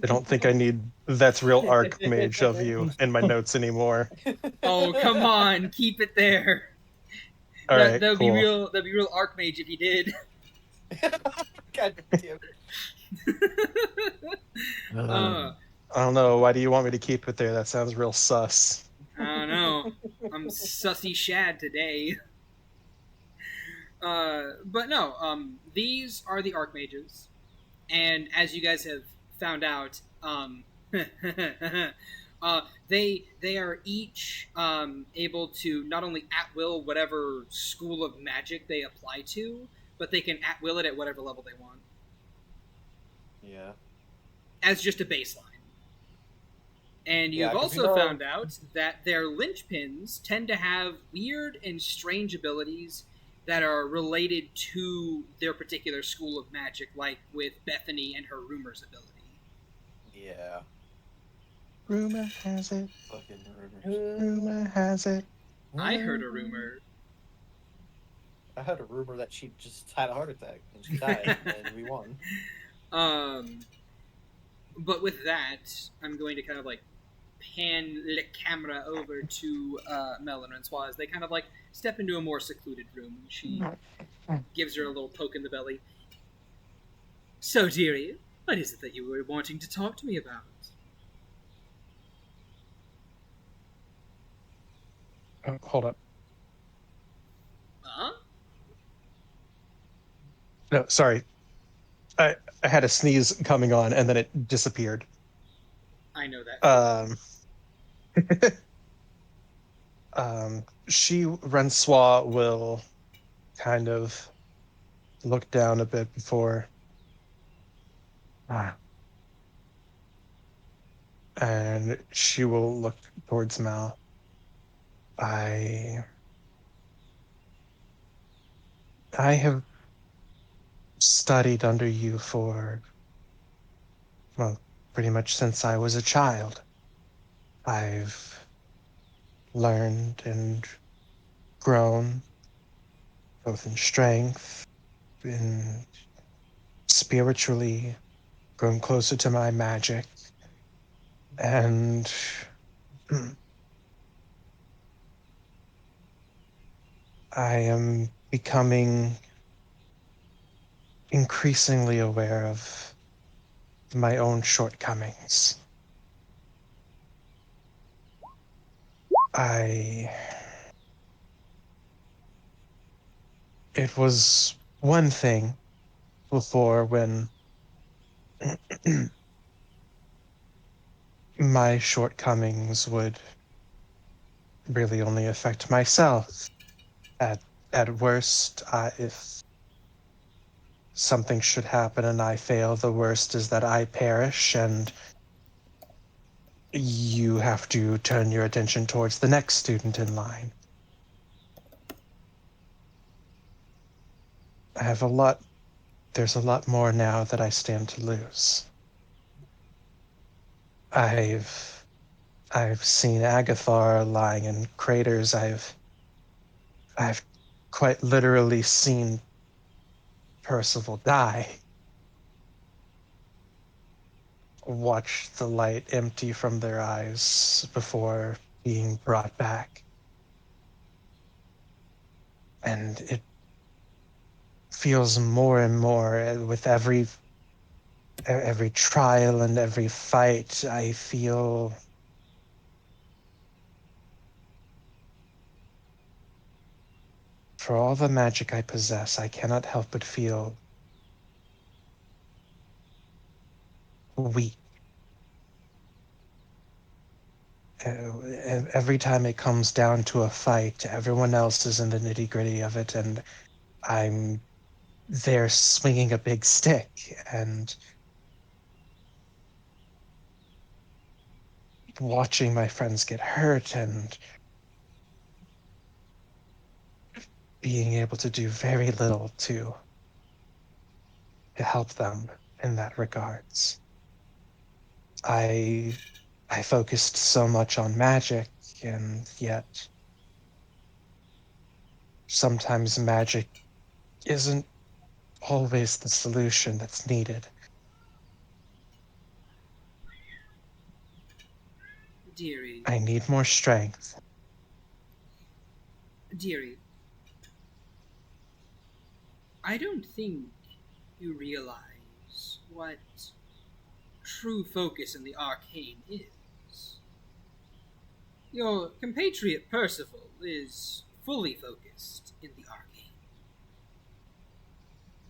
I don't think I need "that's real Archmage of you" in my notes anymore. Oh, come on, keep it there. All right, that'd cool. be real. That'd be real Archmage if you did. God damn it. I don't know. Why do you want me to keep it there? That sounds real sus. I don't know. I'm sussy Shad today. But no, these are the Archmages, and as you guys have found out, they are each able to not only at will whatever school of magic they apply to, but they can at will it at whatever level they want. Yeah. As just a baseline. And you've also found out that their linchpins tend to have weird and strange abilities that are related to their particular school of magic, like with Bethany and her Rumors ability. Yeah. Rumor has it. Fucking rumors. Rumor has it. I heard a rumor. I heard a rumor that she just had a heart attack and she died and we won. But with that, I'm going to kind of like pan the camera over to Mel and Francois as they kind of like step into a more secluded room. She gives her a little poke in the belly. So, dearie, what is it that you were wanting to talk to me about? Hold up. Huh? No, sorry. I had a sneeze coming on and then it disappeared. I know that. Francois will kind of look down a bit before. And she will look towards Mal. I have studied under you for, well, pretty much since I was a child. I've learned and grown, both in strength, and spiritually, grown closer to my magic. And I am becoming increasingly aware of my own shortcomings. It was one thing before when my shortcomings would really only affect myself. At worst, if something should happen and I fail, the worst is that I perish and you have to turn your attention towards the next student in line. There's a lot more now that I stand to lose. I've seen Agathar lying in craters. I've quite literally seen Percival die. Watch the light empty from their eyes before being brought back. And it feels more and more with every trial and every fight. I feel for all the magic I possess, I cannot help but feel weak. Every time it comes down to a fight, everyone else is in the nitty gritty of it, and I'm there swinging a big stick and watching my friends get hurt and being able to do very little to help them in that regards. I focused so much on magic, and yet sometimes magic isn't always the solution that's needed. Dearie, I need more strength. dearie, I don't think you realize what true focus in the arcane is. Your compatriot Percival is fully focused in the arcane.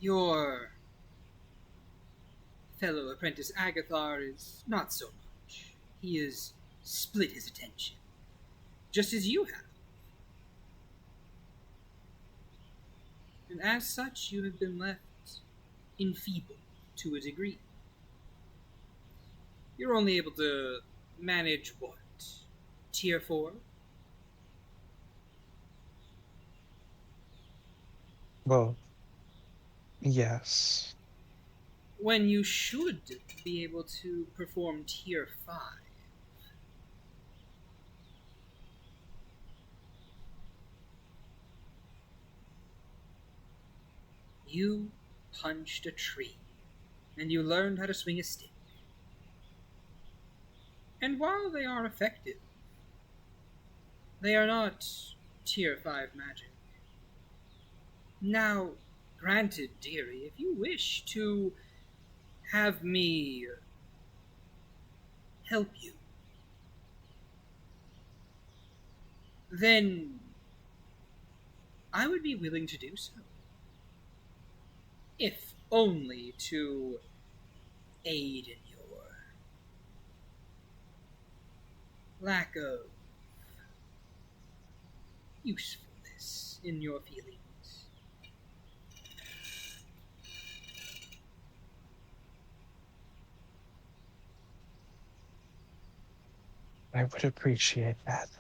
Your fellow apprentice Agathar is not so much. He has split his attention, just as you have. And as such, you have been left enfeebled to a degree. You're only able to manage what? Tier 4? Well, yes. When you should be able to perform Tier 5. You punched a tree, and you learned how to swing a stick. And while they are effective, they are not Tier 5 magic. Now, granted, dearie, if you wish to have me help you, then I would be willing to do so. If only to aid in your lack of usefulness in your feelings. I would appreciate that.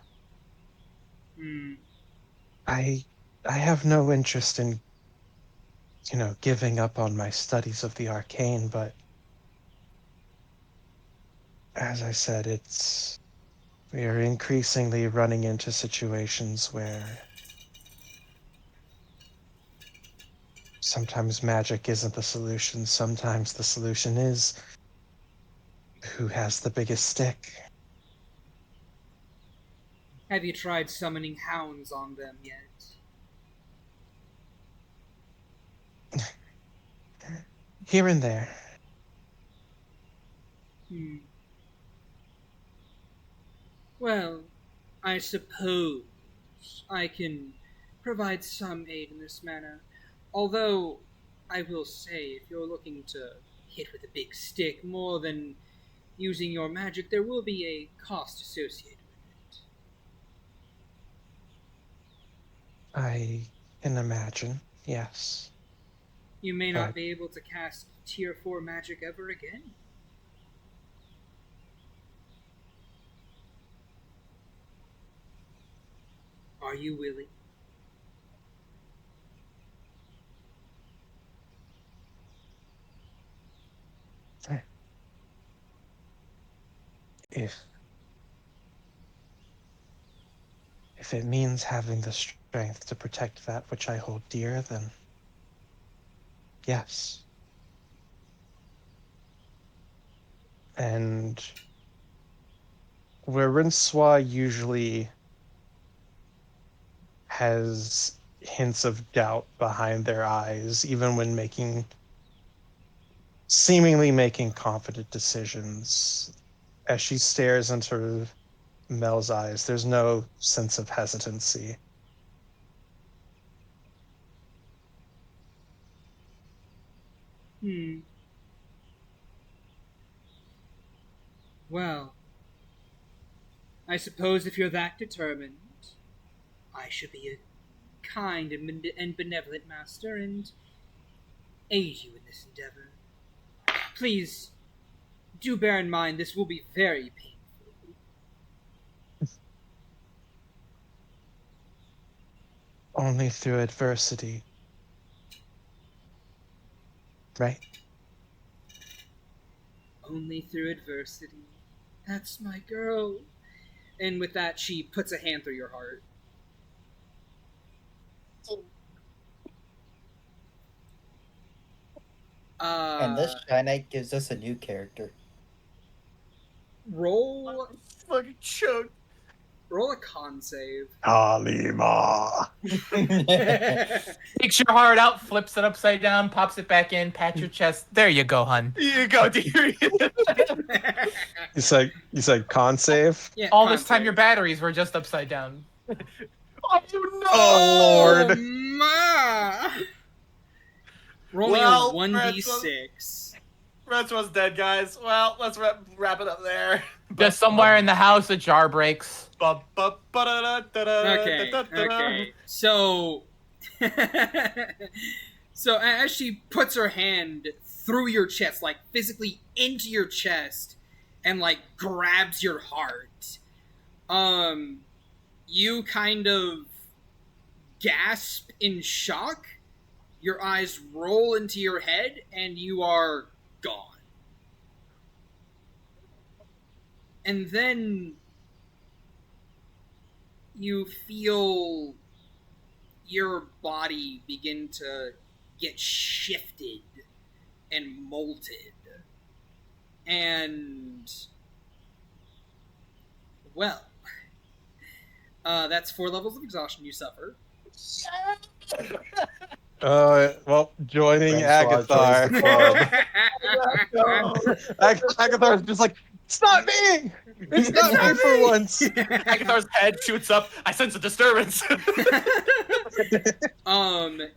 Hmm. I have no interest in, giving up on my studies of the arcane, but as I said, we are increasingly running into situations where sometimes magic isn't the solution. Sometimes the solution is who has the biggest stick. Have you tried summoning hounds on them yet? Here and there. Well, I suppose I can provide some aid in this manner. Although, I will say, if you're looking to hit with a big stick more than using your magic, there will be a cost associated with it. I can imagine, yes. You may not But be able to cast Tier 4 magic ever again. Are you willing? If it means having the strength to protect that which I hold dear, then yes. And where Rinsois usually has hints of doubt behind their eyes, even when seemingly making confident decisions, as she stares into Mel's eyes, there's no sense of hesitancy. Well, I suppose if you're that determined, I should be a kind and benevolent master and aid you in this endeavor. Please, do bear in mind this will be very painful. Only through adversity. Right? Only through adversity. That's my girl. And with that, she puts a hand through your heart. And this Shy Knight gives us a new character. Roll Fucking choke. a con save. Kalima. Takes your heart out, flips it upside down, pops it back in, pat your chest. There you go, hun. Here you go, dearie. You said con save? Yeah, All con this time save. your batteries were just upside down. Oh, no! Oh, Lord. Ma! Roll Well, me a 1d6. Retro's dead, guys. Well, let's wrap it up there. Just somewhere in the house, a jar breaks. Okay. So, so as she puts her hand through your chest, like physically into your chest, and like grabs your heart, you kind of gasp in shock. Your eyes roll into your head, and you are gone. And then you feel your body begin to get shifted and molded. And, well, that's 4 levels of exhaustion you suffer. Well, joining Francois joins Agathar. the Agathar's just like, it's not me! It's not me for once! Agathar's head shoots up. I sense a disturbance.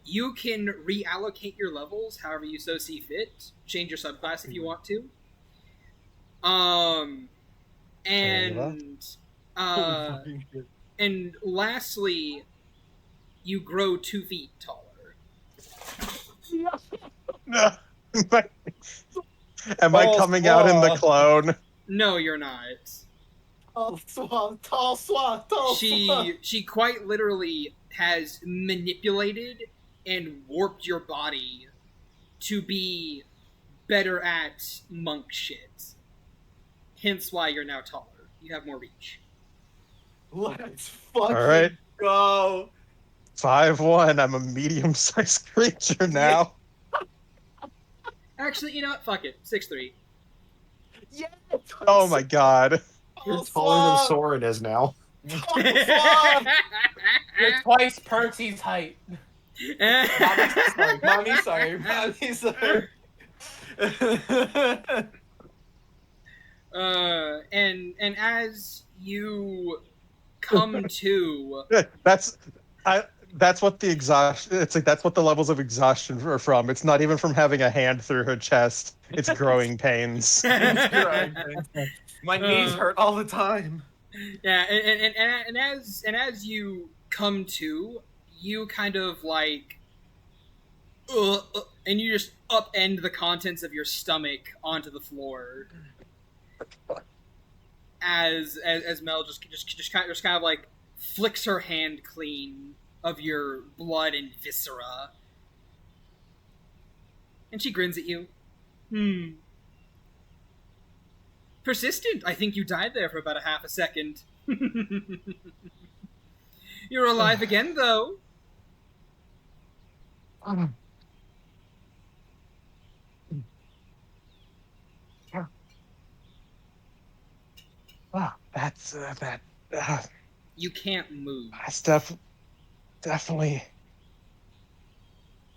You can reallocate your levels however you so see fit. Change your subclass if you want to. And lastly, you grow 2 feet taller. No. Am I coming out in the clone? No, you're not. Tall swat. She quite literally has manipulated and warped your body to be better at monk shit. Hence why you're now taller. You have more reach. Let's fucking All right. go. 5'1". I'm a medium-sized creature now. Actually, you know what? Fuck it. 6'3". Yeah. Oh my god. You're taller than Soren is now. You're twice Percy's height. Mommy, sorry. And as you come to, That's what the exhaustion. It's like that's what the levels of exhaustion are from. It's not even from having a hand through her chest. It's growing pains. My knees hurt all the time. yeah, and as you come to, you kind of like, and you just upend the contents of your stomach onto the floor. As Mel just kind of like flicks her hand clean of your blood and viscera, and she grins at you. Persistent. I think you died there for about a half a second. You're alive again, though. Wow, that's You can't move. that's definitely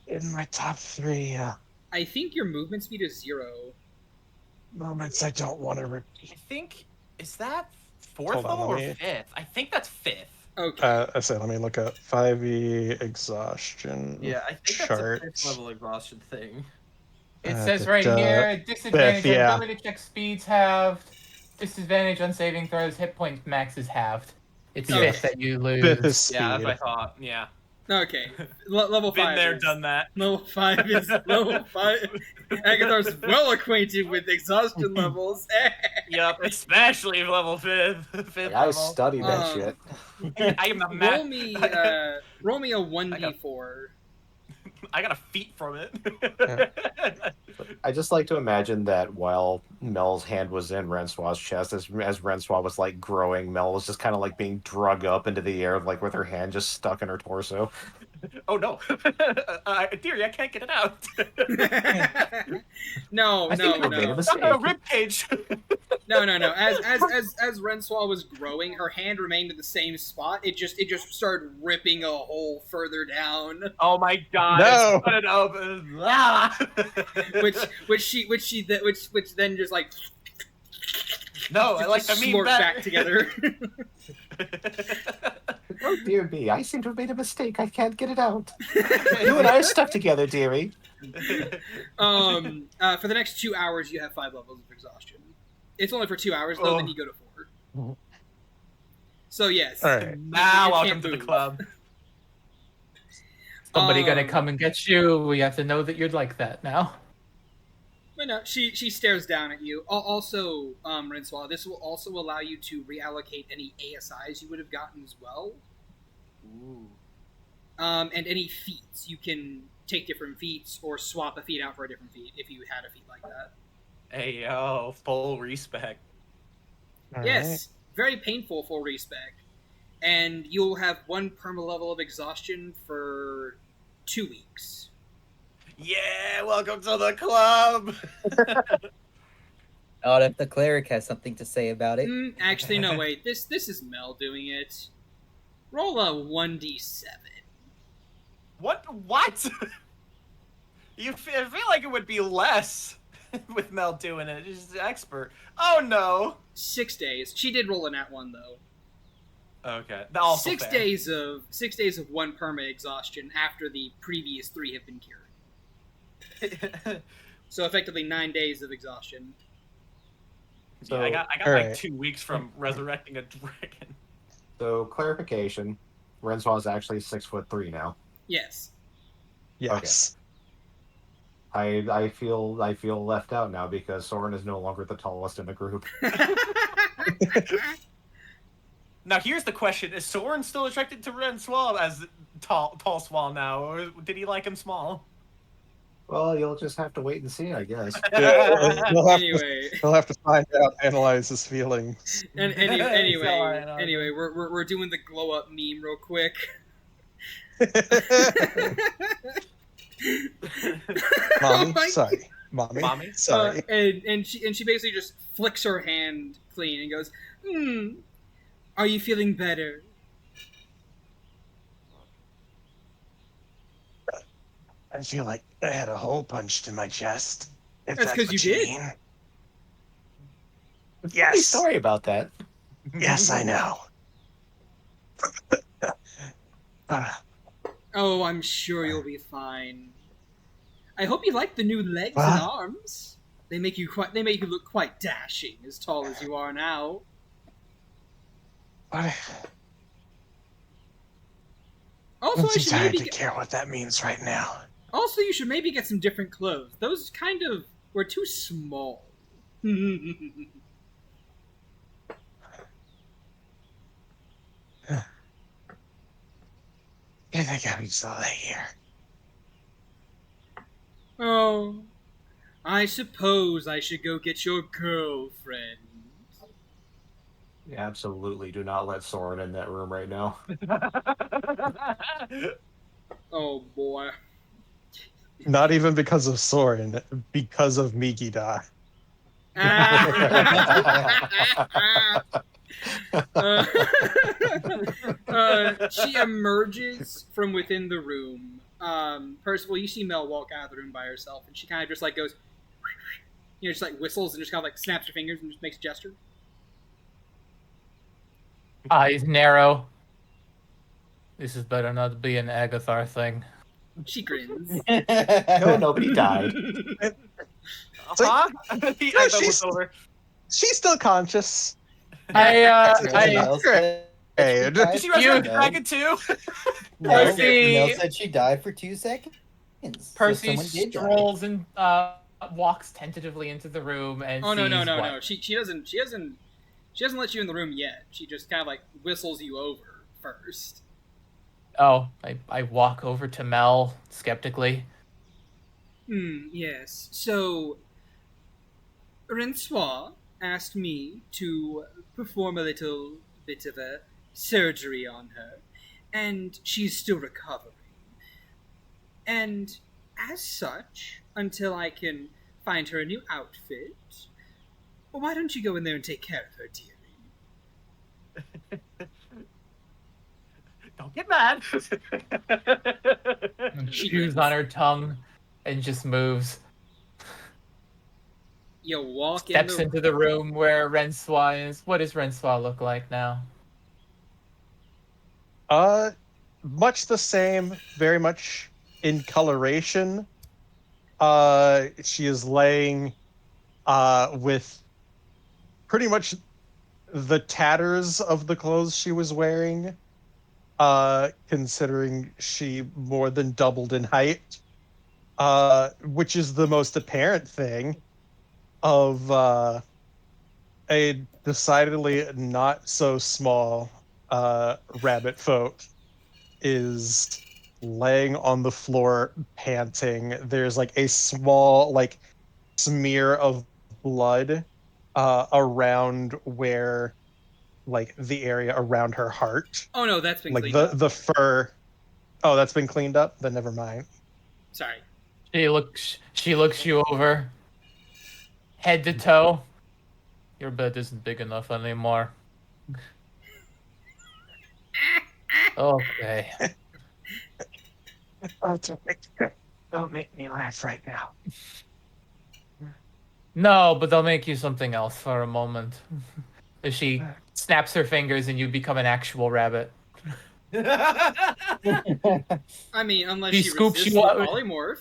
in my top 3 I think your movement speed is 0. moments I don't want to repeat. I think, is that 4th Hold on, level or let me- 5th? I think that's 5th. Okay. I said, let me look at 5e exhaustion. Yeah, I think charts. that's a 5th level exhaustion thing. It says right da-da. here, disadvantage on yeah. ability check speeds halved, disadvantage on saving throws, hit point max is halved. It's Okay. fifth that you 5th is lose. speed. Yeah, that's what I thought. Yeah. Okay. Level 5. Been there, is- done that. Level 5 is level 5. Agathar's well acquainted with exhaustion levels. Yep, especially level 5th. 5th Like, I level. studied that shit. I am a roll ma- me a 1d4. I got a feat from it. I just like to imagine that while Mel's hand was in Rensoir's chest, as Rensoir was like growing, Mel was just kind of like being drug up into the air, like with her hand just stuck in her torso. Oh no, dearie, I can't get it out. No. I think I made a mistake. A rib cage. No. As Rensoir was growing, her hand remained in the same spot. It just started ripping a hole further down, Oh my god! No. Put it open. Ah! which then just like No, I like the meme slurped better. back together. Oh dear me, I seem to have made a mistake. I can't get it out. You and I are stuck together, dearie. For the next 2 hours, you have 5 levels of exhaustion. It's only for 2 hours, though. Oh. Then you go to 4. So yes. All right. Now, You welcome can't to the move. club. Somebody gonna Um, come and get you. We have to know that you're like that now. But no, she stares down at you. Also, Rensoir, this will also allow you to reallocate any ASIs you would have gotten as well. Ooh. And any feats. You can take different feats or swap a feat out for a different feat if you had a feat like that. Hey yo, full respect. All Yes, very painful full respec. And you'll have 1 perma level of exhaustion for 2 weeks. Yeah, welcome to the club. Odd if the cleric has something to say about it. Actually, no, wait. This is Mel doing it. Roll a 1d7. What? I feel like it would be less with Mel doing it. She's an expert. Oh no. 6 days. She did roll a nat 1 though. Okay. Also 6 fair. days of 1 perma exhaustion after the previous 3 have been cured. So effectively 9 days of exhaustion. Yeah, I got like Alright. 2 weeks from resurrecting a dragon. So clarification, Rensoir is actually 6'3" now. Yes. Yes. I feel left out now because Soren is no longer the tallest in the group. Now here's the question: is Soren still attracted to Rensoir as tall Swall now, or did he like him small? Well, you'll just have to wait and see, I guess. Yeah, Anyway, he'll have to find out, analyze his feelings. anyway, we're doing the glow up meme real quick. Mommy, my- sorry. Mommy, sorry. And she basically just flicks her hand clean and goes, are you feeling better? I feel like I had a hole punched in my chest. If That's 'cause what you did. mean. Hey, Yes. sorry about that. Yes, I know. Oh, I'm sure you'll be fine. I hope you like the new legs What? and arms. They make you look quite dashing, as tall as you are now. I Also, don't I seem should tired maybe to care what that means right now. Also, you should maybe get some different clothes. Those kind of were too small. I think I saw that here. Oh, I suppose I should go get your girlfriend. Absolutely, do not let Soren in that room right now. Oh boy. Not even because of Soren, because of Mikida. She emerges from within the room. Percival, you see Mel walk out of the room by herself, and she kind of just like goes, just like whistles and just kind of like snaps her fingers and just makes a gesture. Eyes narrow. This is better not be an Agathar thing. She grins. No, nobody died. Huh? She's still conscious. Mel said Hey, she died Did she for- resurrect no. the dragon too? No, Percy- Mel said she died for 2 seconds. So Percy someone did die. strolls and walks tentatively into the room and Oh no sees no what? she doesn't let you in the room yet. She just kind of like whistles you over first. Oh, I walk over to Mel skeptically. Yes. So Rensoir asked me to perform a little bit of a surgery on her, and she's still recovering. And as such, until I can find her a new outfit, well, why don't you go in there and take care of her, dearie? Don't get mad. She Chews grins. on her tongue and just moves. You walk Steps in into the room where Rensoir is. What does Rensoir look like now? Much the same, very much in coloration. She is laying with pretty much the tatters of the clothes she was wearing, considering she more than doubled in height, which is the most apparent thing of a decidedly not so small rabbit folk is laying on the floor panting. There's like a small like smear of blood around where like the area around her heart. Oh no, that's been Like cleaned up. the fur. Oh, that's been cleaned up? Then never mind. Sorry. She looks you over, head to toe. Your bed isn't big enough anymore. Okay. Don't make me laugh right now. No, but they'll make you something else for a moment. If she snaps her fingers and you become an actual rabbit. I mean, unless She she scoops resists you the out. polymorph.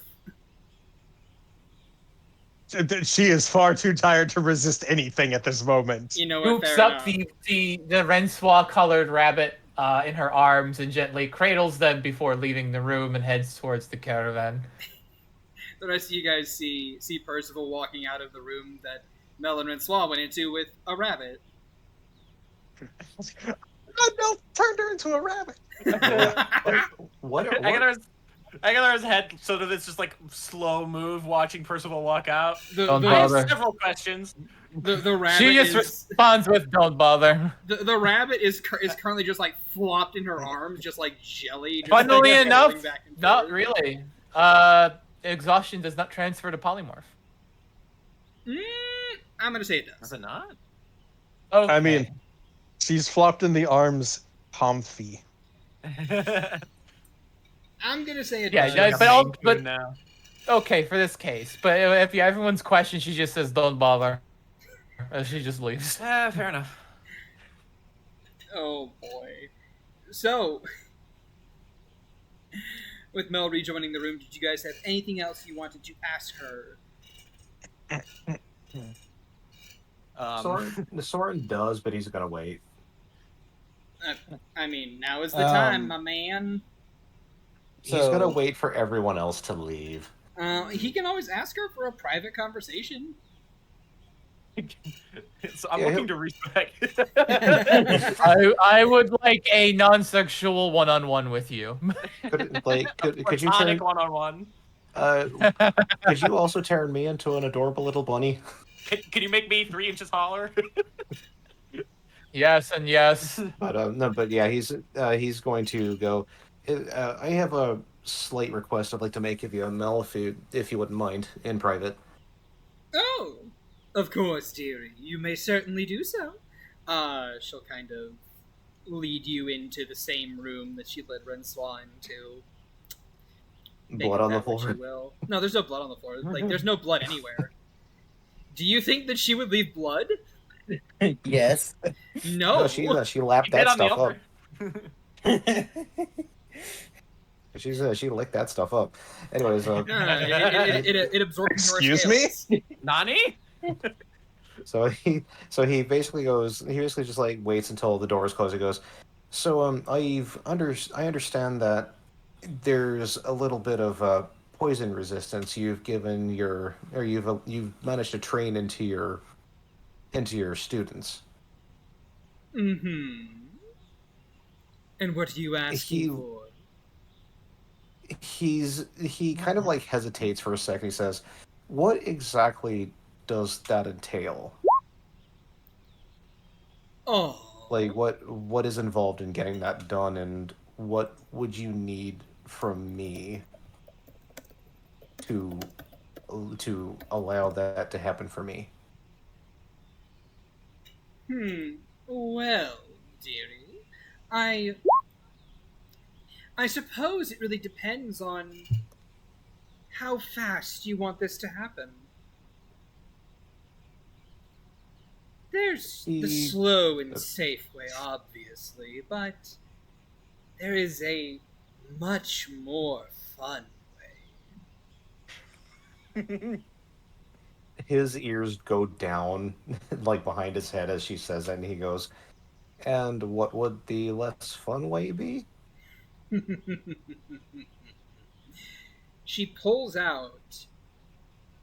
She is far too tired to resist anything at this moment. You know what? Scoops Fair up enough. the Rensoir colored rabbit in her arms and gently cradles them before leaving the room and heads towards the caravan. The rest of you guys see Percival walking out of the room that Mel and Rensoir went into with a rabbit. No, turned her into a rabbit. What? Agathar's head sort of this just like slow move watching Percival walk out. Don't I have bother. several questions. The rabbit She just is responds with "Don't bother." the rabbit is currently just like flopped in her arms, just like jelly. Just, Funnily like, enough, rolling back and not forth. really. Exhaustion does not transfer to polymorph. I'm gonna say it Is does. it not? Okay. I mean, she's flopped in the arms comfy. I'm gonna say it Yeah, does. yeah, but I'll- but- now. okay for this case. But if everyone's question, she just says "Don't bother." She just leaves. Fair enough. Oh boy. So, with Mel rejoining the room, did you guys have anything else you wanted to ask her? Soren does, but he's gonna wait. I mean, now is the time, my man. He's gonna wait for everyone else to leave. He can always ask her for a private conversation. So I'm Yeah, looking to respect. I would like a non-sexual one-on-one with you. Could you Platonic turn? one-on-one. Could you also turn me into an adorable little bunny? Can you make me 3 inches taller? Yes and yes. But no, but yeah, he's going to go. I have a slight request I'd like to make of you, Mel, if you wouldn't mind, in private. Oh, of course, dearie. You may certainly do so. She'll kind of lead you into the same room that she led Renswa into. Make Blood of on the that what floor. you will. No, there's no blood on the floor. Like, there's no blood anywhere. Do you think that she would leave blood? Yes. No. No, she lapped Bit that on the stuff up. upper. She licked that stuff up. Anyways, It absorbs your Excuse me? scales. Nani? so he basically goes. He basically just like waits until the doors close. He goes. So I understand that there's a little bit of poison resistance you've given you've managed to train into your students. Mm-hmm. And what are you asking for? He kind of like hesitates for a second. He says, "What exactly does that entail? Oh. Like what is involved in getting that done, and what would you need from me to allow that to happen for me?" Well, dearie, I suppose it really depends on how fast you want this to happen. There's the slow and safe way, obviously, but there is a much more fun way. His ears go down, like behind his head as she says that, and he goes, "And what would the less fun way be?" She pulls out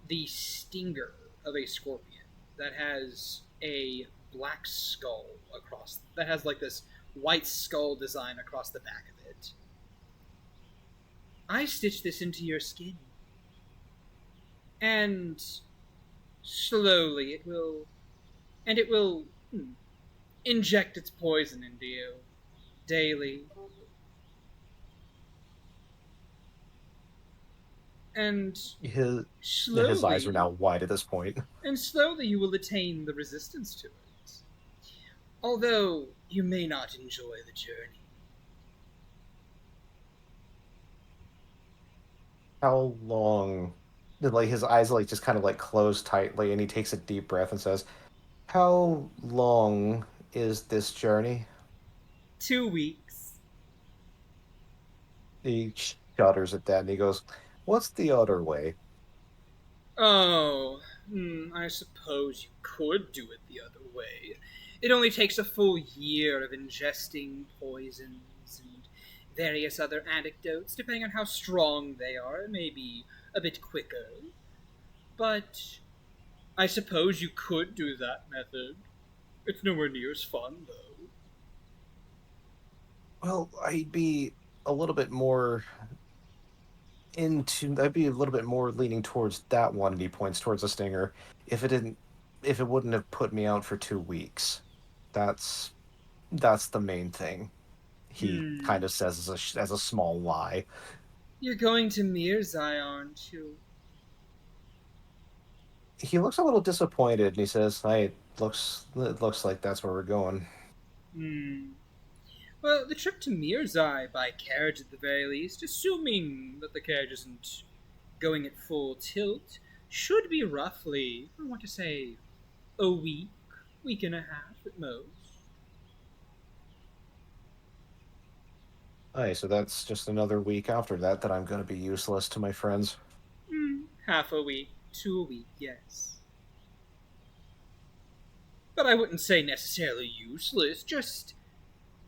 the stinger of a scorpion that has a black skull across, that has like this white skull design across the back of it. I stitched this into your skin, and slowly it will inject its poison into you daily. And His eyes are now wide at this point. And slowly you will attain the resistance to it. Although you may not enjoy the journey. How long? Like his eyes like just kind of like close tightly, and he takes a deep breath and says, "How long is this journey?" 2 weeks. He shudders at that, and he goes, "What's the other way?" Oh, I suppose you could do it the other way. It only takes a full year of ingesting poisons and various other antidotes, depending on how strong they are. It may be a bit quicker. But I suppose you could do that method. It's nowhere near as fun, though. Well, I'd be a little bit more leaning towards that one, and he points towards the stinger, if it wouldn't have put me out for 2 weeks. That's the main thing. He kind of says as a small lie. You're going to Mirzai, aren't you? He looks a little disappointed, and he says, it looks like that's where we're going." Well, the trip to Mirzai, by carriage at the very least, assuming that the carriage isn't going at full tilt, should be roughly, I want to say, a week and a half at most. Aye, so that's just another week after that I'm going to be useless to my friends. Half a week to a week, yes. But I wouldn't say necessarily useless, just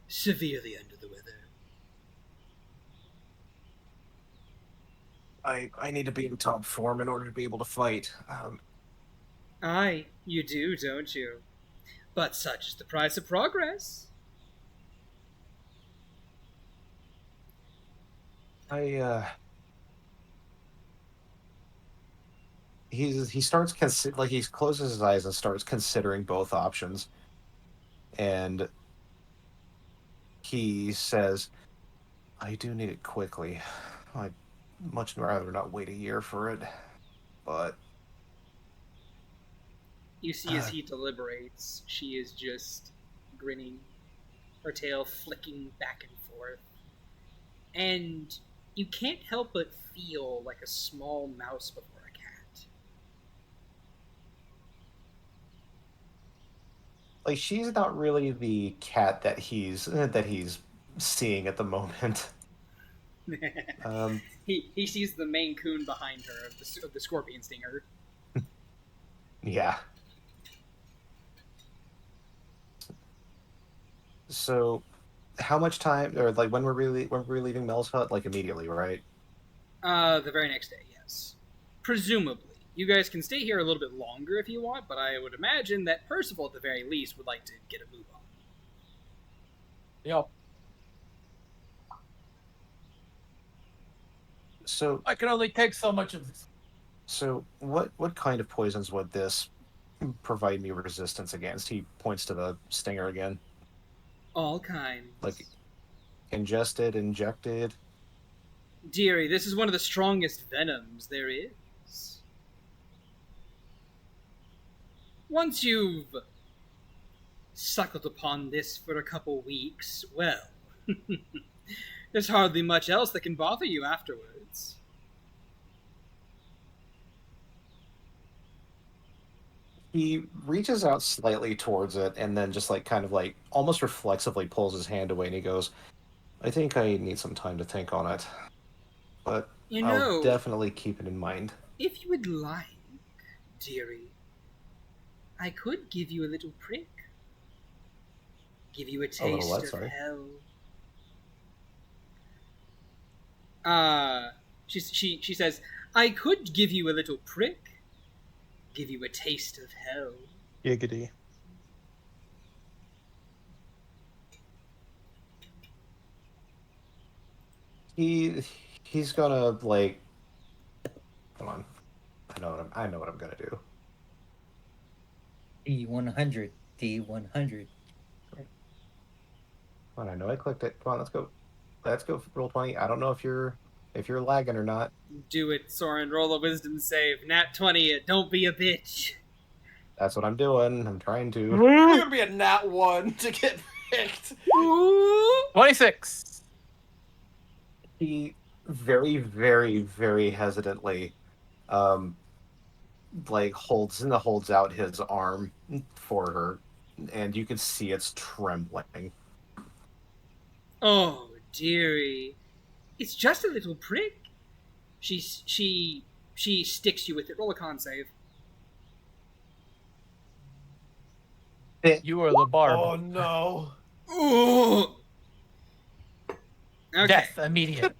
severely under the weather. I need to be in top form in order to be able to fight. Aye, you do, don't you? But such is the price of progress. He starts he closes his eyes and starts considering both options. and he says, I do need it quickly. I'd much rather not wait a year for it, but... You see as he deliberates, she is just grinning, her tail flicking back and forth. And you can't help but feel like a small mouse before a cat. Like, she's not really the cat that he's seeing at the moment. He sees the Maine Coon behind her of the scorpion stinger. Yeah. So, how much time, or like when were we leaving Mel's hut? Like immediately, right? The very next day, yes. Presumably. You guys can stay here a little bit longer if you want, but I would imagine that Percival, at the very least, would like to get a move on. Yep. So I can only take so much of this. So, what kind of poisons would this provide me resistance against? He points to the stinger again. All kinds. Like, ingested, injected? Dearie, this is one of the strongest venoms there is. Once you've suckled upon this for a couple weeks, well, there's hardly much else that can bother you afterwards. He reaches out slightly towards it and then just like kind of like almost reflexively pulls his hand away and he goes, I think I need some time to think on it. But I'll definitely keep it in mind. If you would like, dearie, I could give you a little prick. Give you a taste of hell. She says, I could give you a little prick. Give you a taste of hell. Giggity. He's gonna like. Come on, I know what I'm gonna do. D100, D100. Come on, I know I clicked it. Come on, let's go. Let's go for roll 20. I don't know if you're lagging or not. Do it, Soren. Roll a wisdom save. Nat 20 it. Don't be a bitch. That's what I'm doing. I'm trying to. You're gonna be a nat 1 to get picked. 26. He very, very, very hesitantly, like holds out his arm for her, and you can see it's trembling. Oh, dearie. It's just a little prick. She sticks you with it. Roll a con save. You are the barb. Oh no. Ooh. Okay. Death immediate.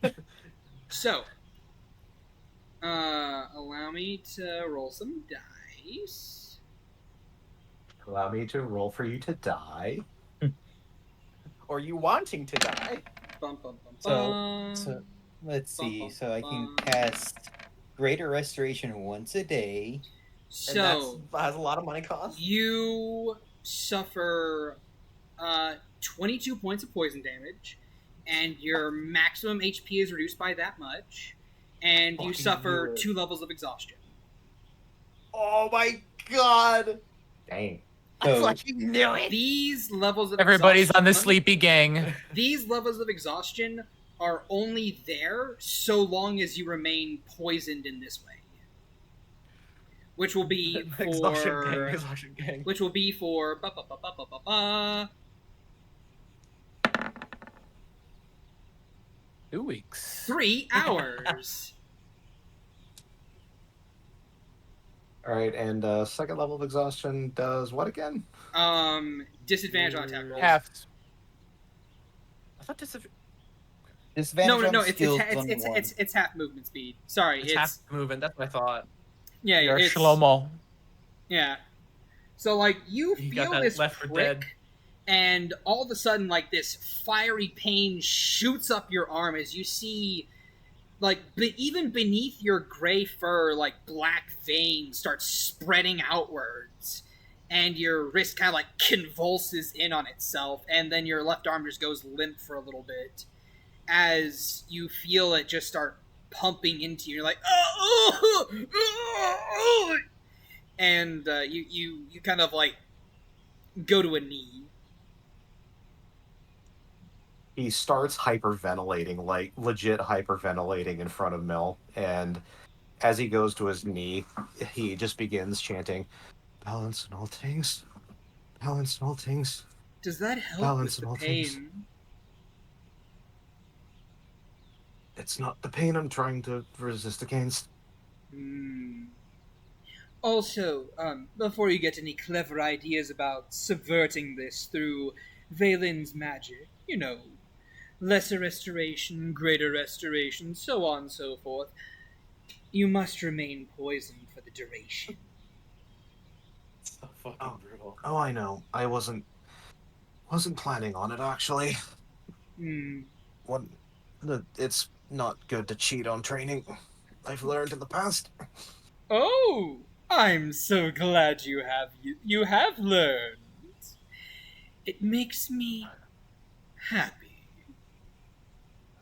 So, allow me to roll some dice. Allow me to roll for you to die. Or you wanting to die? Bum, bum, bum, bum. So let's see. Bum, So I can bum. cast Greater Restoration once a day. So, that has a lot of money cost. you suffer 22 points of poison damage, and your maximum HP is reduced by that much, and you Fucking suffer knew it. 2 levels of exhaustion. Oh my god! Dang. I So- fucking knew it! These levels of Everybody's on the exhaustion- sleepy gang. These levels of exhaustion are only there so long as you remain poisoned in this way. Which will be Exhaustion gang. Which will be for 2 weeks. 3 hours. All right, and second level of exhaustion does what again? Disadvantage on attack rolls. Half. I thought this is Disadvantage No, on skills on one. it's half movement speed. Sorry, it's half moving. That's what I thought. yeah, You're it's Shlomo. yeah. So like you You got feel that this Left 4 prick, Dead. and all of a sudden like this fiery pain shoots up your arm as you see like even beneath your gray fur like black veins start spreading outwards, and your wrist kind of like convulses in on itself, and then your left arm just goes limp for a little bit as you feel it just start pumping into you. You're like, oh, and you kind of like go to a knee. He starts hyperventilating, like legit hyperventilating in front of Mill, and as he goes to his knee, he just begins chanting, "Balance in all things, balance in all things, Does that help balance with in the all things." pain? It's not the pain I'm trying to resist against. Also, before you get any clever ideas about subverting this through Valen's magic, you know, lesser restoration, greater restoration, so on and so forth, you must remain poisoned for the duration. So fucking brutal. Oh, I know. I wasn't planning on it, actually. It's not good to cheat on training. I've learned in the past. Oh, I'm so glad you have learned. It makes me happy.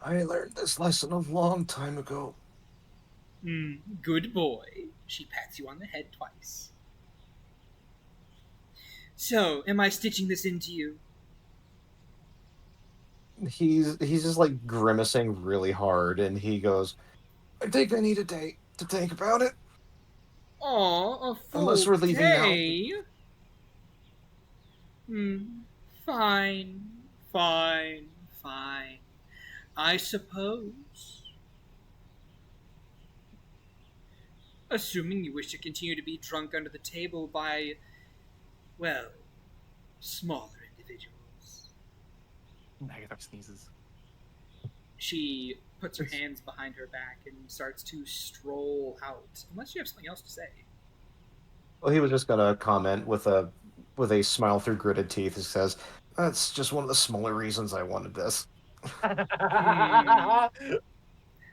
I learned this lesson a long time ago. Good boy. She pats you on the head twice. So, am I stitching this into you? He's just like grimacing really hard, and he goes, "I think I need a day to think about it." Aw, a full Unless we're leaving day? Fine. I suppose. Assuming you wish to continue to be drunk under the table by, well, smaller individuals. Agathar sneezes. She puts her hands behind her back and starts to stroll out. Unless you have something else to say. Well, he was just gonna comment with a smile through gritted teeth. He says, "That's just one of the smaller reasons I wanted this."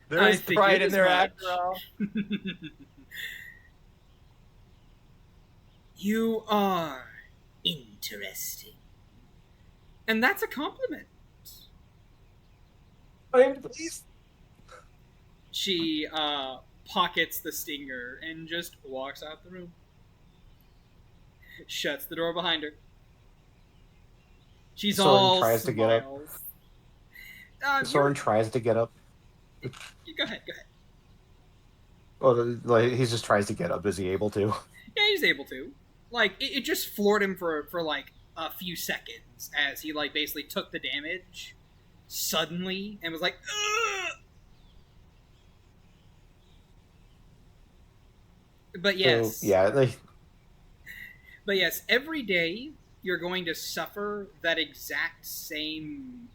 There is pride in their much. after all. You are interesting. And that's a compliment. I am pleased. She pockets the stinger and just walks out the room. Shuts the door behind her. She's Soren all tries to get up. smiles. Soren tries to get up. Go ahead. Well, like, he just tries to get up. Is he able to? Yeah, he's able to. Like, it just floored him for like a few seconds as he like basically took the damage suddenly and was like, ugh! But yes. So, yeah. But yes, every day you're going to suffer that exact same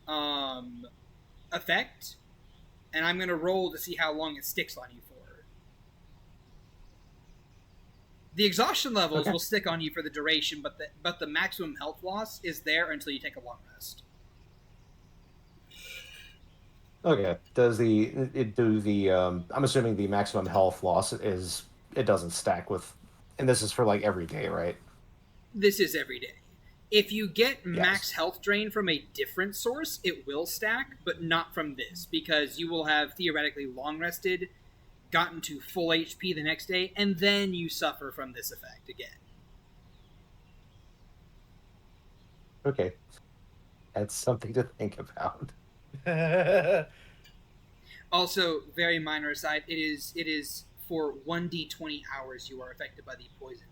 effect, and I'm going to roll to see how long it sticks on you for. The exhaustion levels will stick on you for the duration, but the maximum health loss is there until you take a long rest. Okay. I'm assuming the maximum health loss it doesn't stack with, and this is for like every day, right? This is every day. If you get max health drain from a different source, it will stack, but not from this, because you will have theoretically long rested, gotten to full HP the next day, and then you suffer from this effect again. Okay. That's something to think about. Also, very minor aside, it is for 1d20 hours you are affected by the poison.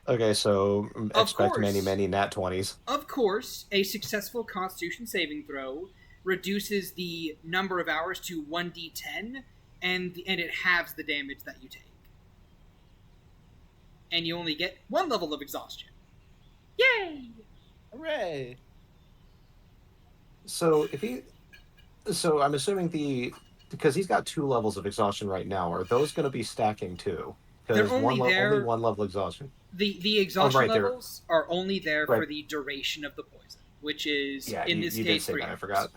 Okay, so expect course. many nat 20s. Of course, a successful Constitution saving throw reduces the number of hours to 1d10, and it halves the damage that you take. And you only get one level of exhaustion. Yay! Hooray! So I'm assuming because he's got 2 levels of exhaustion right now, are those going to be stacking too? Because only one level exhaustion. The exhaustion levels are only there Right. for the duration of the poison, which is in this you case did say 3 that. I hours. forgot.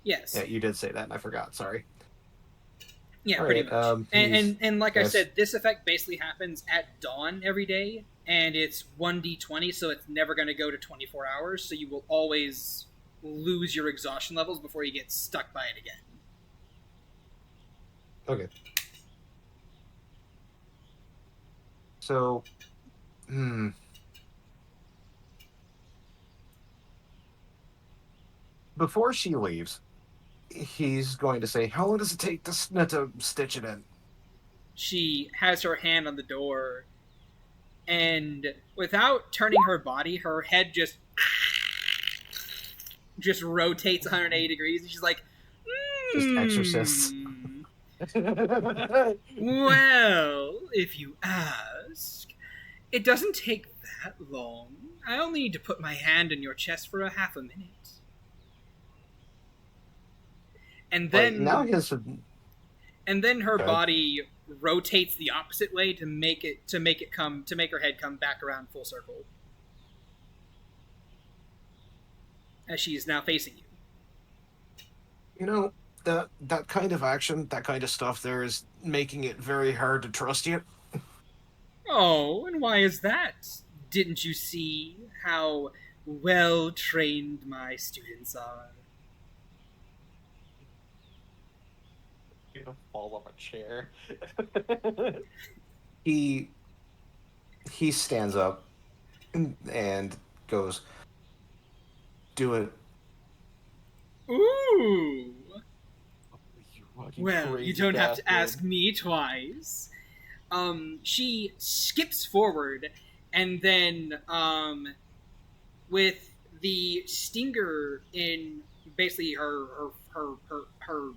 Yes. Yeah, you did say that, and I forgot. Sorry. Yeah, All pretty right, much. And like I yes. said, this effect basically happens at dawn every day, and it's 1d20, so it's never going to go to 24 hours, so you will always lose your exhaustion levels before you get stuck by it again. Okay. So, before she leaves, he's going to say, "How long does it take to stitch it in?" She has her hand on the door, and without turning her body, her head just rotates 180 degrees, and she's like, Just exorcists. Well, if you ask, it doesn't take that long. I only need to put my hand in your chest for a half a minute. And then now his and then her Okay. body rotates the opposite way to make her head come back around full circle. As she is now facing you. You know, that kind of action, that kind of stuff there is making it very hard to trust you. Oh, and why is that? Didn't you see how well trained my students are? You know, fall off a chair. He stands up and goes, "Do it." Ooh! You fucking Well, you crazy don't have to bastard. ask me twice. She skips forward, and then, with the stinger in basically her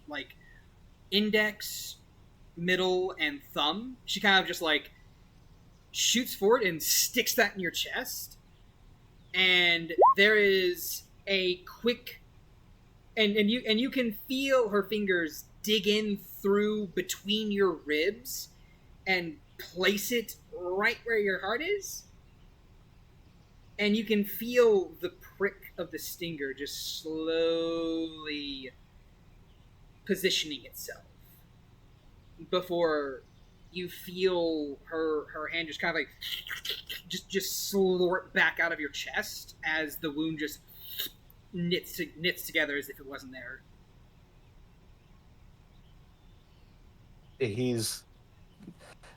like, index, middle, and thumb, she kind of just, like, shoots forward and sticks that in your chest, and there is a quick... And you can feel her fingers dig in through between your ribs and place it right where your heart is. And you can feel the prick of the stinger just slowly positioning itself before you feel her hand just kind of like just slurp back out of your chest as the wound just knits together as if it wasn't there.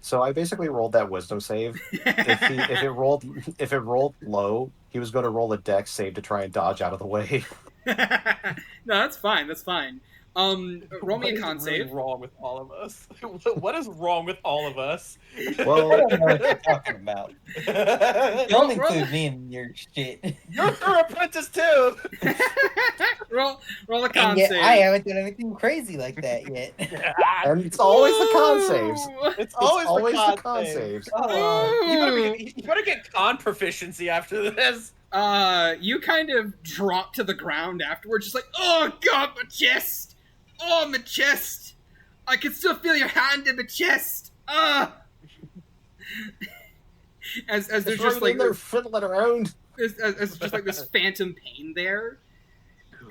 So I basically rolled that wisdom save. If it rolled low, he was going to roll a dex save to try and dodge out of the way. No, that's fine. That's fine. Roll me a con What is really save. wrong with all of us? What is wrong with all of us? Well, I don't know what you're talking about. Don't include me in your shit. You're an apprentice too. roll a And con yet save. I haven't done anything crazy like that yet. and it's always the con saves. Ooh! It's It's always the con saves. You better get con proficiency after this. You kind of drop to the ground afterwards, just like, oh god, my chest! Oh, my chest! I can still feel your hand in my chest! As there's It's just right like in there fiddling around. as just like this phantom pain there.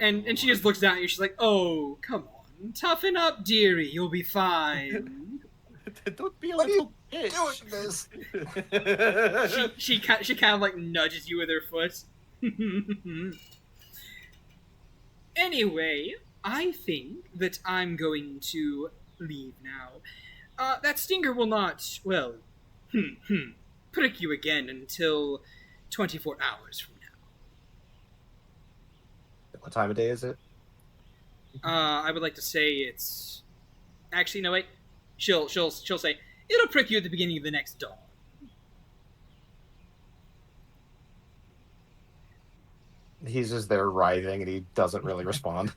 And she just looks down at you, she's like, oh, come on, toughen up, dearie, you'll be fine. Don't be a What are little Doing bitch. this. she kind of like nudges you with her foot. Anyway, I think that I'm going to leave now. That stinger will not, well, prick you again until 24 hours from now. What time of day is it? I would like to say it's... Actually, no, wait. She'll say, it'll prick you at the beginning of the next dawn. He's just there writhing and he doesn't really respond.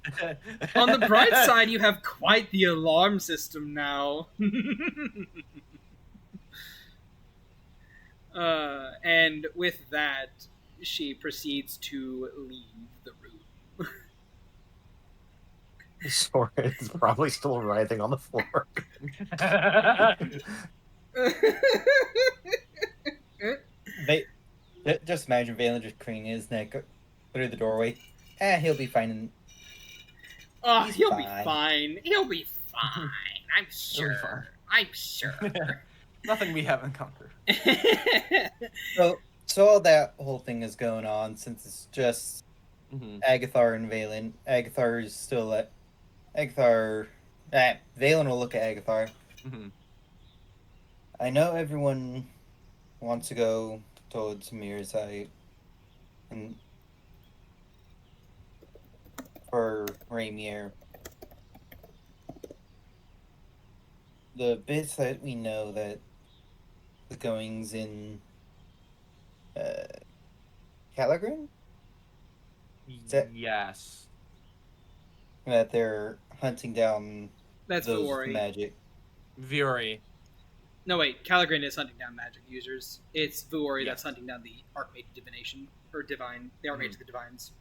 On the bright side, you have quite the alarm system now. And with that, she proceeds to leave the room. Soren is probably still writhing on the floor. Just imagine Valen just craning his neck through the doorway. He'll be fine. Oh, He's he'll be fine. fine. He'll be fine. I'm It'll be fun. sure. I'm sure. Nothing we haven't conquered. So all that whole thing is going on since it's just Mm-hmm. Agathar and Valen. Agathar is still at Agathar. Valen will look at Agathar. Mm-hmm. I know everyone wants to go towards Mirzai and for Raimier. The bits that we know that the goings in ch-ldr-n? that- Yes. That they're hunting down That's those with Vuori. magic. Vuori. No, wait. ch-ldr-n is hunting down magic users. It's Vuori Yes. that's hunting down the Archmage of Divination. Or Divine. The Archmage of the Divines.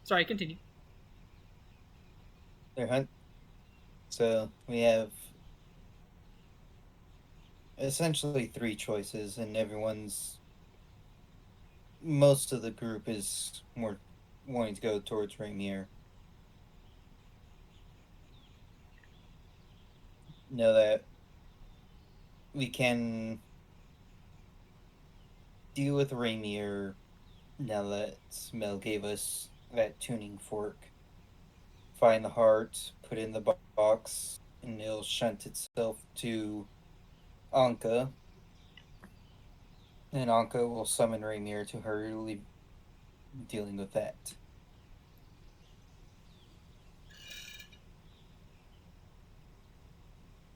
Sorry, continue. They're hunt. So we have essentially three choices, and most of the group is more wanting to go towards Raimier. Know that we can deal with Raimier now that Mel gave us that tuning fork. Find the heart, put it in the box, and it'll shunt itself to Anka. And Anka will summon Raimier to her, dealing with that.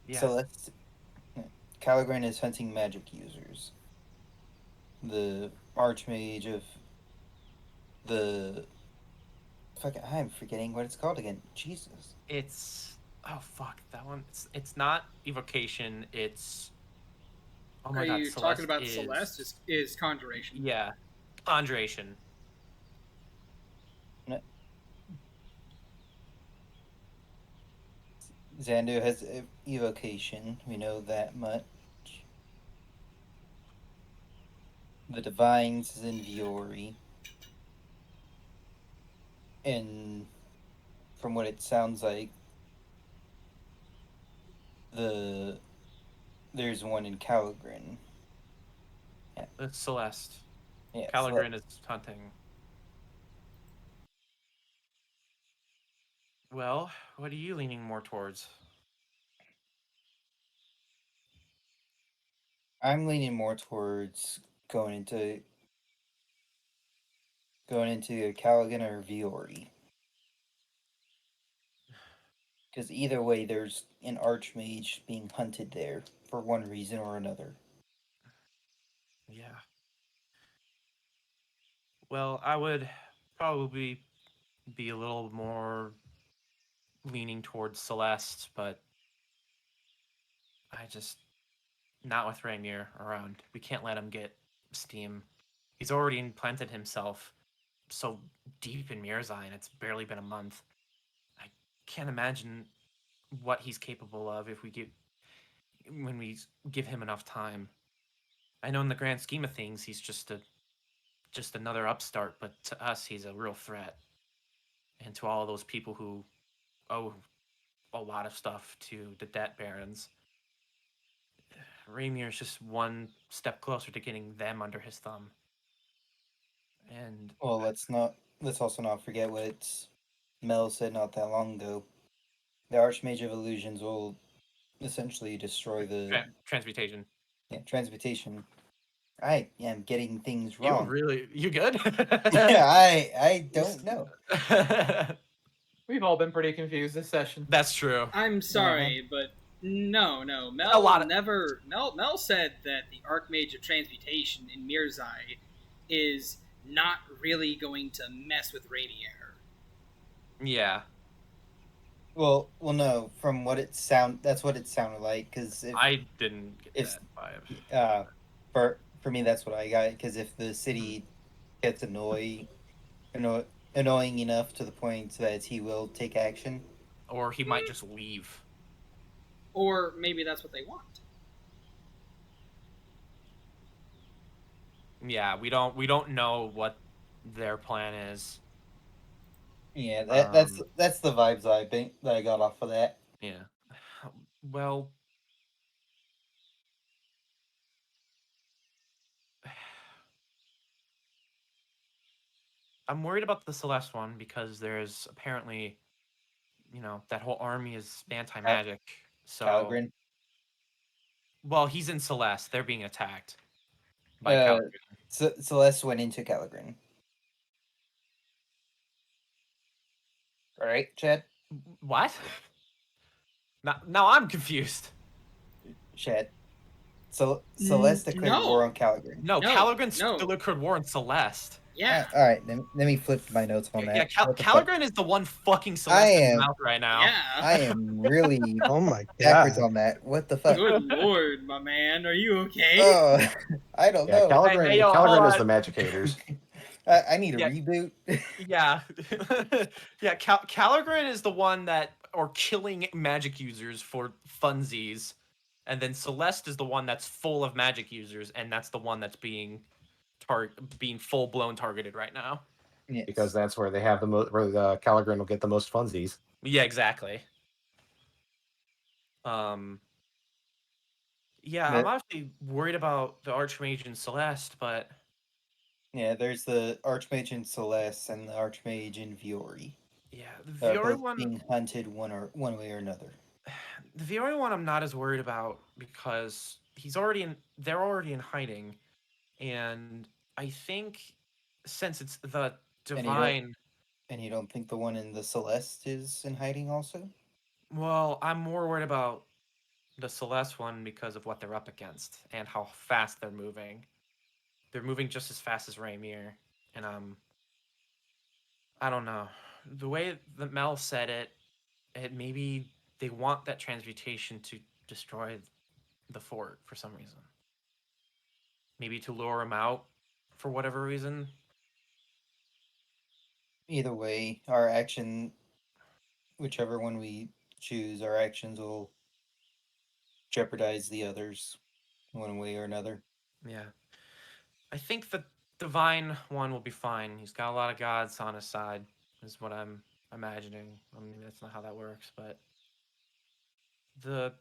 Yeah. So let's. ch-ldr-n is hunting magic users. The Archmage of the. Fuck, I'm forgetting what it's called again. Jesus. It's that one. It's not evocation. It's oh my Are god. you Celeste talking about is, Celeste? Is Conjuration. Yeah, conjuration. Xandu has evocation. We know that much. The Divines is in Viori. And from what it sounds like, there's one in ch-ldr-n. It's Celeste. Yeah, ch-ldr-n is hunting. Well, what are you leaning more towards? I'm leaning more towards going into ch-ldr-n or Viori. Because either way, there's an Archmage being hunted there for one reason or another. Yeah. Well, I would probably be a little more leaning towards Celeste, but I just not with Rainier around. We can't let him get steam. He's already implanted himself so deep in Mirzai, and it's barely been a month. I can't imagine what he's capable of if when we give him enough time. I know in the grand scheme of things, he's just another upstart, but to us, he's a real threat. And to all those people who owe a lot of stuff to the debt barons, Rainier is just one step closer to getting them under his thumb. And Well, let's also not forget what Mel said not that long ago. The Archmage of Illusions will essentially destroy the transmutation. transmutation. I am getting things You wrong. really, you good? Yeah, I don't know. We've all been pretty confused this session. That's true. I'm sorry, but no. Mel A lot of- Mel said that the Archmage of Transmutation in Mirzai is not really going to mess with Rainier. Yeah. Well, no. From what that's what it sounded like. Because I didn't get if- that vibe. For me, that's what I got. Because if the city gets annoying enough to the point that he will take action, Or he might just leave. Or maybe that's what they want. Yeah, we don't know what their plan is. Yeah, Um, that's the vibes that I got off of that. Yeah. Well, I'm worried about the Celeste one because there's apparently, that whole army is anti-magic. So, Calgren. well, he's in Celeste. They're being attacked by Uh, Calgren. Celeste went into Calgren. All right, Chad. What? Now I'm confused. Chad. So Celeste declared war no. on Calgren. No, No, Calgren no. still declared war on Celeste. Yeah. All right, let me flip my notes on Yeah, that. What the fuck? Calgren is the one fucking I Celeste in am- the mouth right now. Yeah. I am really Oh my backwards god. on that. What the fuck? Good lord, my man. Are you okay? Oh, I don't Yeah, know. Calgren, Hey, yo, hold Calgren is on. the Magicators. I need a Yeah. reboot. Yeah, yeah. Calgren is the one that are killing magic users for funsies, and then Celeste is the one that's full of magic users, and that's the one that's being being full blown targeted right now. Yes. Because that's where they have where the Calgren will get the most funsies. Yeah, exactly. Um. Yeah, I'm But- actually worried about the Archmage and Celeste, but yeah, there's the Archmage in Celeste and the Archmage in Viore. yeah, the They're Viore both one. being hunted one way or another. The Viore one I'm not as worried about because they're already in hiding, and I think since it's the And you don't- divine, And you don't think the one in the Celeste is in hiding also? well, I'm more worried about the Celeste one because of what they're up against and how fast they're moving. They're moving just as fast as Raymir, and I don't know. The way that Mel said it maybe they want that transmutation to destroy the fort for some reason. Maybe to lure him out for whatever reason. Either way, our action, whichever one we choose, our actions will jeopardize the others one way or another. Yeah. I think the divine one will be fine. He's got a lot of gods on his side, is what I'm imagining. I mean, that's not how that works, but the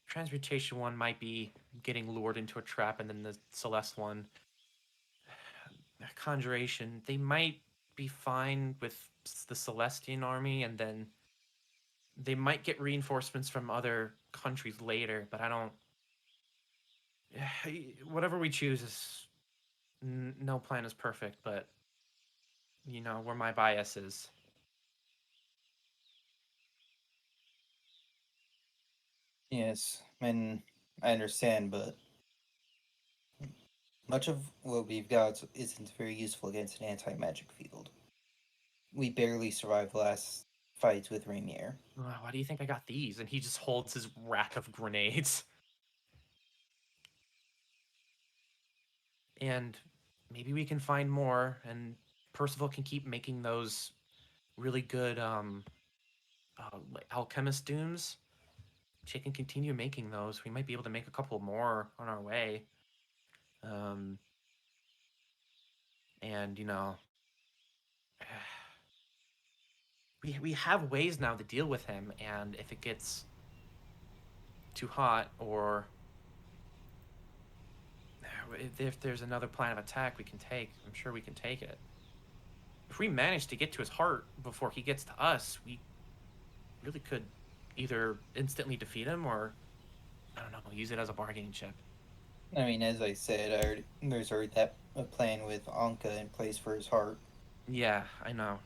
transmutation one might be getting lured into a trap, and then the Celeste one, conjuration, they might be fine with the Celestian army, and then they might get reinforcements from other countries later, but I don't. Whatever we choose is. No plan is perfect, but where my bias is. Yes, and I understand, but much of what we've got isn't very useful against an anti-magic field. We barely survived the last fights with Rainier. Why do you think I got these? And he just holds his rack of grenades. And maybe we can find more, and Percival can keep making those really good alchemist dooms. She can continue making those. We might be able to make a couple more on our way. And we have ways now to deal with him, and if it gets too hot, or if there's another plan of attack we can take, I'm sure we can take it. If we manage to get to his heart before he gets to us, we really could either instantly defeat him or, I don't know, use it as a bargaining chip. I mean, as I said, there's already a plan with Anka in place for his heart. Yeah, I know.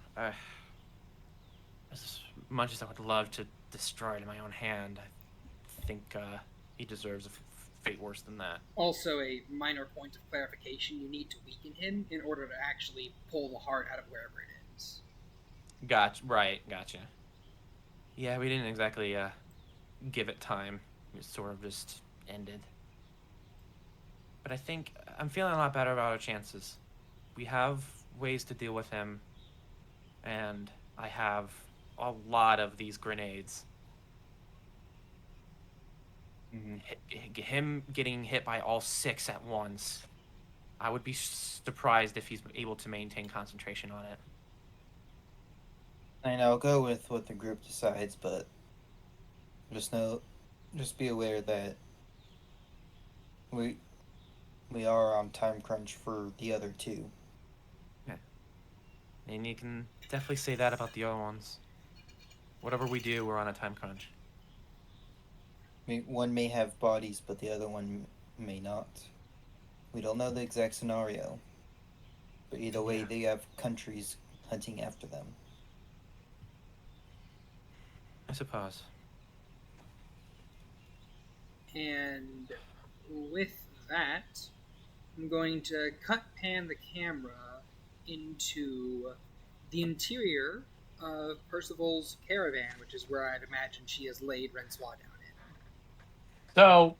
As much as I would love to destroy it in my own hand, I think he deserves a fate worse than that. Also, a minor point of clarification, you need to weaken him in order to actually pull the heart out of wherever it is. Gotcha. Yeah, we didn't exactly give it time. It sort of just ended. But I think I'm feeling a lot better about our chances. We have ways to deal with him, and I have a lot of these grenades. Him getting hit by all 6 at once, I would be surprised if he's able to maintain concentration on it. And I'll go with what the group decides, but just be aware that we are on time crunch for the other two. And you can definitely say that about the other ones. Whatever we do, we're on a time crunch. I mean, one may have bodies, but the other one may not. We don't know the exact scenario. But either way, they have countries hunting after them. I suppose. And with that, I'm going to pan the camera into the interior of Percival's caravan, which is where I'd imagine she has laid Rensois down in. So,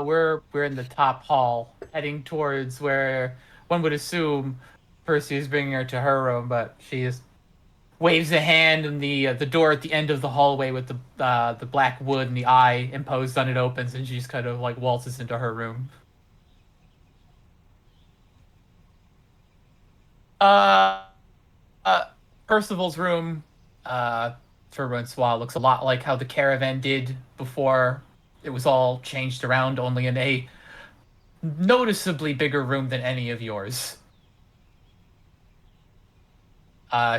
we're in the top hall, heading towards where one would assume Percy is bringing her to her room, but she just waves a hand, and the door at the end of the hallway with the black wood and the eye imposed on it opens, and she just kind of like waltzes into her room. Percival's room, for Rensois looks a lot like how the caravan did before it was all changed around, only in a noticeably bigger room than any of yours.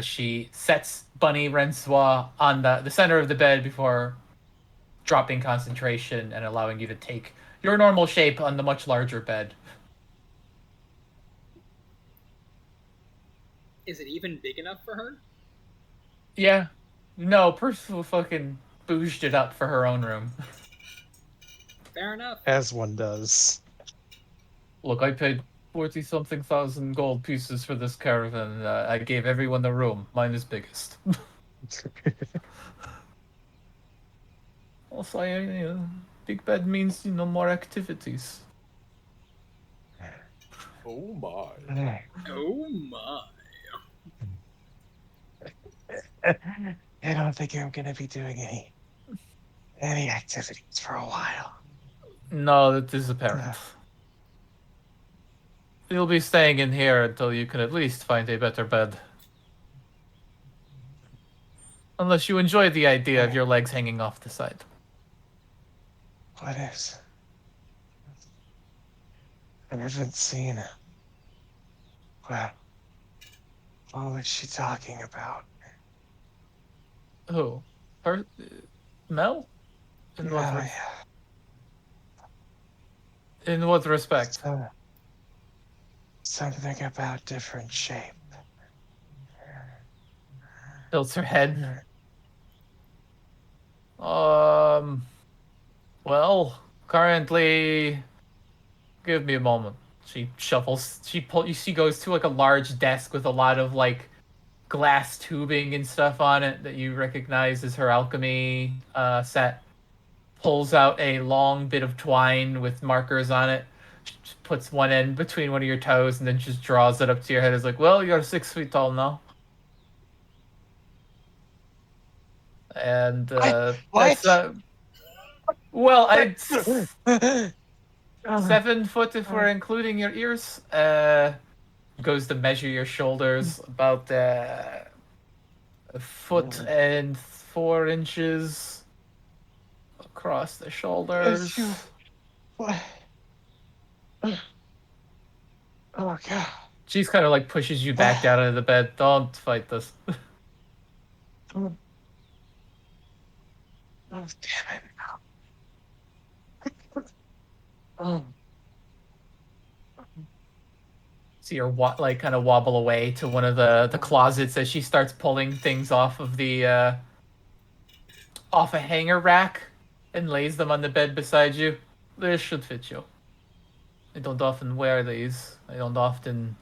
She sets Bunny Rensois on the center of the bed before dropping concentration and allowing you to take your normal shape on the much larger bed. Is it even big enough for her? Yeah. No, Percival fucking bouged it up for her own room. Fair enough. As one does. Look, I paid 40-something thousand gold pieces for this caravan. I gave everyone a room. Mine is biggest. Also, big bed means, more activities. Oh my. Oh my. I don't think I'm gonna be doing any activities for a while. No, that is apparent. You'll be staying in here until you can at least find a better bed. Unless you enjoy the idea of your legs hanging off the side. What is? I haven't seen. Well, what was she talking about? Who? Her? Mel? In what, Oh, in what respect? Something about different shape. Tilts her head. Well, currently, give me a moment. She shuffles. She goes to like a large desk with a lot of like glass tubing and stuff on it that you recognize as her alchemy set. Pulls out a long bit of twine with markers on it. Just puts one end between one of your toes and then just draws it up to your head. It's like, well, you're 6 feet tall now. And what? Well, I 7 foot if we're including your ears. Goes to measure your shoulders, about a foot and 4 inches across the shoulders. What? Oh god. She's kind of like pushes you back down into the bed. Don't fight this. Oh damn it. Oh. See her like kind of wobble away to one of the closets as she starts pulling things off of the off a hanger rack and lays them on the bed beside you. This should fit you. I don't often wear these. I don't often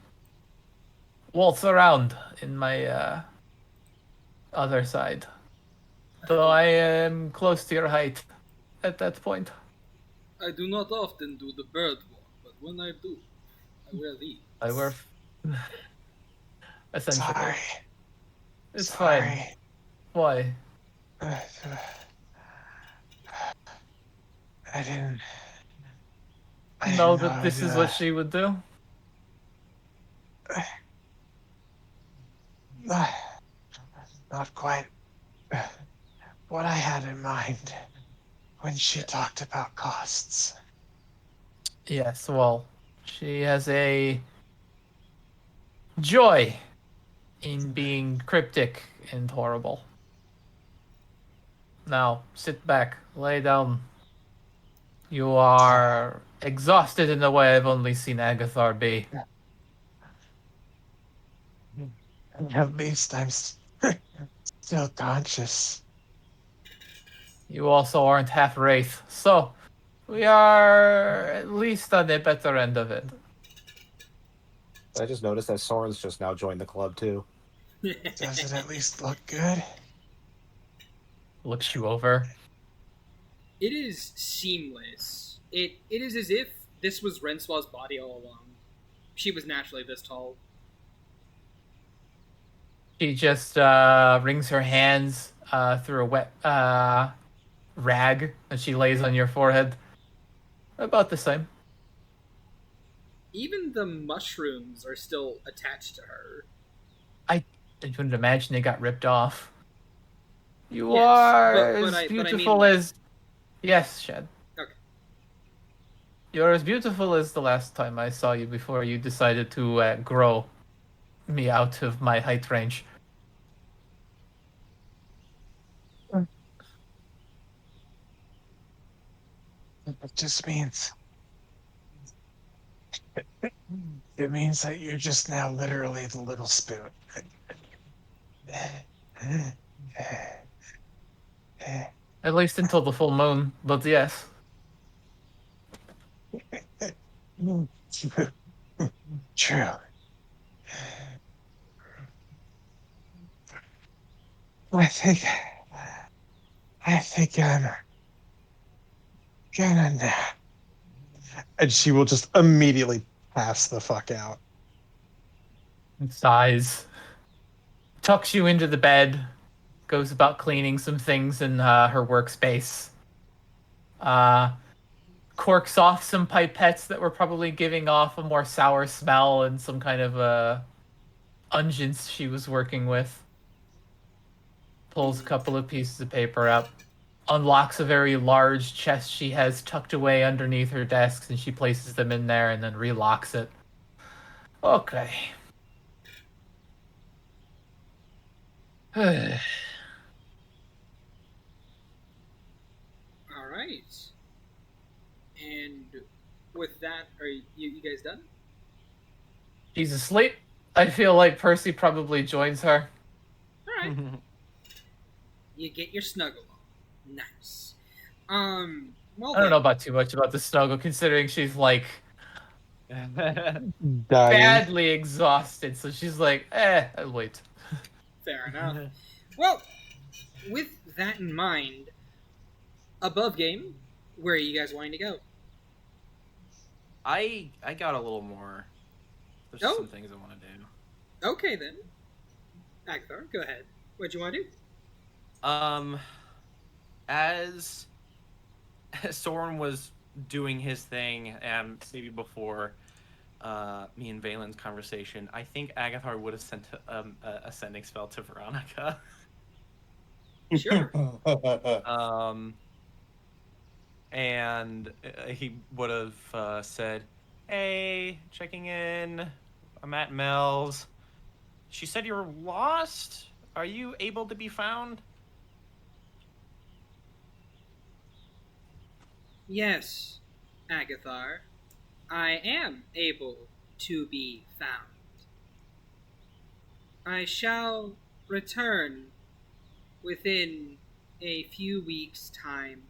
waltz around in my other side. Though I am close to your height at that point. I do not often do the bird walk, but when I do, I wear these. I wear essentially. Sorry. It's Sorry. fine. Why? I didn't Know that this is what she would do? not quite what I had in mind when she talked about costs. Yes, well, she has a joy in being cryptic and horrible. Now, sit back, lay down. You are exhausted in a way I've only seen Agathar be. At least I'm still conscious. You also aren't half wraith, so we are at least on the better end of it. I just noticed that Soren's just now joined the club too. Does it at least look good? Looks you over. It is seamless. It is as if this was Renswaw's body all along. She was naturally this tall. She just wrings her hands through a wet rag and she lays on your forehead. About the same. Even the mushrooms are still attached to her. I wouldn't imagine they got ripped off. You Yes, are but as I beautiful mean- as... Yes, Shad. Okay. You're as beautiful as the last time I saw you before you decided to grow me out of my height range. It just means... It means that you're just now literally the little spoon. At least until the full moon, but yes. True. I think I'm gonna nap. And she will just immediately pass the fuck out. Sighs. Tucks you into the bed. Goes about cleaning some things in her workspace. Corks off some pipettes that were probably giving off a more sour smell and some kind of unguents she was working with. Pulls a couple of pieces of paper out. Unlocks a very large chest she has tucked away underneath her desk, and she places them in there and then relocks it. Okay. All right. And with that, are you guys done? She's asleep. I feel like Percy probably joins her. All right. You get your snuggle on. Nice. Well, I don't know about too much about the snuggle, considering she's like Dying. badly exhausted. So she's like, I'll wait. Fair enough. Well, with that in mind, above game, where are you guys wanting to go? I got a little more. There's Oh. some things I want to do. Okay then. Agatha, go ahead. What do you want to do? As Soren was doing his thing, and maybe before me and Valen's conversation, I think Agathar would have sent a sending spell to Veronica. Sure. And he would have said, "Hey, checking in. I'm at Mel's. She said you're lost. Are you able to be found?" Yes, Agathar. I am able to be found. I shall return within a few weeks' time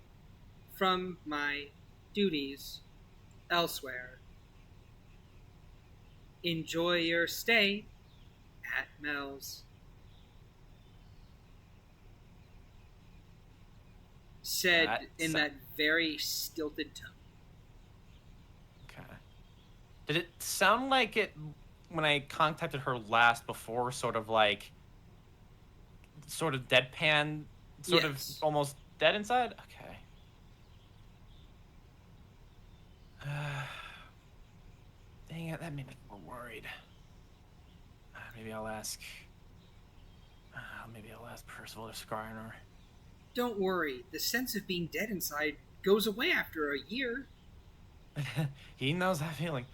from my duties elsewhere. Enjoy your stay at Mel's. Said in that very stilted tone. Okay. Did it sound like it when I contacted her last before, sort of deadpan, sort of Yes. almost dead inside? Okay. Dang it, that made me more worried. Maybe I'll ask feel as Percival Ch-ldr-n. Don't worry, the sense of being dead inside goes away after a year. He knows that feeling.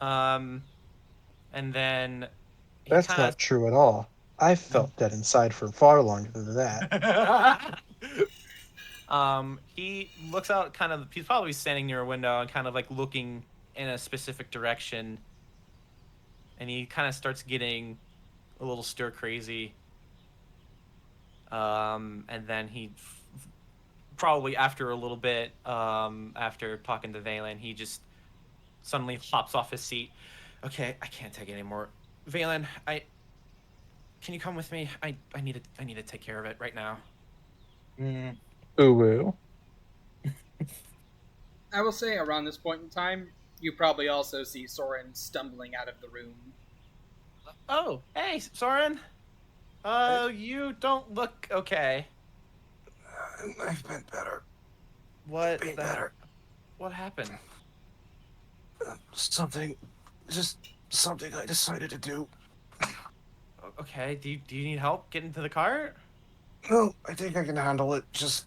And then he That's kind not true at all. I felt dead inside for far longer than that. of he looks out, kind of. He's probably standing near a window and kind of like looking in a specific direction, and he kind of starts getting a little stir crazy. And then he probably after a little bit, after talking to Valen, he just suddenly hops off his seat. Okay, I can't take it anymore. Valen, can you come with me? I need to take care of it right now. Mm, Ooh. I will say, around this point in time, you probably also see Soren stumbling out of the room. Oh, hey, Soren. You don't look okay. I've been better. What? Been better. What happened? Something I decided to do. Okay. Do you need help getting to the cart? No, I think I can handle it. Just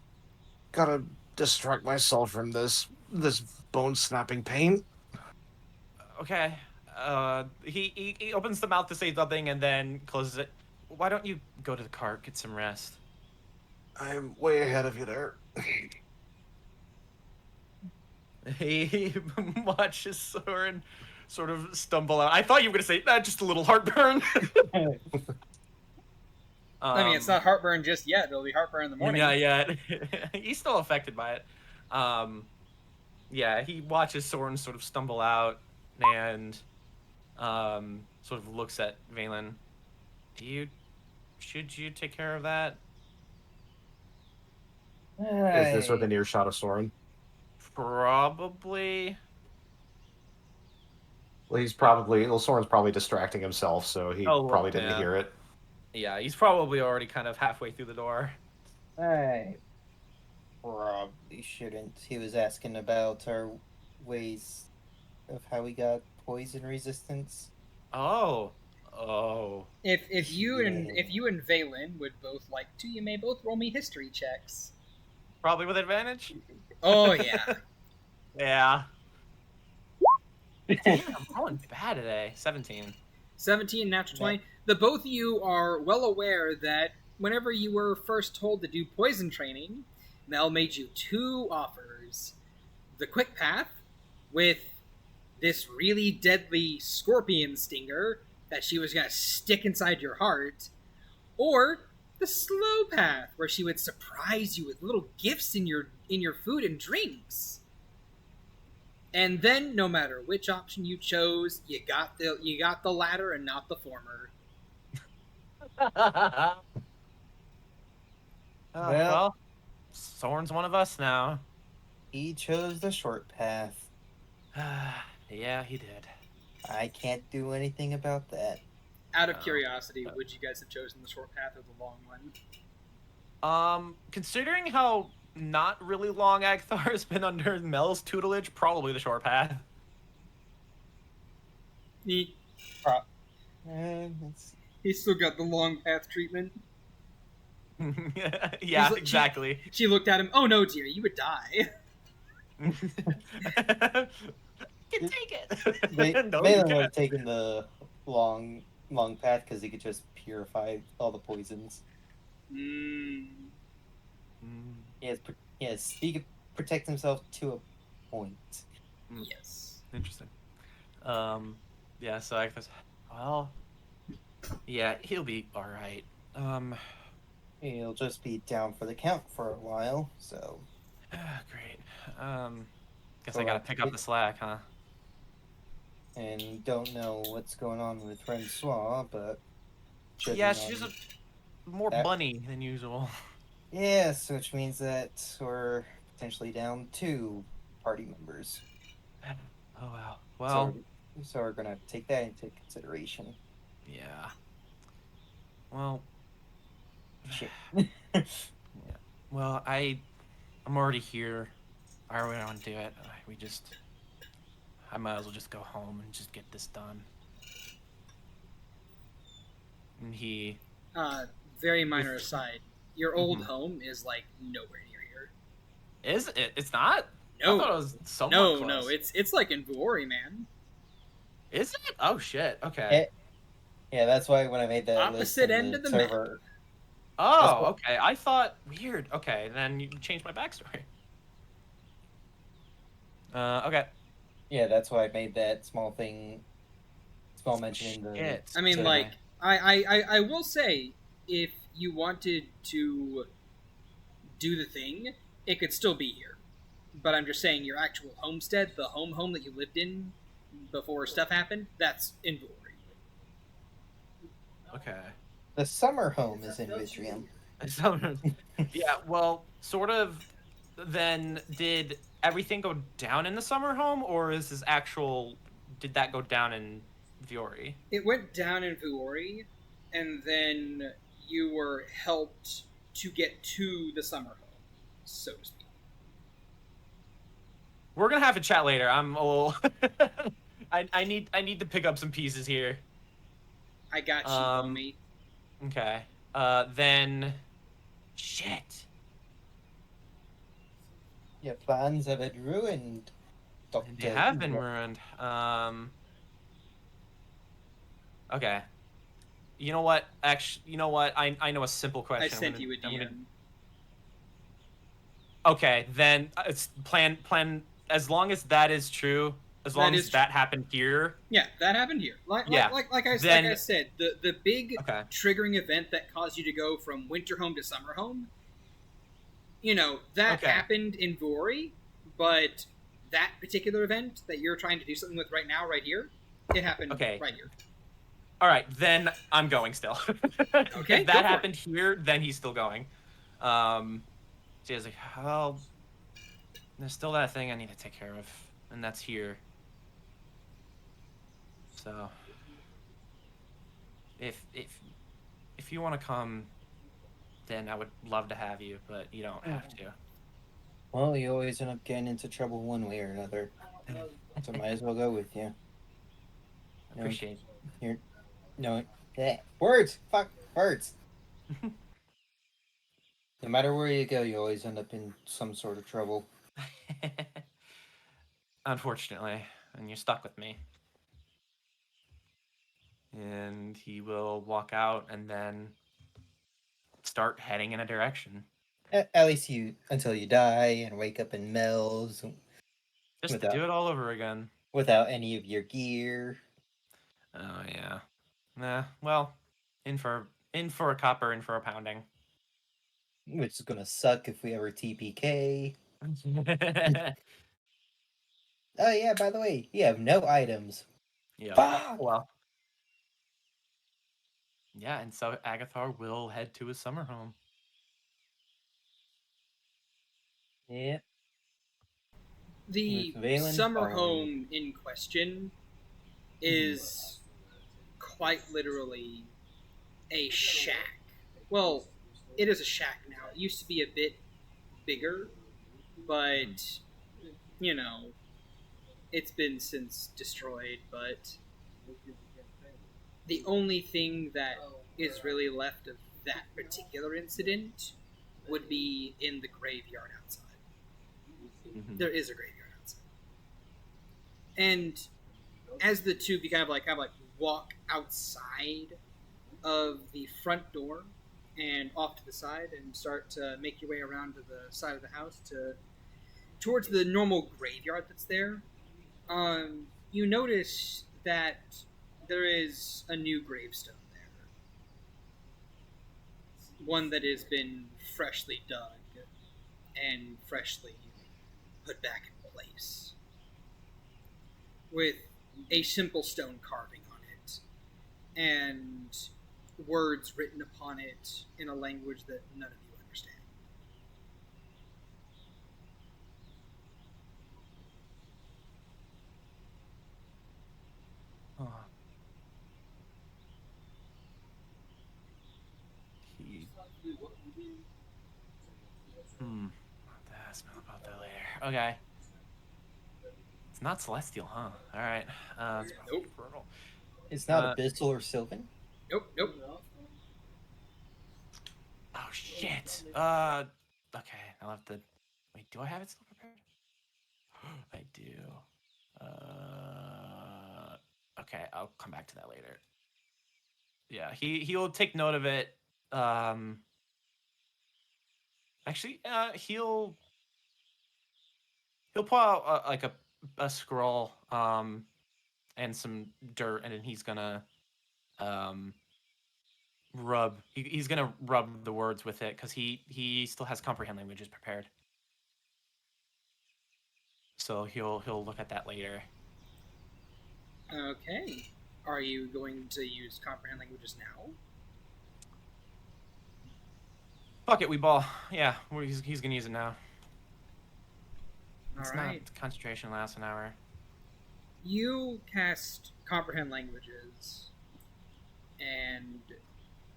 gotta distract myself from this bone snapping pain. Okay. He opens the mouth to say something and then closes it. Why don't you go to the cart, get some rest? I'm way ahead of you there. He watches Soren sort of stumble out. I thought you were gonna say just a little heartburn. I mean, it's not heartburn just yet. It'll be heartburn in the morning. Yeah. He's still affected by it. Yeah, he watches Soren sort of stumble out and sort of looks at Valen. Should you take care of that? Is this within earshot of Soren? Probably. Well, Soren's probably distracting himself, so he probably didn't hear it. Yeah, he's probably already kind of halfway through the door. I probably shouldn't. He was asking about our ways of how we got poison resistance. Oh. If you and Valen would both like to, you may both roll me history checks. Probably with advantage? Oh yeah. Yeah. Damn, I'm rolling bad today. 17. 17, natural 20. The both of you are well aware that whenever you were first told to do poison training, Mel made you two offers. The quick path, with this really deadly scorpion stinger that she was going to stick inside your heart, or the slow path, where she would surprise you with little gifts in your food and drinks. And then, no matter which option you chose, you got the latter and not the former. Well, Soren's one of us now. He chose the short path. Yeah, he did. I can't do anything about that. Out of curiosity, would you guys have chosen the short path or the long one? Considering how not really long Agthar has been under Mel's tutelage, probably the short path. He's still got the long path treatment. Yeah, exactly. She looked at him. Oh no, dear, you would die. You can take it. Valen would have taken the long path because he could just purify all the poisons. Yes, he could protect himself to a point. Yes. Interesting. Yeah, so I guess, well, yeah, he'll be all right. He'll just be down for the count for a while, so. Great. Guess I gotta pick up the slack, huh? And don't know what's going on with Francois, but. Yeah, she's more bunny than usual. Yes, which means that we're potentially down 2 party members. Oh wow. Well. So we're gonna take that into consideration. Yeah. Well. Shit. Yeah. Well, I'm already here. I already want to do it. I might as well just go home and just get this done. And he. very minor aside. Your old home is like nowhere near here. Is it? It's not. No, I thought it was somewhat no, close. no. It's like in Vuori, man. Is it? Oh shit. Okay. Yeah, that's why when I made that Opposite list in end the of the server, Oh, okay. I thought weird. Okay, then you changed my backstory. Okay. yeah, that's why I made that small mention in the. Shit. I mean, server. like, I will say, if you wanted to do the thing, it could still be here. But I'm just saying, your actual homestead, the home that you lived in before stuff happened, that's in Vuori. Okay. The summer home is in Vitrium. Yeah, well, sort of. Then did everything go down in the summer home, or is this actual? Did that go down in Viori? It went down in Vuori, and then you were helped to get to the summer home, so to speak. We're gonna have to chat later. I'm a little. I need to pick up some pieces here. I got you, homie. Okay. Then. Shit. Your plans have been ruined, Doctor. They have been ruined. Okay. You know what? Actually, you know what? I know a simple question. I sent you a DM. Okay, then it's plan. As long as that is true, as long as that happened here. Yeah, that happened here. Like I said, the big triggering event that caused you to go from winter home to summer home, that happened in Vuori, but that particular event that you're trying to do something with right now, right here, it happened right here. All right, then I'm going still. Okay, if that happened here, then he's still going. So he's like, well, there's still that thing I need to take care of, and that's here. So, if you want to come, then I would love to have you, but you don't have to. Well, you always end up getting into trouble one way or another, so might as well go with you. Appreciate it. Words! Fuck! Words! No matter where you go, you always end up in some sort of trouble. Unfortunately, and you're stuck with me. And he will walk out and then start heading in a direction. At least until you die and wake up in Mel's. Just to do it all over again. Without any of your gear. Oh, yeah. Nah, well, in for a copper, in for a pounding. Which is gonna suck if we ever TPK. Oh yeah, by the way, you have no items. Yeah. Fuck! Well. Yeah, and so Agathar will head to his summer home. Yeah. The summer home in question is quite literally a shack. Well, it is a shack now. It used to be a bit bigger, but, it's been since destroyed, but the only thing that is really left of that particular incident would be in the graveyard outside. Mm-hmm. There is a graveyard outside. And as the two of you kind of like walk outside of the front door and off to the side and start to make your way around to the side of the house towards the normal graveyard that's there, you notice that there is a new gravestone there. One that has been freshly dug and freshly put back in place, with a simple stone carving on it and words written upon it in a language that none of you understand. I'll ask him about that later. Okay. It's not celestial, huh? All right. Nope. It's not abyssal or sylvan. Nope. shit. Okay, I'll have to. Wait, do I have it still prepared? I do. Okay, I'll come back to that later. Yeah, he'll take note of it. Actually, he'll pull out like a scroll, and some dirt, and then he's gonna he's gonna rub the words with it because he still has comprehend languages prepared. So he'll look at that later. Okay. Are you going to use comprehend languages now? Fuck it, we ball. Yeah, he's gonna use it now. All It's right. not concentration lasts an hour. You cast comprehend languages, and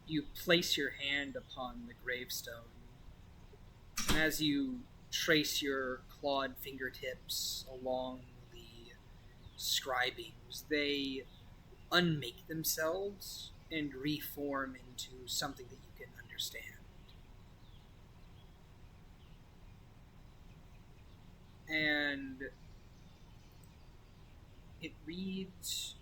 you place your hand upon the gravestone. And as you trace your clawed fingertips along the scribings, they unmake themselves and reform into something that you can understand. And it reads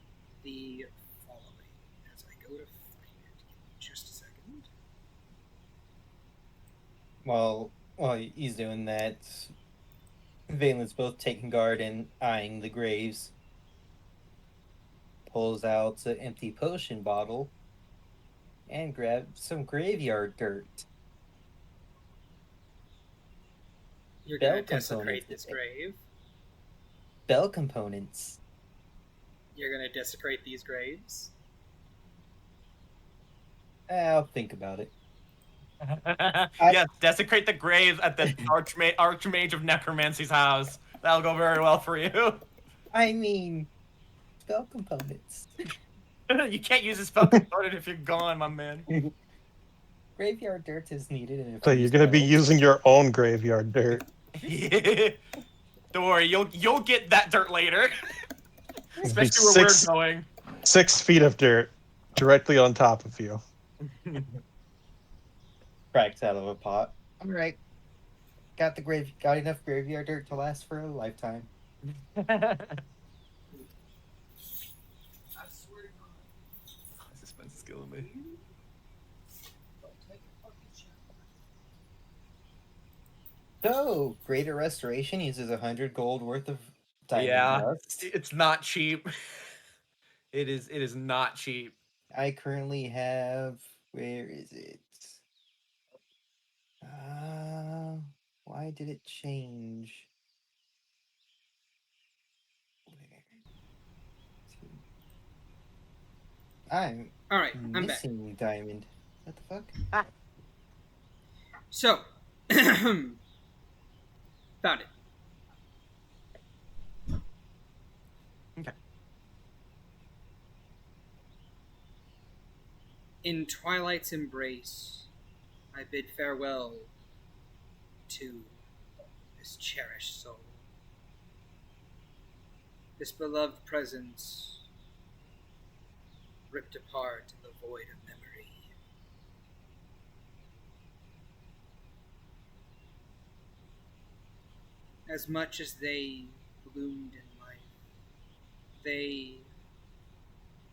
the following as I go to find it. Give me just a second. While he's doing that, Valen's both taking guard and eyeing the graves. Pulls out an empty potion bottle and grabs some graveyard dirt. You're Bell going to desecrate components. this grave. Bell components. You're going to desecrate these graves. I'll think about it. Yes, desecrate the grave at the Archmage of Necromancy's house. That'll go very well for you. I mean, spell components. You can't use a spell component if you're gone, my man. Graveyard dirt is needed in a So few you're gonna be spells. using your own graveyard dirt. Don't worry, you'll get that dirt later. It'd be Especially where we're going. 6 feet of dirt directly on top of you. Cracks out of a pot. All right. Got enough graveyard dirt to last for a lifetime. I swear to God. Suspense is killing me. So, Greater Restoration uses 100 gold worth of diamond dust. It's not cheap. It is not cheap. I currently have. Where is it? Why did it change? I'm All right, I'm back. missing diamond. What the fuck? So, found it. Okay. In Twilight's embrace, I bid farewell to this cherished soul. This beloved presence ripped apart in the void of memory. As much as they bloomed in life, they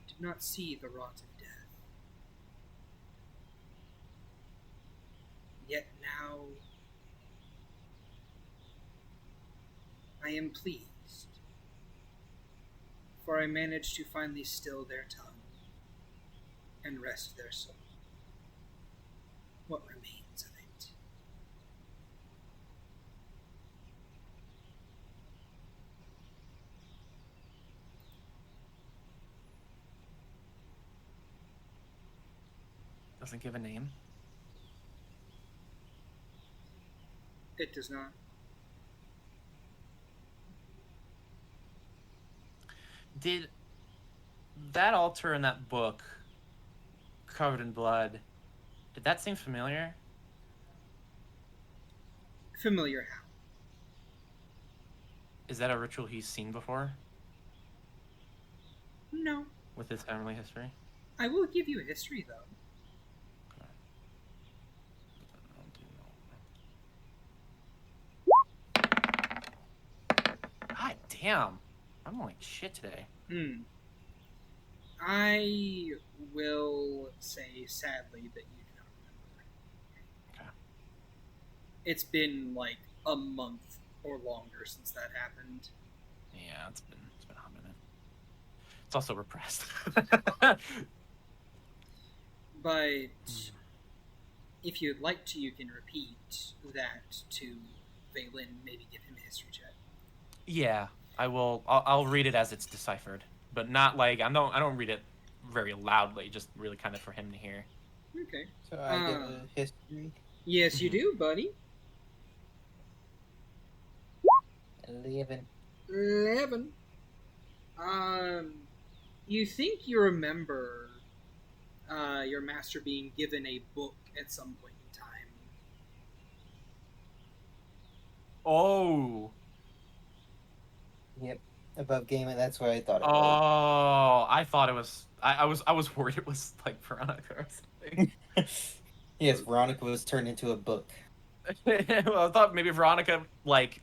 did not see the rot of death. Yet now I am pleased, for I managed to finally still their tongue and rest their soul. What remains of it? Doesn't give a name. It does not. Did that altar in that book, covered in blood, did that seem familiar? Familiar how? Is that a ritual he's seen before No. with his family history? I will give you a history, though. God damn. I'm like shit today. I will say, sadly, that you do not remember. Okay. It's been like a month or longer since that happened. Yeah, it's been a hot minute. It's also repressed. But if you'd like to, you can repeat that to Valen, maybe give him a history check. Yeah, I will. I'll read it as it's deciphered, but not like I don't read it very loudly. Just really kind of for him to hear. Okay. So I get a history. Yes, you do, buddy. 11. 11. You think you remember your master being given a book at some point in time. Oh. Yep. Above gaming, that's what I thought it was. Oh, I thought it was. I was worried it was like Veronica or something. Yes, Veronica was turned into a book. Well, I thought maybe Veronica like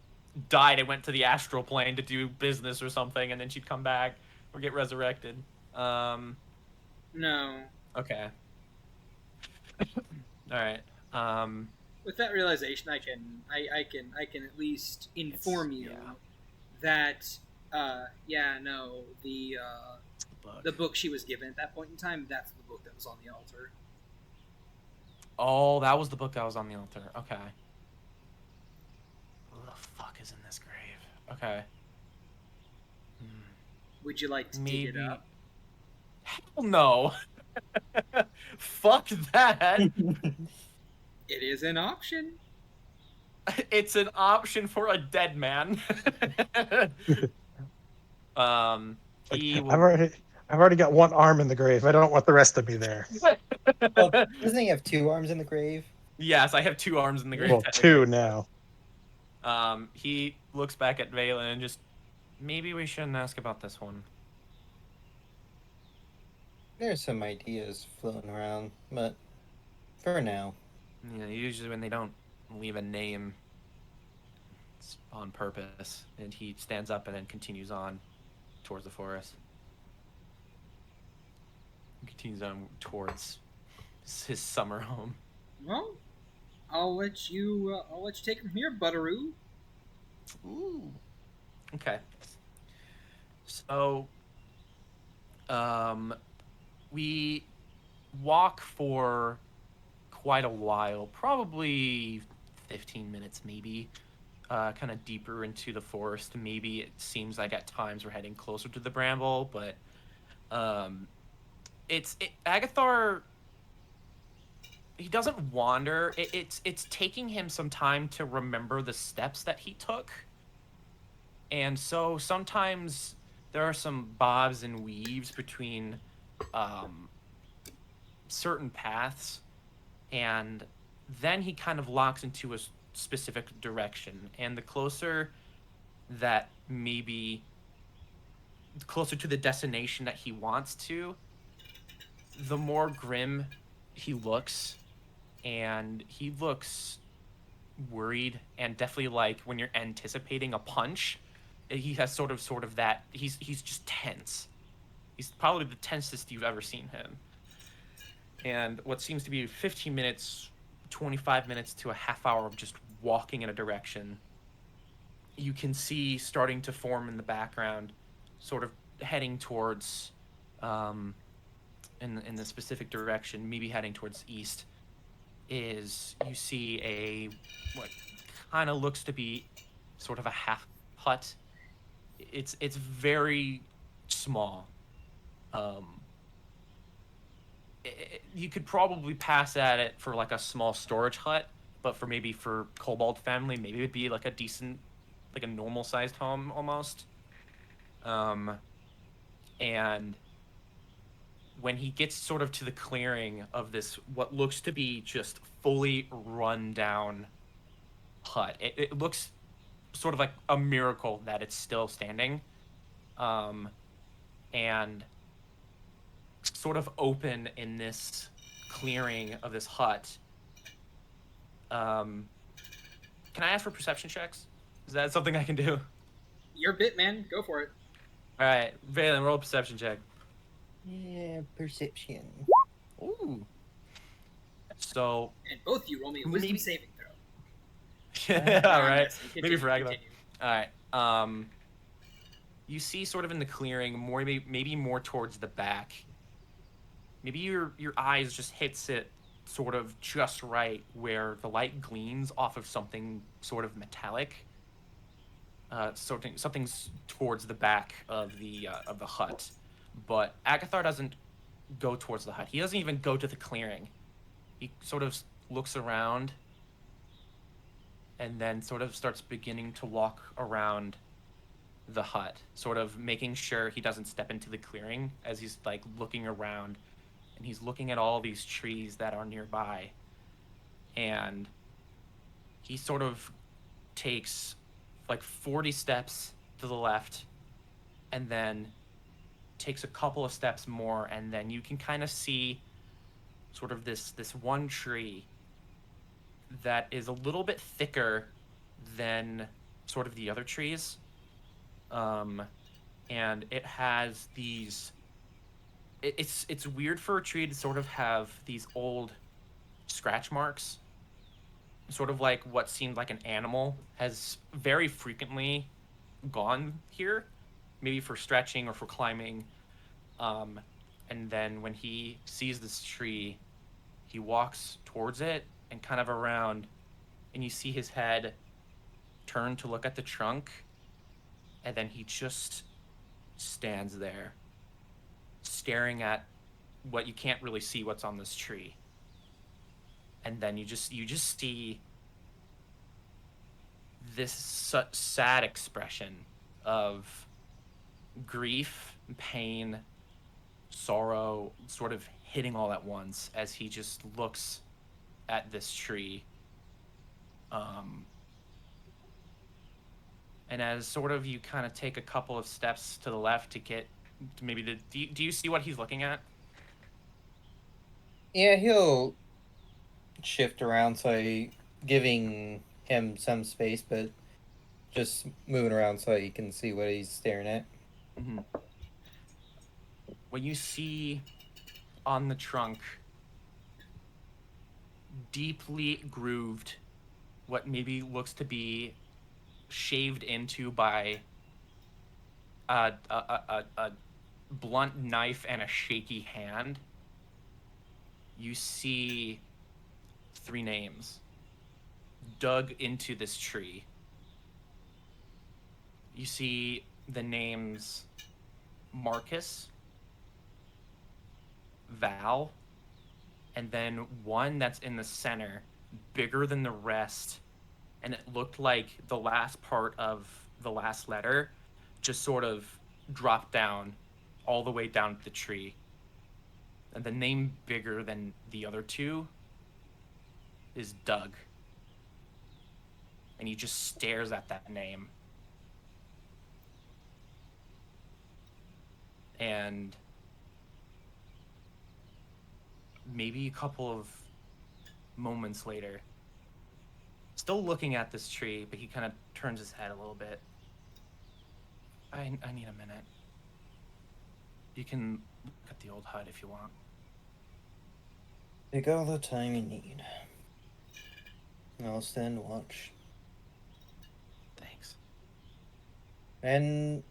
died and went to the astral plane to do business or something, and then she'd come back or get resurrected. No. Okay. All right. With that realization, I can at least inform you yeah. that the Book. book she was given at that point in time, that's the book that was on the altar. Oh, that was the book that was on the altar. Okay. Who the fuck is in this grave? Okay. Would you like to dig it up? Hell no. Fuck that. It is an option. It's an option for a dead man. He will... I've already got one arm in the grave. I don't want the rest of me there. Well, doesn't he have 2 arms in the grave? Yes, I have 2 arms in the grave. Well, 2 now. He looks back at Valen and just, maybe we shouldn't ask about this one. There's some ideas floating around, but for now. Yeah, usually when they don't leave a name, it's on purpose. And he stands up and then continues on towards the forest. He continues on towards his summer home. Well, I'll let you take from here, Butteroo. Ooh. Okay. So, we walk for quite a while, probably 15 minutes maybe, kind of deeper into the forest. Maybe it seems like at times we're heading closer to the bramble, but Agathar, he doesn't wander. It's taking him some time to remember the steps that he took. And so sometimes there are some bobs and weaves between certain paths, and then he kind of locks into a specific direction. And the closer that maybe closer to the destination that he wants to, the more grim he looks, and he looks worried and definitely like when you're anticipating a punch, he has sort of that, he's just tense. He's probably the tensest you've ever seen him. And what seems to be 15 minutes, 25 minutes to a half hour of just walking in a direction, you can see starting to form in the background, sort of heading towards, in the specific direction, maybe heading towards east, is you see a, what kind of looks to be sort of a half hut. It's very small. You could probably pass at it for like a small storage hut, but for Kobold family, maybe it'd be like a decent, like a normal sized home almost. And when he gets sort of to the clearing of this, what looks to be just fully run down hut, it looks sort of like a miracle that it's still standing. And sort of open in this clearing of this hut. Can I ask for perception checks? Is that something I can do? Your bit, man. Go for it. All right, Valen, roll a perception check. Yeah, perception. Ooh. So, And both of you roll me a wisdom Maybe- saving throw. yeah, Ah, right. yes, Maybe for Agatha. continue. All right. You see, sort of in the clearing, maybe more towards the back. Maybe your eyes just hits it sort of just right where the light gleams off of something sort of metallic. Something's towards the back of the hut, but Agathar doesn't go towards the hut. He doesn't even go to the clearing. He sort of looks around and then sort of starts beginning to walk around the hut, sort of making sure he doesn't step into the clearing as he's like looking around, and he's looking at all these trees that are nearby, and he sort of takes like 40 steps to the left and then takes a couple of steps more, and then you can kind of see sort of this one tree that is a little bit thicker than sort of the other trees. And it has these it's weird for a tree to sort of have these old scratch marks, sort of like what seemed like an animal has very frequently gone here, maybe for stretching or for climbing. And then when he sees this tree, he walks towards it and kind of around, and you see his head turn to look at the trunk, and then he just stands there staring at what you can't really see what's on this tree. And then you just see this sad expression of grief, pain, sorrow, sort of hitting all at once as he just looks at this tree. And as sort of you kind of take a couple of steps to the left to get to maybe the... Do you see what he's looking at? Yeah, he'll shift around, so giving him some space, but just moving around so you can see what he's staring at. Mm-hmm. When you see on the trunk, deeply grooved, what maybe looks to be shaved into by a blunt knife and a shaky hand, you see 3 names dug into this tree. You see the names Marcus, Val, and then one that's in the center, bigger than the rest, and it looked like the last part of the last letter just sort of dropped down all the way down the tree. And the name bigger than the other 2 is Doug. And he just stares at that name. And maybe a couple of moments later, still looking at this tree, but he kind of turns his head a little bit. I need a minute. You can look at the old hut if you want. Take all the time you need. I'll stand watch. Thanks. And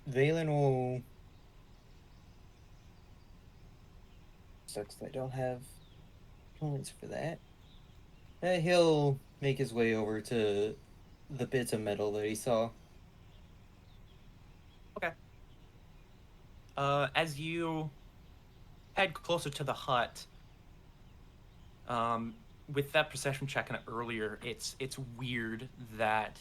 Valen will... Sucks that I don't have points for that. He'll make his way over to the bits of metal that he saw. Okay. As you head closer to the hut, with that perception check in it earlier, it's weird that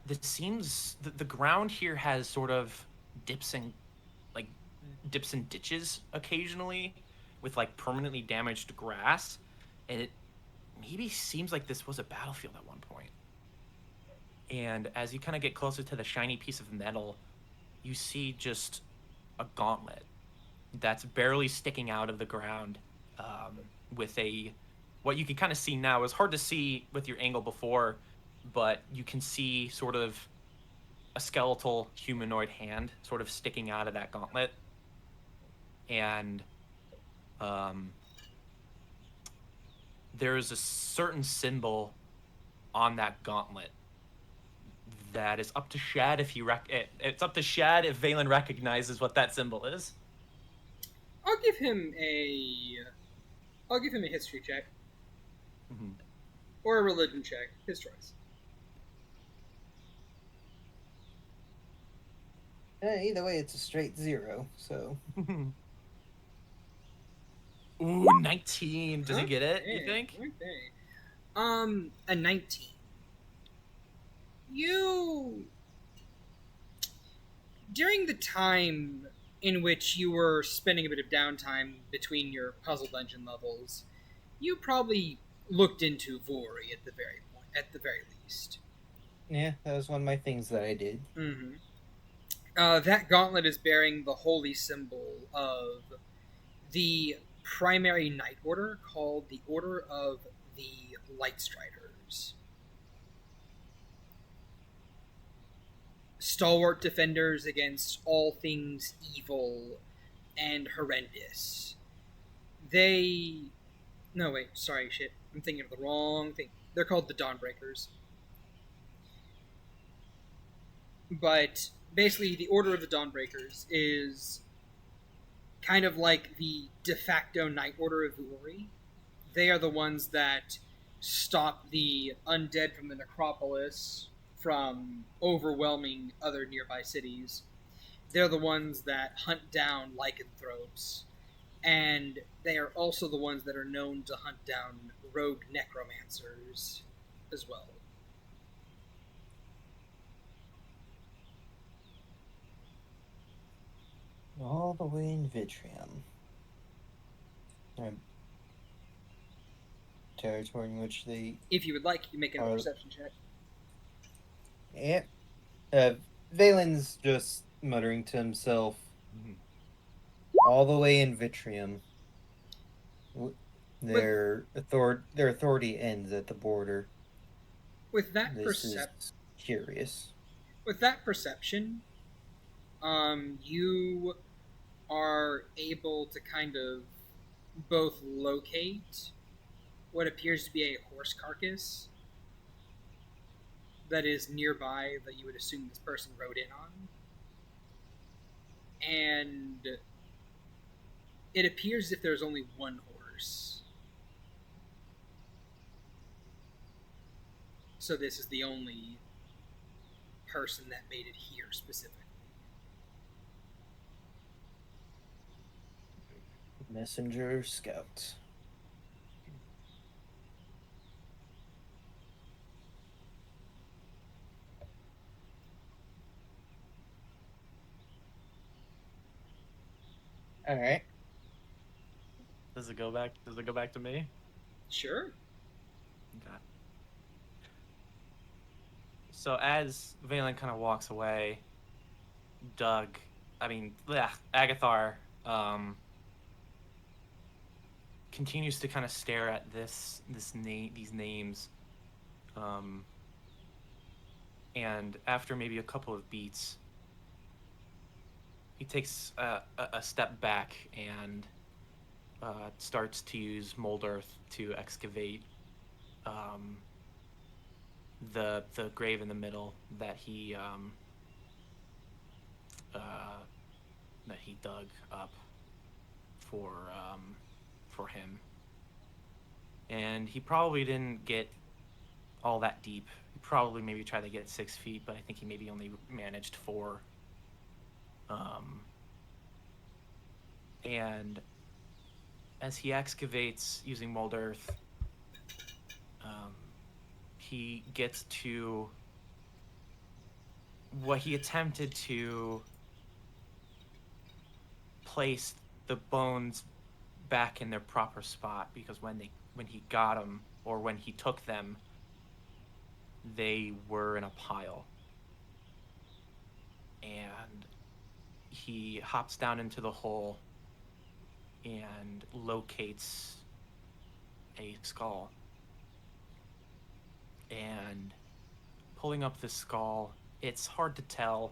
the ground here has sort of dips and ditches occasionally with like permanently damaged grass, and it maybe seems like this was a battlefield at one point. And as you kind of get closer to the shiny piece of metal, you see just a gauntlet that's barely sticking out of the ground, with what you can kind of see now is hard to see with your angle before, but you can see sort of a skeletal humanoid hand sort of sticking out of that gauntlet, and there's a certain symbol on that gauntlet that is up to Shad if it's up to Shad if Valen recognizes what that symbol is. I'll give him a history check. Mm-hmm. Or a religion check. His choice. Either way, it's a straight 0, so... Ooh, 19. Does he get it, you think? Okay. A 19. During the time in which you were spending a bit of downtime between your puzzle dungeon levels, you probably looked into Vori at the very least. Yeah, that was one of my things that I did. Mm-hmm. That gauntlet is bearing the holy symbol of the primary knight order called the Order of the Lightstriders. Stalwart defenders against all things evil and horrendous. No, wait, sorry, shit. I'm thinking of the wrong thing. They're called the Dawnbreakers. But basically, the Order of the Dawnbreakers is kind of like the de facto Knight Order of Vori. They are the ones that stop the undead from the necropolis from overwhelming other nearby cities. They're the ones that hunt down lycanthropes. And they are also the ones that are known to hunt down rogue necromancers as well. All the way in Vitrium. Territory in which they... If you would like, you can make a perception check. Yeah. Valen's just muttering to himself. All the way in Vitrium. Their authority ends at the border. With that curious. With that perception, you are able to kind of both locate what appears to be a horse carcass that is nearby that you would assume this person rode in on. And it appears as if there's only one horse. So this is the only person that made it here specifically. Messenger scout. All right. Does it go back to me? Sure. Okay. So as Valen kind of walks away, Agathar continues to kind of stare at these names, and after maybe a couple of beats, he takes a step back and starts to use mold earth to excavate the grave in the middle that he dug up for him. And he probably didn't get all that deep. He probably maybe tried to get 6 feet, but I think he maybe only managed 4. And as he excavates using mold earth, he gets to what he attempted to place the bones back in their proper spot, because when he got them, or when he took them, they were in a pile. And he hops down into the hole and locates a skull. And pulling up the skull, it's hard to tell.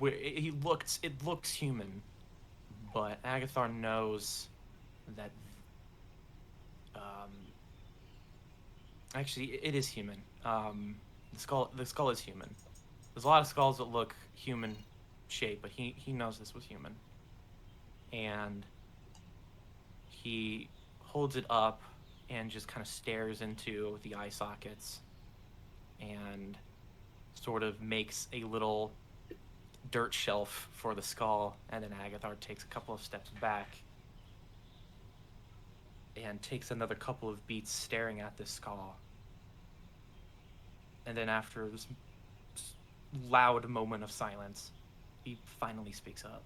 It looks human, but Agathar knows that. Actually, it is human. The skull is human. There's a lot of skulls that look human shaped, but he knows this was human. And he holds it up and just kind of stares into the eye sockets and sort of makes a little dirt shelf for the skull, and then Agathar takes a couple of steps back and takes another couple of beats staring at this skull. And then after this loud moment of silence, he finally speaks up.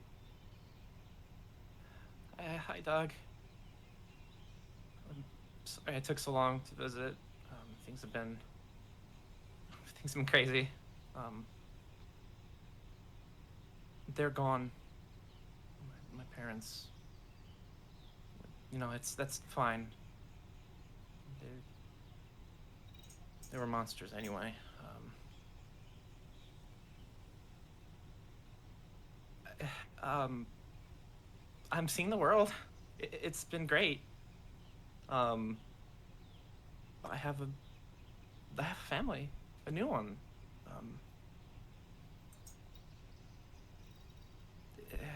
Hi, Doug. I'm sorry I took so long to visit. Things have been crazy. They're gone. My parents. That's fine. They were monsters anyway. I'm seeing the world. It's been great. I have a family, a new one.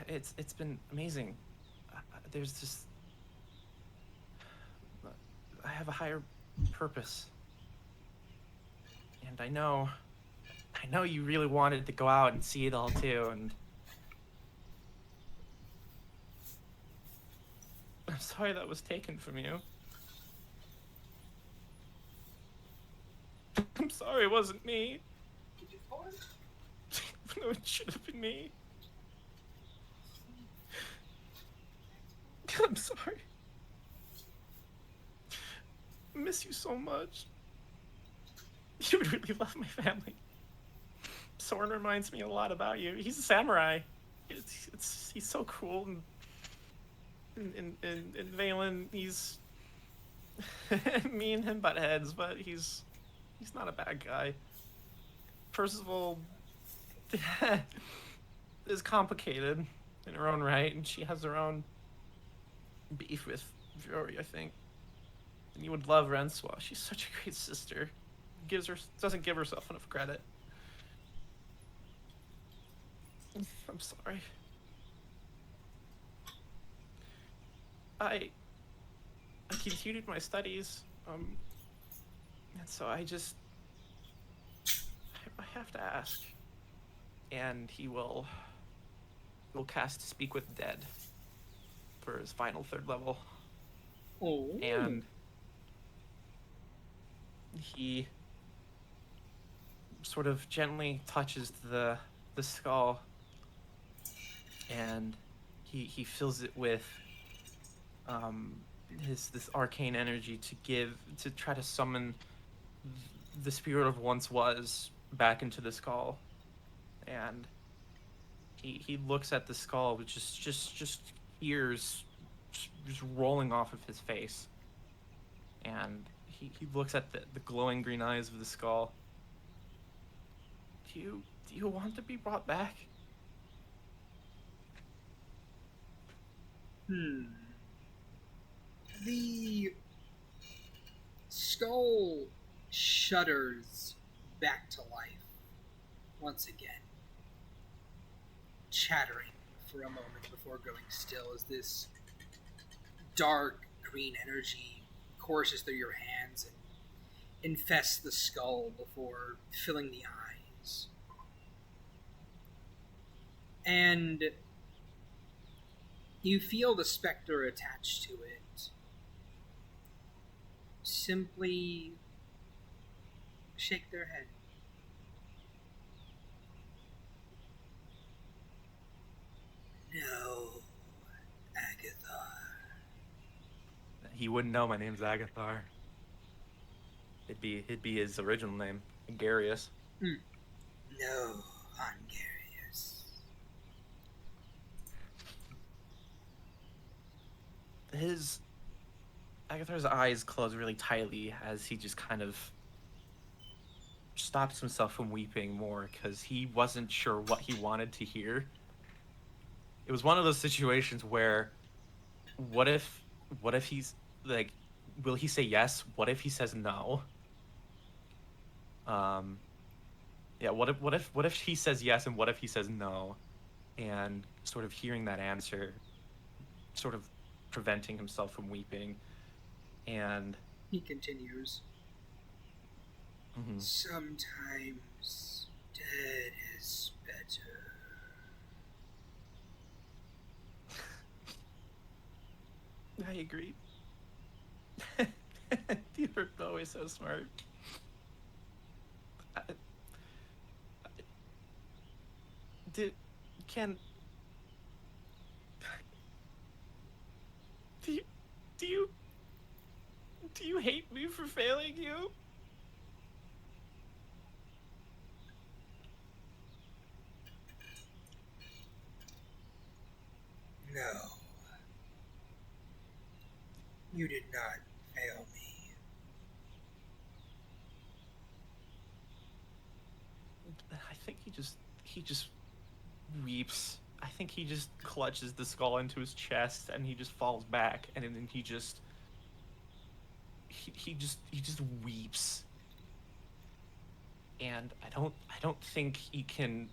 It's been amazing. There's just I have a higher purpose, and I know you really wanted to go out and see it all too, and I'm sorry that was taken from you. I'm sorry it wasn't me. No, it should have been me. I'm sorry. I miss you so much. You would really love my family. Soren reminds me a lot about you. He's a samurai. He's so cool. And Valen, he's me and him butt heads, but he's not a bad guy. Percival is complicated in her own right, and she has her own beef with Fiori, I think. And you would love Renswa. She's such a great sister. Doesn't give herself enough credit. I'm sorry. I continued my studies, and so I have to ask. And he will cast Speak with Dead for his final 3rd level. Oh. And he sort of gently touches the skull, and he fills it with this arcane energy to try to summon the spirit of once was back into the skull. And he looks at the skull with just tears just rolling off of his face, and he looks at the glowing green eyes of the skull. Do you want to be brought back? The skull shudders back to life once again, chattering for a moment before going still as this dark green energy courses through your hands and infests the skull before filling the eyes. And you feel the specter attached to it simply shake their head. No, Agathar. He wouldn't know my name's Agathar. It'd be his original name, Garius. No, Hungarius. Agathar's eyes close really tightly as he just kind of stops himself from weeping more because he wasn't sure what he wanted to hear. It was one of those situations where, what if he's like, will he say yes? What if he says no? Yeah, what if he says yes, and what if he says no? And sort of hearing that answer, sort of preventing himself from weeping. And He continues. mhm. Sometimes dead is better. I agree. You were always so smart. Did can do you do you do you hate me for failing you? No. You did not fail me. I think he just weeps. I think he just clutches the skull into his chest and he just falls back, and then he just weeps. And I don't think he can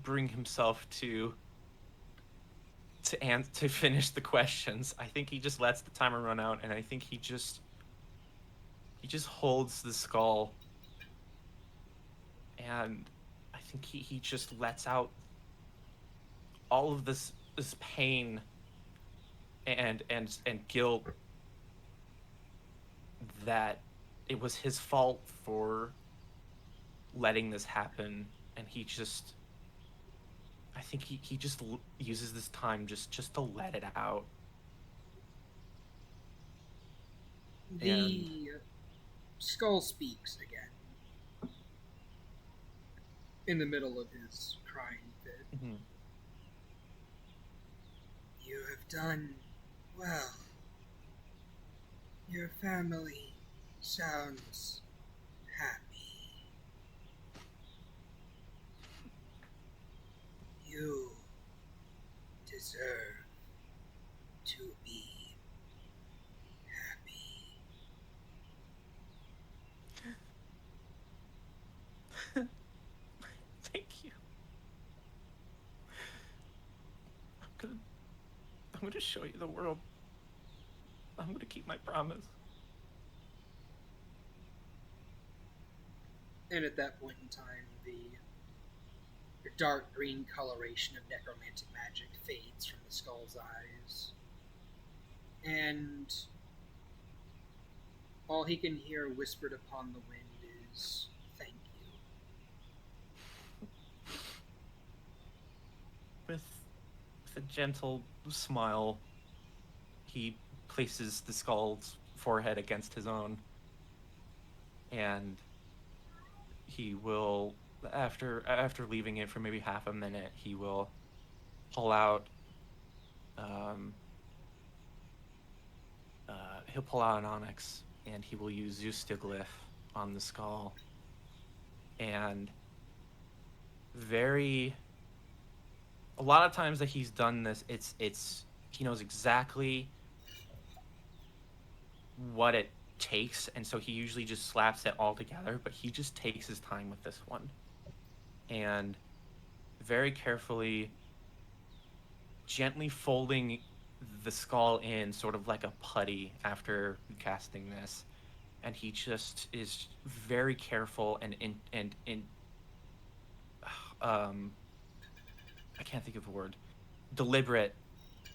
bring himself to finish the questions. I think he just lets the timer run out, and I think he just holds the skull, and I think he just lets out all of this pain and guilt that it was his fault for letting this happen, and I think he just uses this time just to let it out. The skull speaks again. In the middle of his crying fit. Mhm. You have done well. Your family sounds happy. You deserve to be happy. Thank you. I'm gonna show you the world. I'm gonna keep my promise. And at that point in time, the dark green coloration of necromantic magic fades from the skull's eyes. And all he can hear whispered upon the wind is, "Thank you." With a gentle smile, he places the skull's forehead against his own, and he will, after leaving it for maybe half a minute, he will pull out he'll pull out an onyx, and he will use ch-ldr-n on the skull. And a lot of times that he's done this, it's he knows exactly what it takes, and so he usually just slaps it all together, but he just takes his time with this one, and very carefully, gently folding the skull in, sort of like a putty after casting this, and he just is very careful and I can't think of the word, deliberate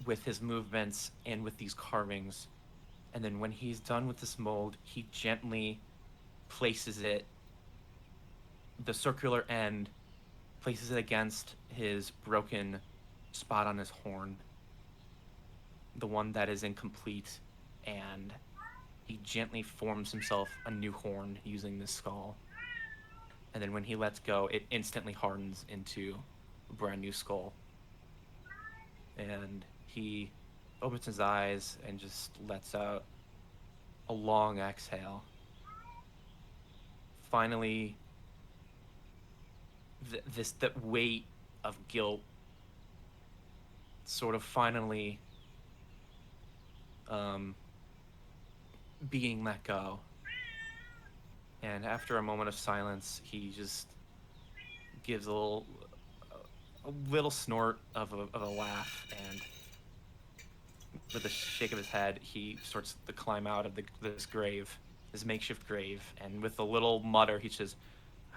with his movements and with these carvings. And then when he's done with this mold, he gently places it, the circular end, places it against his broken spot on his horn, the one that is incomplete, and he gently forms himself a new horn using this skull. And then when he lets go, it instantly hardens into a brand new skull. And he opens his eyes and just lets out a long exhale, finally that weight of guilt sort of finally being let go. And after a moment of silence, he just gives a little snort of a laugh, and with a shake of his head, he starts to climb out of this grave, this makeshift grave, and with a little mutter, he says,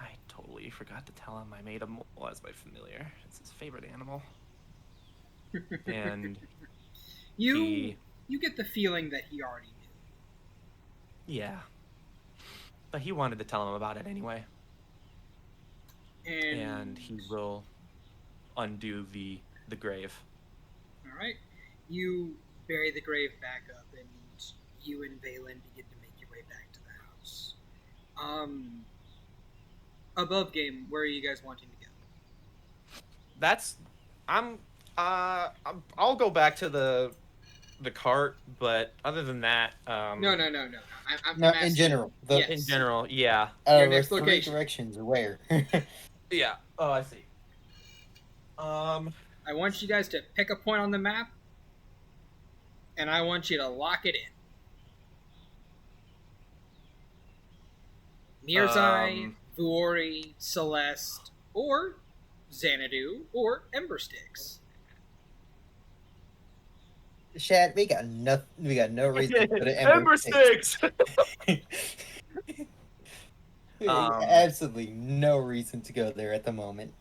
"I totally forgot to tell him I made a mole as my familiar. It's his favorite animal." And you get the feeling that he already knew. yeah, but he wanted to tell him about it anyway. And he will undo the grave. All right, you bury the grave back up, and you and Valen begin to make your way back to the house. Above game, where are you guys wanting to go? I'll go back to the cart, but other than that, No. I'm Not in asking- general. Yes. in general, yeah. Your Our next three location. directions where? Yeah. Oh, I see. I want you guys to pick a point on the map, and I want you to lock it in. Mirzai, Vuori, Celeste, or Xanadu, or Ember Sticks. Shad, we got no reason to put an Ember Sticks! We got absolutely no reason to go there at the moment.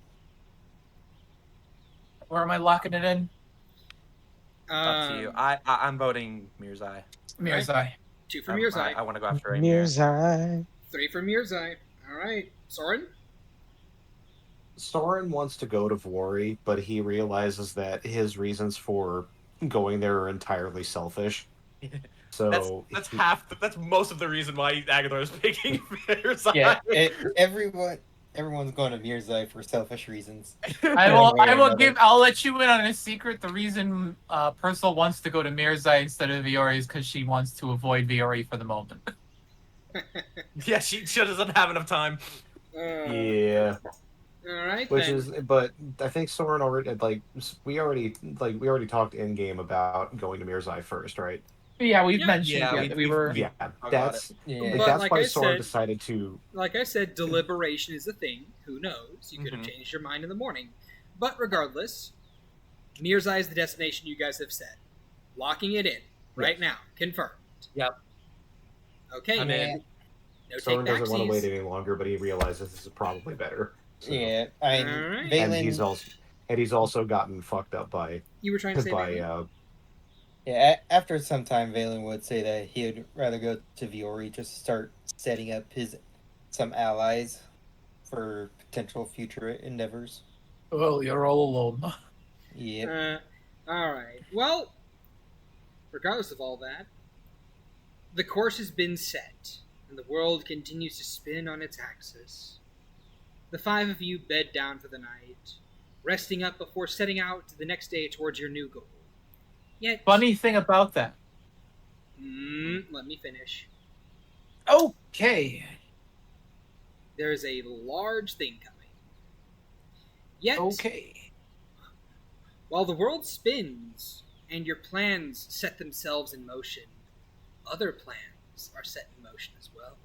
Where am I locking it in? Up to you. I'm voting Mirzai. Mirzai. 2 for Mirzai. I want to go after Rainier. Mirzai. 3 for Mirzai. Alright. Soren? Soren wants to go to Vori, but he realizes that his reasons for going there are entirely selfish. So That's most of the reason why Agathar is picking Mirzai. Yeah, everyone's going to Mirzai for selfish reasons. I'll let you in on a secret. The reason Purcell wants to go to Mirzai instead of Viore is because she wants to avoid Viore for the moment. Yeah, she doesn't have enough time. yeah, Alright but I think Soren already we already talked in game about going to Mirzai first, right? Yeah, we've Yeah. mentioned Yeah, that we were. Yeah, about that's Yeah. But that's like why I Soren said- decided to. Like I said, deliberation is a thing. Who knows? You could have changed your mind in the morning. But regardless, Mirzai is the destination you guys have set. Locking it in. Right now. Confirmed. Yep. Okay. I'm in. No Soren take doesn't want to wait backsies. any longer, but he realizes this is probably better. So- Yeah, Alright. and Valen. he's also gotten fucked up by You were trying to say Valen? Yeah, after some time, Valen would say that he'd rather go to Viore just to start setting up some allies for potential future endeavors. Well, you're all alone. Yeah. Alright. Well, regardless of all that, the course has been set, and the world continues to spin on its axis. The 5 of you bed down for the night, resting up before setting out the next day towards your new goal. Yet, Funny thing about that. let me finish. Okay. There is a large thing coming. Yet, Okay. while the world spins and your plans set themselves in motion, other plans are set in motion as well.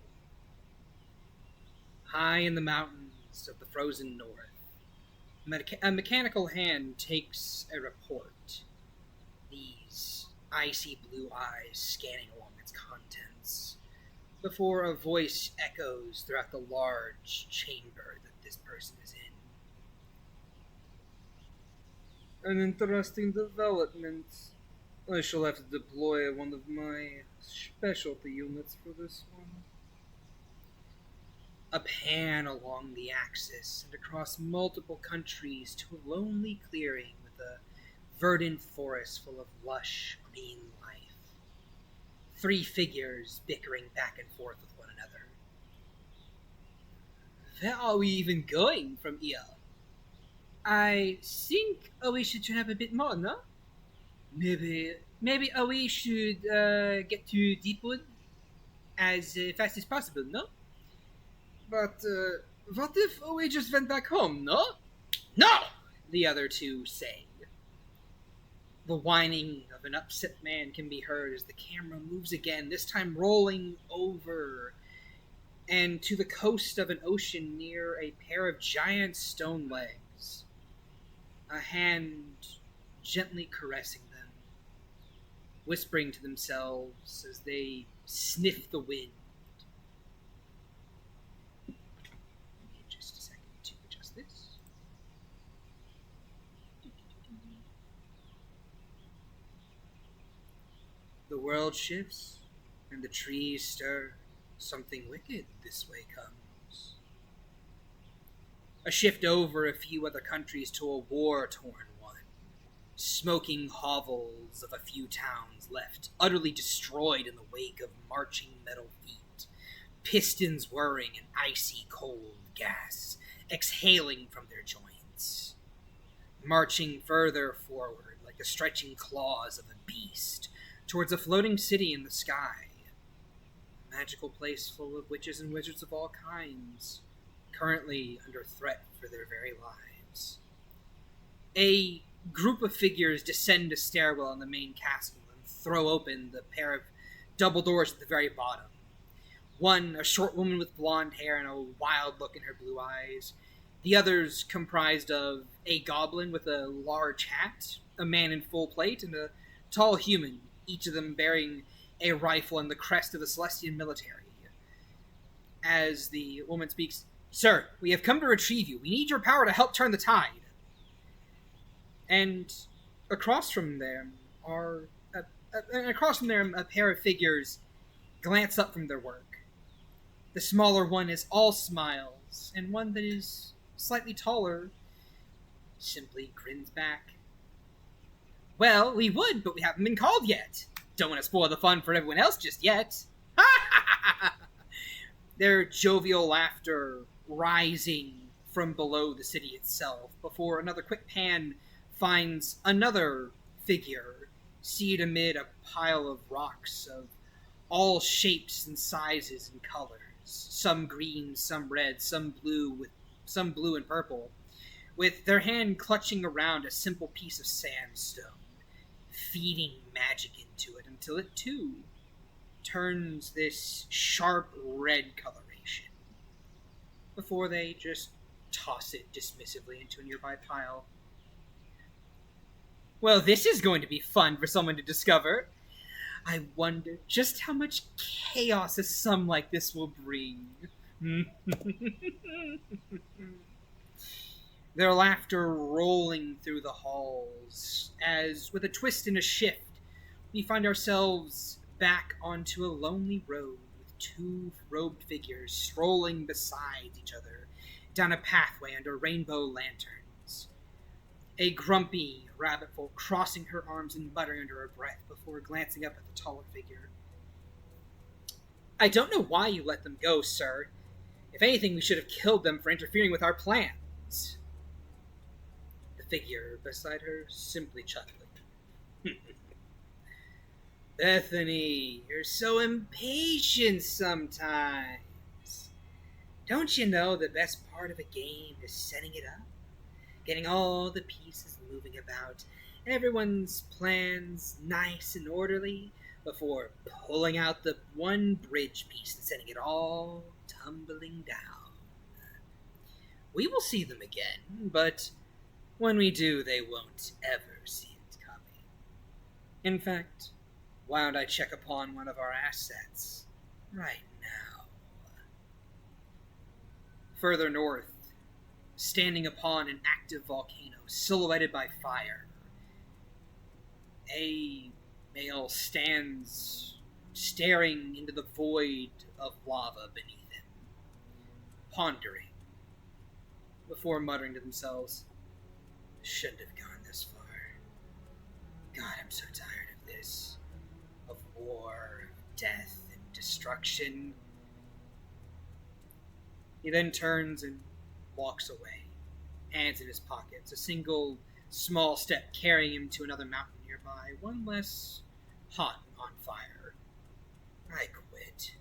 High in the mountains of the frozen north, a mechanical hand takes a report. These icy blue eyes scanning along its contents, before a voice echoes throughout the large chamber that this person is in. An interesting development. I shall have to deploy one of my specialty units for this one. A pan along the axis and across multiple countries to a lonely clearing with a verdant forest full of lush, green life. 3 figures bickering back and forth with one another. Where are we even going from here? I think we should turn up a bit more, no? Maybe we should get to Deepwood as fast as possible, no? But, what if we just went back home, no? No! The other two say. The whining of an upset man can be heard as the camera moves again, this time rolling over and to the coast of an ocean near a pair of giant stone legs. A hand gently caressing them, whispering to themselves as they sniff the wind. Just a second to adjust this. The world shifts, and the trees stir. Something wicked this way comes. A shift over a few other countries to a war-torn one. Smoking hovels of a few towns left, utterly destroyed in the wake of marching metal feet. Pistons whirring and icy cold gas exhaling from their joints. Marching further forward like the stretching claws of a beast towards a floating city in the sky. A magical place full of witches and wizards of all kinds, currently under threat for their very lives. A group of figures descend a stairwell in the main castle and throw open the pair of double doors at the very bottom. One, a short woman with blonde hair and a wild look in her blue eyes. The others comprised of a goblin with a large hat, a man in full plate, and a tall human, each of them bearing a rifle and the crest of the Celestian military. As the woman speaks, "Sir, we have come to retrieve you. We need your power to help turn the tide." And across from them a pair of figures glance up from their work. The smaller one is all smiles, and one that is slightly taller simply grins back. "Well, we would, but we haven't been called yet. Don't want to spoil the fun for everyone else just yet." Their jovial laughter rising from below the city itself, before another quick pan finds another figure seated amid a pile of rocks of all shapes and sizes and colors. Some green, some red, some blue and purple, with their hand clutching around a simple piece of sandstone, feeding magic into it until it too turns this sharp red coloration, before they just toss it dismissively into a nearby pile. "Well, this is going to be fun for someone to discover. I wonder just how much chaos a sum like this will bring." Their laughter rolling through the halls, as, with a twist and a shift, we find ourselves back onto a lonely road with two robed figures strolling beside each other down a pathway under rainbow lanterns. A grumpy rabbit folk crossing her arms and muttering under her breath before glancing up at the taller figure. "I don't know why you let them go, sir. If anything, we should have killed them for interfering with our plans." The figure beside her simply chuckling. "Bethany, you're so impatient sometimes. Don't you know the best part of a game is setting it up? Getting all the pieces moving about, everyone's plans nice and orderly, before pulling out the one bridge piece and sending it all tumbling down. We will see them again, but when we do, they won't ever see it coming. In fact, why don't I check upon one of our assets right now?" Further north, standing upon an active volcano silhouetted by fire, a male stands staring into the void of lava beneath him, pondering, before muttering to themselves, "Shouldn't have gone this far. God, I'm so tired of this. Of war, death, and destruction." He then turns and walks away, hands in his pockets, a single small step carrying him to another mountain nearby, one less hot on fire. "I quit."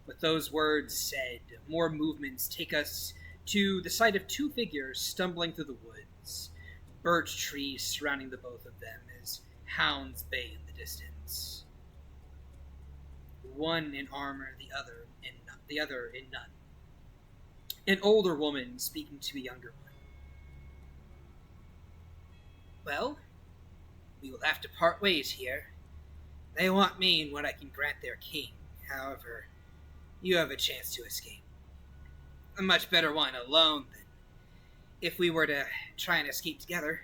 With those words said, more movements take us to the sight of two figures stumbling through the woods, birch trees surrounding the both of them as hounds bay in the distance. One in armor, the other in none. An older woman speaking to a younger one. Well, we will have to part ways here. They want me and what I can grant their king. However, you have a chance to escape. A much better one alone than if we were to try and escape together.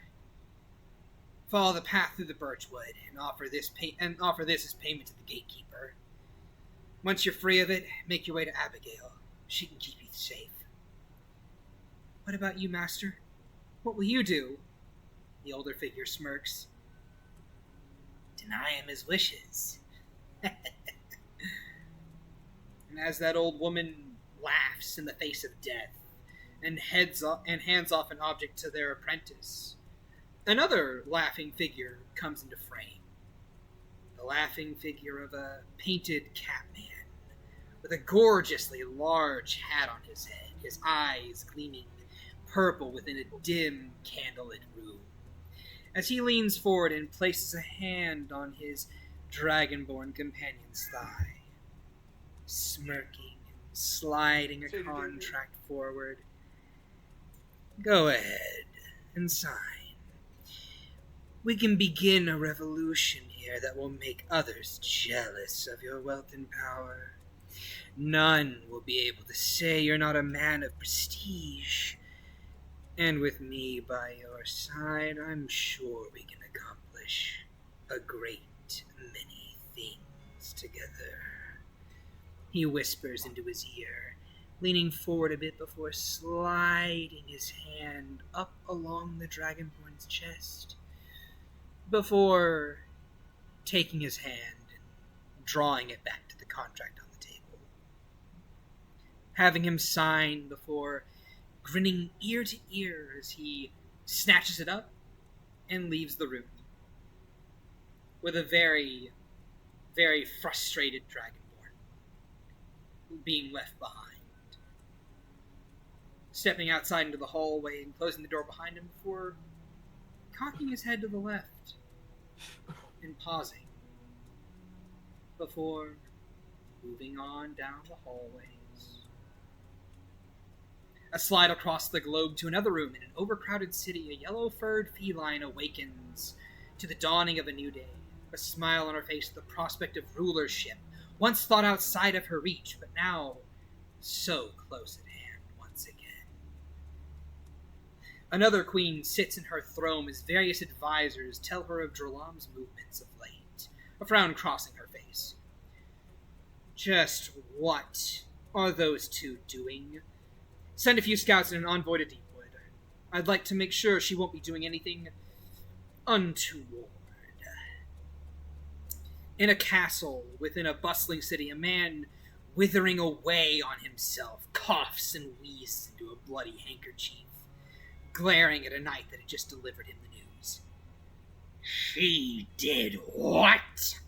Follow the path through the birchwood and offer this as payment to the gatekeeper. Once you're free of it, make your way to Abigail. She can keep you safe. What about you, Master? What will you do? The older figure smirks. Deny him his wishes. And as that old woman laughs in the face of death and hands off an object to their apprentice, another laughing figure comes into frame. The laughing figure of a painted catman with a gorgeously large hat on his head, his eyes gleaming purple within a dim candlelit room. As he leans forward and places a hand on his dragonborn companion's thigh, smirking and sliding a contract forward. Go ahead and sign. We can begin a revolution here that will make others jealous of your wealth and power. None will be able to say you're not a man of prestige. And with me by your side, I'm sure we can accomplish a great many things together. He whispers into his ear, leaning forward a bit before sliding his hand up along the dragonborn's chest, before taking his hand and drawing it back to the contract on the table. Having him sign before grinning ear to ear as he snatches it up and leaves the room, with a very, very frustrated dragonborn being left behind. Stepping outside into the hallway and closing the door behind him before cocking his head to the left and pausing before moving on down the hallways. A slide across the globe to another room in an overcrowded city, a yellow-furred feline awakens to the dawning of a new day, a smile on her face at the prospect of rulership, once thought outside of her reach, but now so close at hand once again. Another queen sits in her throne as various advisors tell her of Drolam's movements of late, a frown crossing her face. Just what are those two doing? Send a few scouts and an envoy to Deepwood. I'd like to make sure she won't be doing anything untoward. In a castle within a bustling city, a man withering away on himself coughs and wheezes into a bloody handkerchief, glaring at a knight that had just delivered him the news. She did what?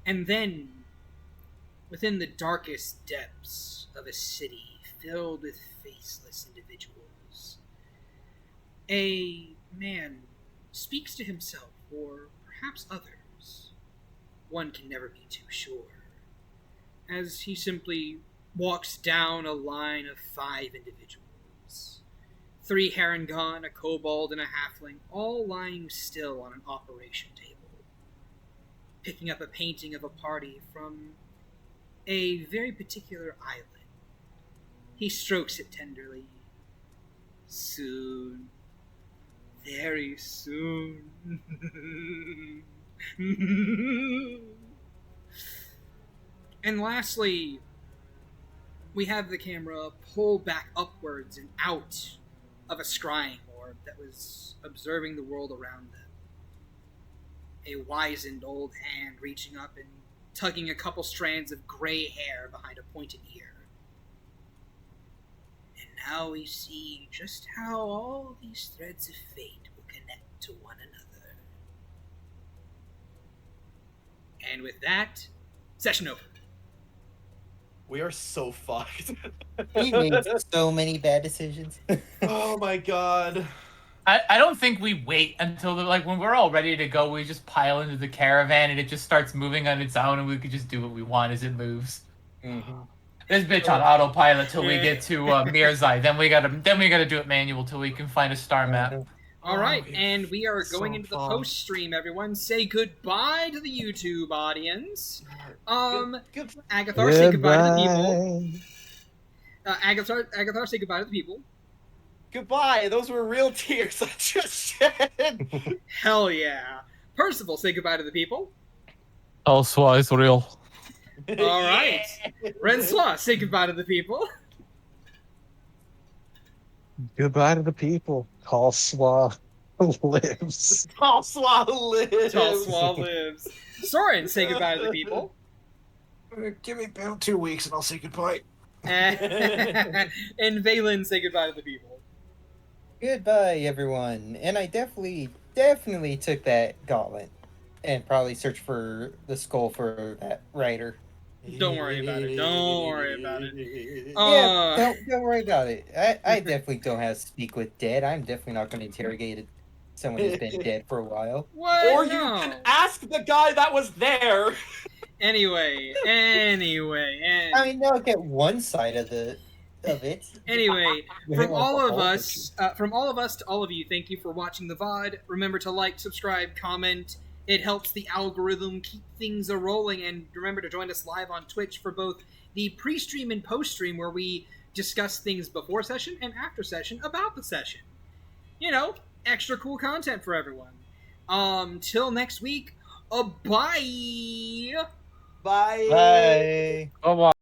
And then, within the darkest depths of a city filled with faceless individuals, a man speaks to himself, or perhaps others. One can never be too sure, as he simply walks down a line of 5 individuals. 3 Harengon, a kobold, and a halfling, all lying still on an operation table, picking up a painting of a party from a very particular island. He strokes it tenderly. Soon. Very soon. And lastly, we have the camera pull back upwards and out of a scrying orb that was observing the world around them. A wizened old hand reaching up and tugging a couple strands of gray hair behind a pointed ear. And now we see just how all these threads of fate will connect to one another. And with that, Session over. We are so fucked. We made so many bad decisions. Oh my god. I don't think we wait until when we're all ready to go, we just pile into the caravan and it just starts moving on its own and we could just do what we want as it moves. Mm-hmm. This bitch on autopilot till we get to Mirzai. Then we gotta do it manual till we can find a star map. All right, Oh, and we are so going into the fun. post stream. Everyone, say goodbye to the YouTube audience. Good. Agathar, say goodbye to the people. Goodbye. Agathar, say goodbye to the people. Goodbye. Those were real tears I just shed. Hell yeah. Percival, say goodbye to the people. Elsewhere is real. All right. Rensois, say goodbye to the people. Goodbye to the people. Call Swa lives. Tall Swallow lives. Tall Swall lives. Soren, say goodbye to the people. Give me about 2 weeks and I'll say goodbye. And Valen, say goodbye to the people. Goodbye, everyone. And I definitely took that gauntlet and probably searched for the skull for that rider. Don't worry about it. Don't worry about it. Yeah, don't worry about it. I definitely don't have to speak with dead. I'm definitely not going to interrogate someone who's been dead for a while. What? Or you No. can ask the guy that was there. Anyway. I mean, they'll get one side of it. Anyway, They from want all the of whole us to all of you, thank you for watching the VOD. Remember to like, subscribe, comment. It helps the algorithm keep things a-rolling, and remember to join us live on Twitch for both the pre-stream and post-stream, where we discuss things before session and after session about the session. You know, extra cool content for everyone. Till next week, bye! Bye. Bye. Bye-bye.